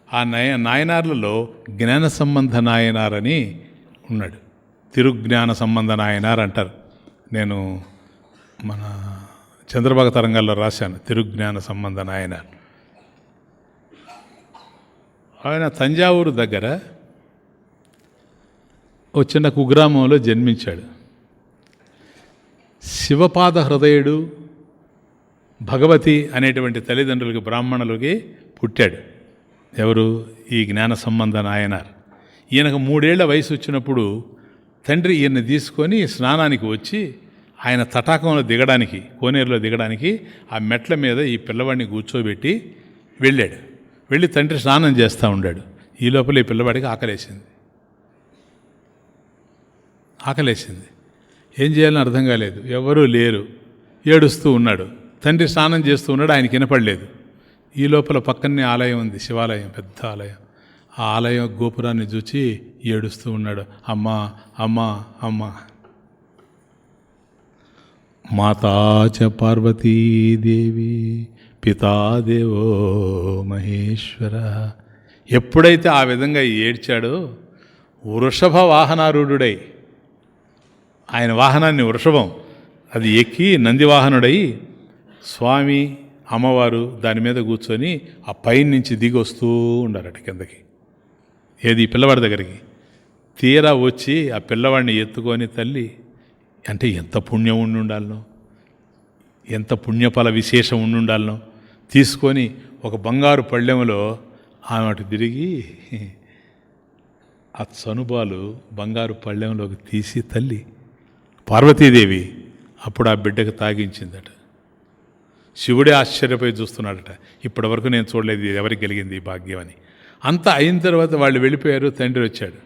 ఆ నాయనార్లలో జ్ఞాన సంబంధ నాయనార్ అని ఉన్నాడు. తిరుజ్ఞాన సంబంధ నాయనార్ అంటారు. నేను మన చంద్రబాగ తరంగాల్లో రాశాను తిరుజ్ఞాన సంబంధ నాయనార్. ఆయన తంజావూరు దగ్గర ఓ చిన్న కుగ్రామంలో జన్మించాడు. శివపాద హృదయుడు భగవతి అనేటువంటి తల్లిదండ్రులకి బ్రాహ్మణులకి పుట్టాడు. ఎవరు? ఈ జ్ఞాన సంబంధ నాయనార్. ఈయనకు 3 ఏళ్ల వయసు వచ్చినప్పుడు తండ్రి ఈయన్ని తీసుకొని స్నానానికి వచ్చి ఆయన తటాకంలో దిగడానికి, కోనేరులో దిగడానికి ఆ మెట్ల మీద ఈ పిల్లవాడిని కూర్చోబెట్టి వెళ్ళాడు. వెళ్ళి తండ్రి స్నానం చేస్తూ ఉన్నాడు. ఈ లోపల ఈ పిల్లవాడికి ఆకలేసింది. ఏం చేయాలని అర్థం కాలేదు. ఎవరూ లేరు. ఏడుస్తూ ఉన్నాడు. తండ్రి స్నానం చేస్తూ ఉన్నాడు, ఆయనకి వినపడలేదు. ఈ లోపల పక్కనే ఆలయం ఉంది, శివాలయం, పెద్ద ఆలయం. ఆ ఆలయం గోపురాన్ని చూచి ఏడుస్తూ ఉన్నాడు. అమ్మా అమ్మా అమ్మా. మాతాచ పార్వతీదేవి పితాదేవో మహేశ్వర. ఎప్పుడైతే ఆ విధంగా ఏడ్చాడో వృషభ వాహనారూఢుడై, ఆయన వాహనాన్ని వృషభం, అది ఎక్కి నందివాహనుడై స్వామి అమ్మవారు దాని మీద కూర్చొని ఆ పైన నుంచి దిగి వస్తూ ఉండారట కిందకి. ఏది? పిల్లవాడి దగ్గరికి. తీరా వచ్చి ఆ పిల్లవాడిని ఎత్తుకొని తల్లి అంటే ఎంత పుణ్యం ఉండాలనో, ఎంత పుణ్యఫల విశేషం ఉండాలనో తీసుకొని ఒక బంగారు పళ్ళెంలో ఆమె అటు తిరిగి ఆ చనుబాలు బంగారు పళ్ళెంలోకి తీసి తల్లి పార్వతీదేవి అప్పుడు ఆ బిడ్డకు తాగించిందట. శివుడే ఆశ్చర్యపోయి చూస్తున్నాడట. ఇప్పటి వరకు నేను చూడలేదు ఎవరికి కలిగింది ఈ భాగ్యం అని. అంతా అయిన తర్వాత వాళ్ళు వెళ్ళిపోయారు. తండ్రి వచ్చాడు.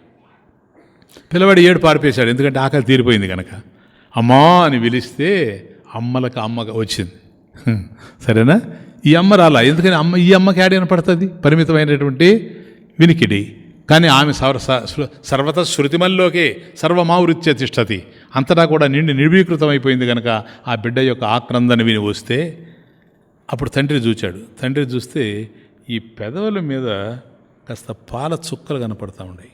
పిల్లవాడు ఏడు పారిపేశాడు, ఎందుకంటే ఆకలి తీరిపోయింది కనుక. అమ్మా అని పిలిస్తే అమ్మలకు అమ్మగా వచ్చింది. సరేనా? ఈ అమ్మ రాలా. ఎందుకని ఈ అమ్మకి యాడ్ పడుతుంది పరిమితమైనటువంటి వినికిడి. కానీ ఆమె సర్వత శృతిమల్లోకే సర్వమావృత్య తిష్టతి, అంతటా కూడా నిర్వీకృతం అయిపోయింది కనుక ఆ బిడ్డ యొక్క ఆక్రందన విని వస్తే అప్పుడు తండ్రి చూచాడు. తండ్రి చూస్తే ఈ పెదవుల మీద కాస్త పాల చుక్కలు కనపడతా ఉన్నాయి.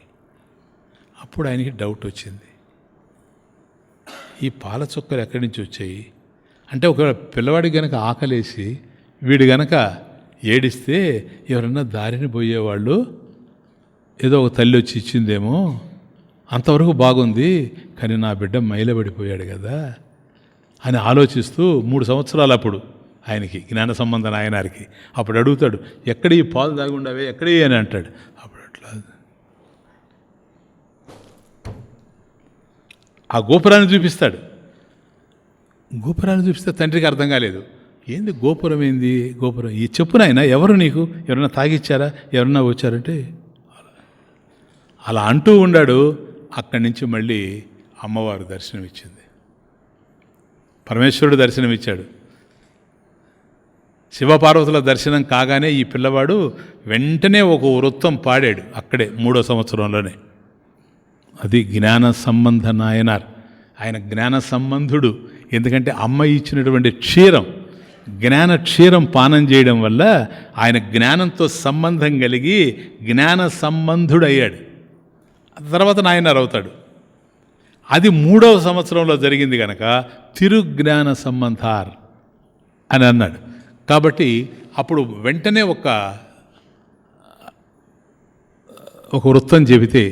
అప్పుడు ఆయనకి డౌట్ వచ్చింది, ఈ పాల చుక్కలు ఎక్కడి నుంచి వచ్చాయి అంటే, ఒకవేళ పిల్లవాడికి గనక ఆకలేసి వీడు గనక ఏడిస్తే ఎవరన్నా దారిని పోయేవాళ్ళు ఏదో ఒక తల్లి వచ్చి ఇచ్చిందేమో, అంతవరకు బాగుంది, కానీ నా బిడ్డ మైలబడిపోయాడు కదా అని ఆలోచిస్తూ 3 సంవత్సరాలు అప్పుడు ఆయనకి జ్ఞాన సంబంధం ఆయనారికి. అప్పుడు అడుగుతాడు, ఎక్కడ ఈ పాలు తాగుండవే ఎక్కడే అని అంటాడు. అప్పుడు అట్లా ఆ గోపురాన్ని చూపిస్తాడు. గోపురాన్ని చూపిస్తే తండ్రికి అర్థం కాలేదు. ఏంది గోపురం, ఏంది గోపురం, ఈ చెప్పు నాయన, ఎవరు నీకు, ఎవరన్నా తాగిచ్చారా, ఎవరన్నా వచ్చారంటే అలా అంటూ ఉన్నాడు. అక్కడి నుంచి మళ్ళీ అమ్మవారు దర్శనమిచ్చింది, పరమేశ్వరుడు దర్శనమిచ్చాడు. శివపార్వతుల దర్శనం కాగానే ఈ పిల్లవాడు వెంటనే ఒక వృత్తం పాడాడు అక్కడే 3వ సంవత్సరంలోనే. అది జ్ఞాన సంబంధ నాయనార్. ఆయన జ్ఞాన సంబంధుడు. ఎందుకంటే అమ్మ ఇచ్చినటువంటి క్షీరం, జ్ఞాన క్షీరం పానం చేయడం వల్ల ఆయన జ్ఞానంతో సంబంధం కలిగి జ్ఞాన సంబంధుడయ్యాడు. తర్వాత నాయనార్ అవుతాడు. అది 3వ సంవత్సరంలో జరిగింది కనుక తిరుజ్ఞాన సంబంధార్ అని అన్నాడు. కాబట్టి అప్పుడు వెంటనే ఒక వృత్తం చెబితే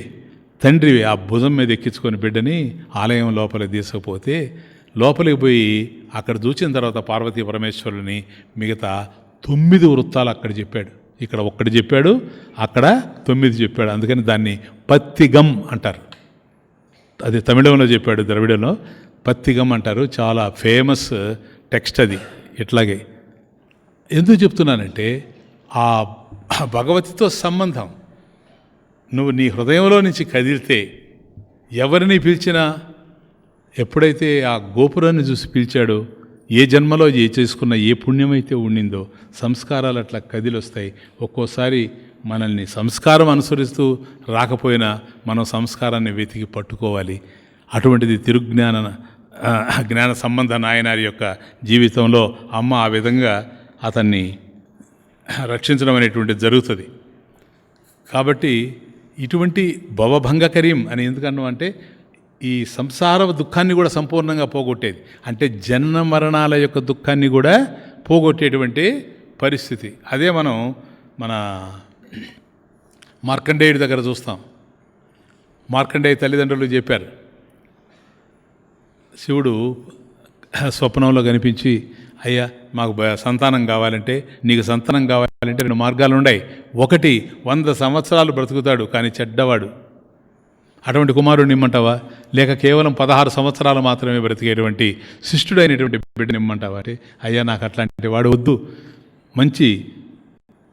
తండ్రి ఆ భుజం మీద ఎక్కించుకొని బిడ్డని ఆలయం లోపలికి తీసుకుపోతే లోపలికి పోయి అక్కడ చూసిన తర్వాత పార్వతీ పరమేశ్వరుని మిగతా 9 వృత్తాలు అక్కడ చెప్పాడు. ఇక్కడ ఒక్కటి చెప్పాడు, అక్కడ 9 చెప్పాడు. అందుకని దాన్ని పత్తిగం అంటారు. అది తమిళంలో చెప్పాడు, ద్రవిడంలో పత్తిగం అంటారు. చాలా ఫేమస్ టెక్స్ట్ అది. ఇట్లాగే ఎందుకు చెప్తున్నానంటే ఆ భగవతితో సంబంధం నువ్వు నీ హృదయంలో నుంచి కదిలితే ఎవరిని పిలిచినా, ఎప్పుడైతే ఆ గోపురాన్ని చూసి పిలిచాడో, ఏ జన్మలో ఏ చేసుకున్న ఏ పుణ్యమైతే ఉండిందో సంస్కారాలు అట్లా కదిలొస్తాయి. ఒక్కోసారి మనల్ని సంస్కారం అనుసరిస్తూ రాకపోయినా మనం సంస్కారాన్ని వెతికి పట్టుకోవాలి. అటువంటిది జ్ఞాన సంబంధ నాయనారి యొక్క జీవితంలో అమ్మ ఆ విధంగా అతన్ని రక్షించడం అనేటువంటిది జరుగుతుంది. కాబట్టి ఇటువంటి భవభంగకరీం అని ఎందుకన్నా అంటే ఈ సంసార దుఃఖాన్ని కూడా సంపూర్ణంగా పోగొట్టేది. అంటే జన్మ మరణాల యొక్క దుఃఖాన్ని కూడా పోగొట్టేటువంటి పరిస్థితి. అదే మనం మన మార్కండేయుడి దగ్గర చూస్తాం. మార్కండేయ తల్లిదండ్రులు చెప్పారు, శివుడు స్వప్నంలో కనిపించి, అయ్యా మాకు సంతానం కావాలంటే, నీకు సంతానం కావాలంటే 2 మార్గాలు ఉన్నాయి. ఒకటి 100 సంవత్సరాలు బ్రతుకుతాడు కానీ చెడ్డవాడు, అటువంటి కుమారుడిని ఇమ్మంటావా? లేక కేవలం 16 సంవత్సరాలు మాత్రమే బ్రతికేటువంటి శిష్టుడైనటువంటి బిడ్డని ఇమ్మంటావా? అంటే అయ్యా నాకు అట్లాంటి వాడు వద్దు, మంచి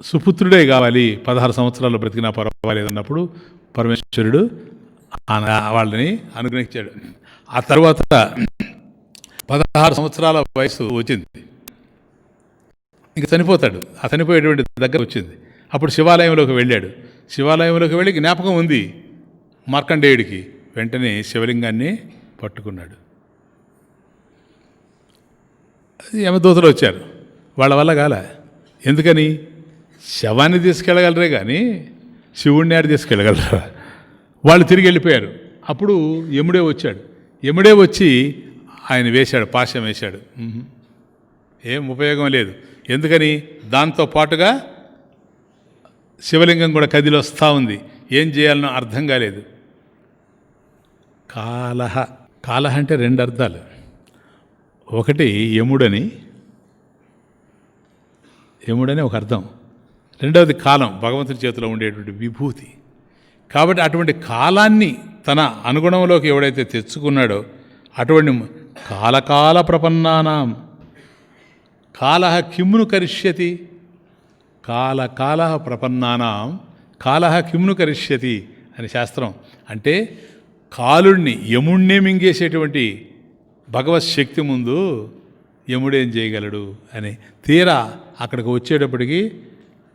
సుపుత్రుడే కావాలి, 16 సంవత్సరాలు బ్రతికినా పర్వాలేదు అన్నప్పుడు పరమేశ్వరుడు వాళ్ళని అనుగ్రహించాడు. ఆ తర్వాత 16 సంవత్సరాల వయసు వచ్చింది, ఇంక చనిపోతాడు. ఆ చనిపోయేటువంటి దగ్గర వచ్చింది. అప్పుడు శివాలయంలోకి వెళ్ళాడు. శివాలయంలోకి వెళ్ళి జ్ఞాపకం ఉంది మార్కండేయుడికి. వెంటనే శివలింగాన్ని పట్టుకున్నాడు. యమదూతలు వచ్చారు, వాళ్ళ వల్ల కాల. ఎందుకని? శవాన్ని తీసుకెళ్ళగలరే కానీ శివుణ్ణి ఆడి తీసుకెళ్ళగలరా? వాళ్ళు తిరిగి వెళ్ళిపోయారు. అప్పుడు యముడే వచ్చాడు. యముడే వచ్చి ఆయన వేశాడు, పాశం వేశాడు. ఏం ఉపయోగం లేదు. ఎందుకని? దాంతో పాటుగా శివలింగం కూడా కదిలొస్తూ ఉంది. ఏం చేయాలనో అర్థం కాలేదు. కాలహ, కాలహ అంటే 2 అర్థాలు. ఒకటి యముడని ఒక అర్థం, రెండవది కాలం, భగవంతుని చేతిలో ఉండేటువంటి విభూతి. కాబట్టి అటువంటి కాలాన్ని తన అనుగుణంలోకి ఎవడైతే తెచ్చుకున్నాడో అటువంటి కాలకాల ప్రపన్నానాం కాలహ కిమ్ను కరిష్యతి, కాలకాల ప్రపన్నానాం కాలహ కిమ్ను కరిష్యతి అని శాస్త్రం. అంటే కాలుణ్ణి, యముణ్ణే మింగేసేటువంటి భగవత్ శక్తి ముందు యముడేం చేయగలడు అని. తీరా అక్కడికి వచ్చేటప్పటికి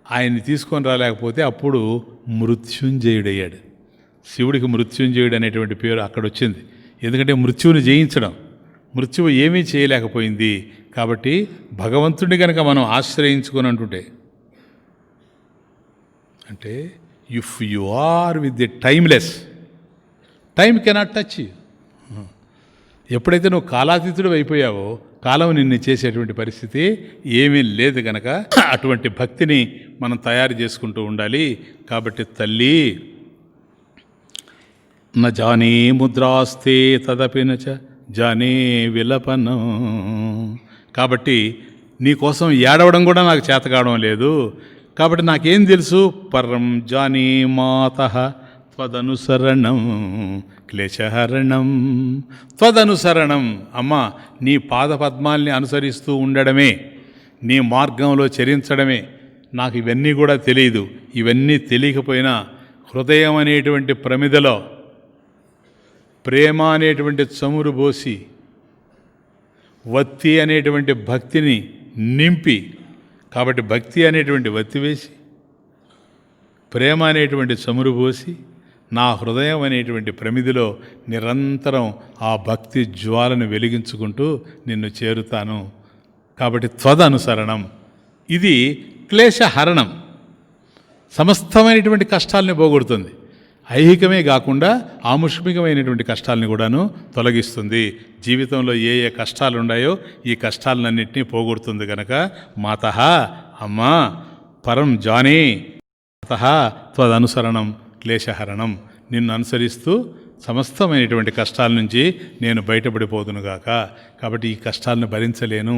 ఆయన్ని తీసుకొని రాలేకపోతే అప్పుడు మృత్యుంజయుడయ్యాడు. శివుడికి మృత్యుంజయుడు అనేటువంటి పేరు అక్కడ వచ్చింది. ఎందుకంటే మృత్యువుని జయించడం, మృత్యువు ఏమీ చేయలేకపోయింది. కాబట్టి భగవంతుడిని కనుక మనం ఆశ్రయించుకొని అంటుంటే, అంటే if you are with the timeless, time cannot touch you. ఎప్పుడైతే నువ్వు కాలాతీతుడు అయిపోయావో కాలం నిన్ను చేసేటువంటి పరిస్థితి ఏమీ లేదు కనుక అటువంటి భక్తిని మనం తయారు చేసుకుంటూ ఉండాలి. కాబట్టి తల్లి న జానే ముద్రాస్తే తదపి నచ జానే విలపనం. కాబట్టి నీకోసం ఏడవడం కూడా నాకు చేత కావడం లేదు. కాబట్టి నాకేం తెలుసు? పరం జానే మాతః త్వదనుసరణం క్లేశహరణం. త్వదనుసరణం, అమ్మా నీ పాదపద్మాల్ని అనుసరిస్తూ ఉండడమే, నీ మార్గంలో చరించడమే. నాకు ఇవన్నీ కూడా తెలియదు. ఇవన్నీ తెలియకపోయినా హృదయం అనేటువంటి ప్రమిదలో ప్రేమ అనేటువంటి చమురు పోసి వత్తి అనేటువంటి భక్తిని నింపి, కాబట్టి భక్తి అనేటువంటి వత్తి వేసి ప్రేమ అనేటువంటి చమురు పోసి నా హృదయం అనేటువంటి ప్రమిదిలో నిరంతరం ఆ భక్తి జ్వాలను వెలిగించుకుంటూ నిన్ను చేరుతాను. కాబట్టి త్వదనుసరణం ఇది క్లేశహరణం, సమస్తమైనటువంటి కష్టాలని పోగొడుతుంది. ఐహికమే కాకుండా ఆముష్మికమైనటువంటి కష్టాలని కూడాను తొలగిస్తుంది. జీవితంలో ఏ ఏ కష్టాలు ఉన్నాయో ఈ కష్టాలన్నింటినీ పోగొడుతుంది. కనుక మాతః, అమ్మా, పరం జానే, మాతః త్వదనుసరణం క్లేశహరణం, నిన్ను అనుసరిస్తూ సమస్తమైనటువంటి కష్టాల నుంచి నేను బయటపడిపోదునుగాక. కాబట్టి ఈ కష్టాలను భరించలేను,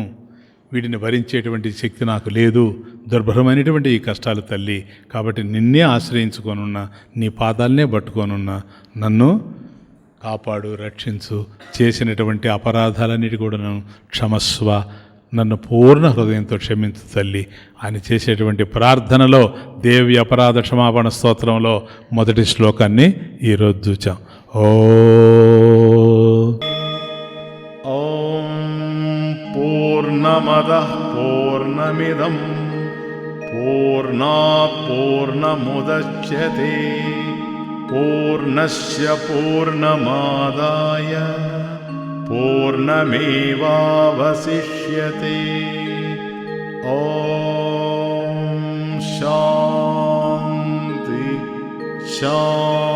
వీటిని భరించేటువంటి శక్తి నాకు లేదు, దుర్భరమైనటువంటి ఈ కష్టాలు తల్లి. కాబట్టి నిన్నే ఆశ్రయించుకోనున్నా, నీ పాదాలనే పట్టుకోనున్నా, నన్ను కాపాడు, రక్షించు, చేసినటువంటి అపరాధాలన్నిటి కూడా నన్ను క్షమస్వ, నన్ను పూర్ణ హృదయంతో క్షమించు తల్లి అని చేసేటువంటి ప్రార్థనలో దేవి అపరాధ క్షమాపణ స్తోత్రంలో మొదటి శ్లోకాన్ని ఈరోజు చూచాం. ఓం పూర్ణమదః పూర్ణమిదం పూర్ణాత్ పూర్ణముదచ్యతే పూర్ణస్య పూర్ణమాదాయ పూర్ణమేవావశిష్యతే. ఓం శాంతి శాంతి.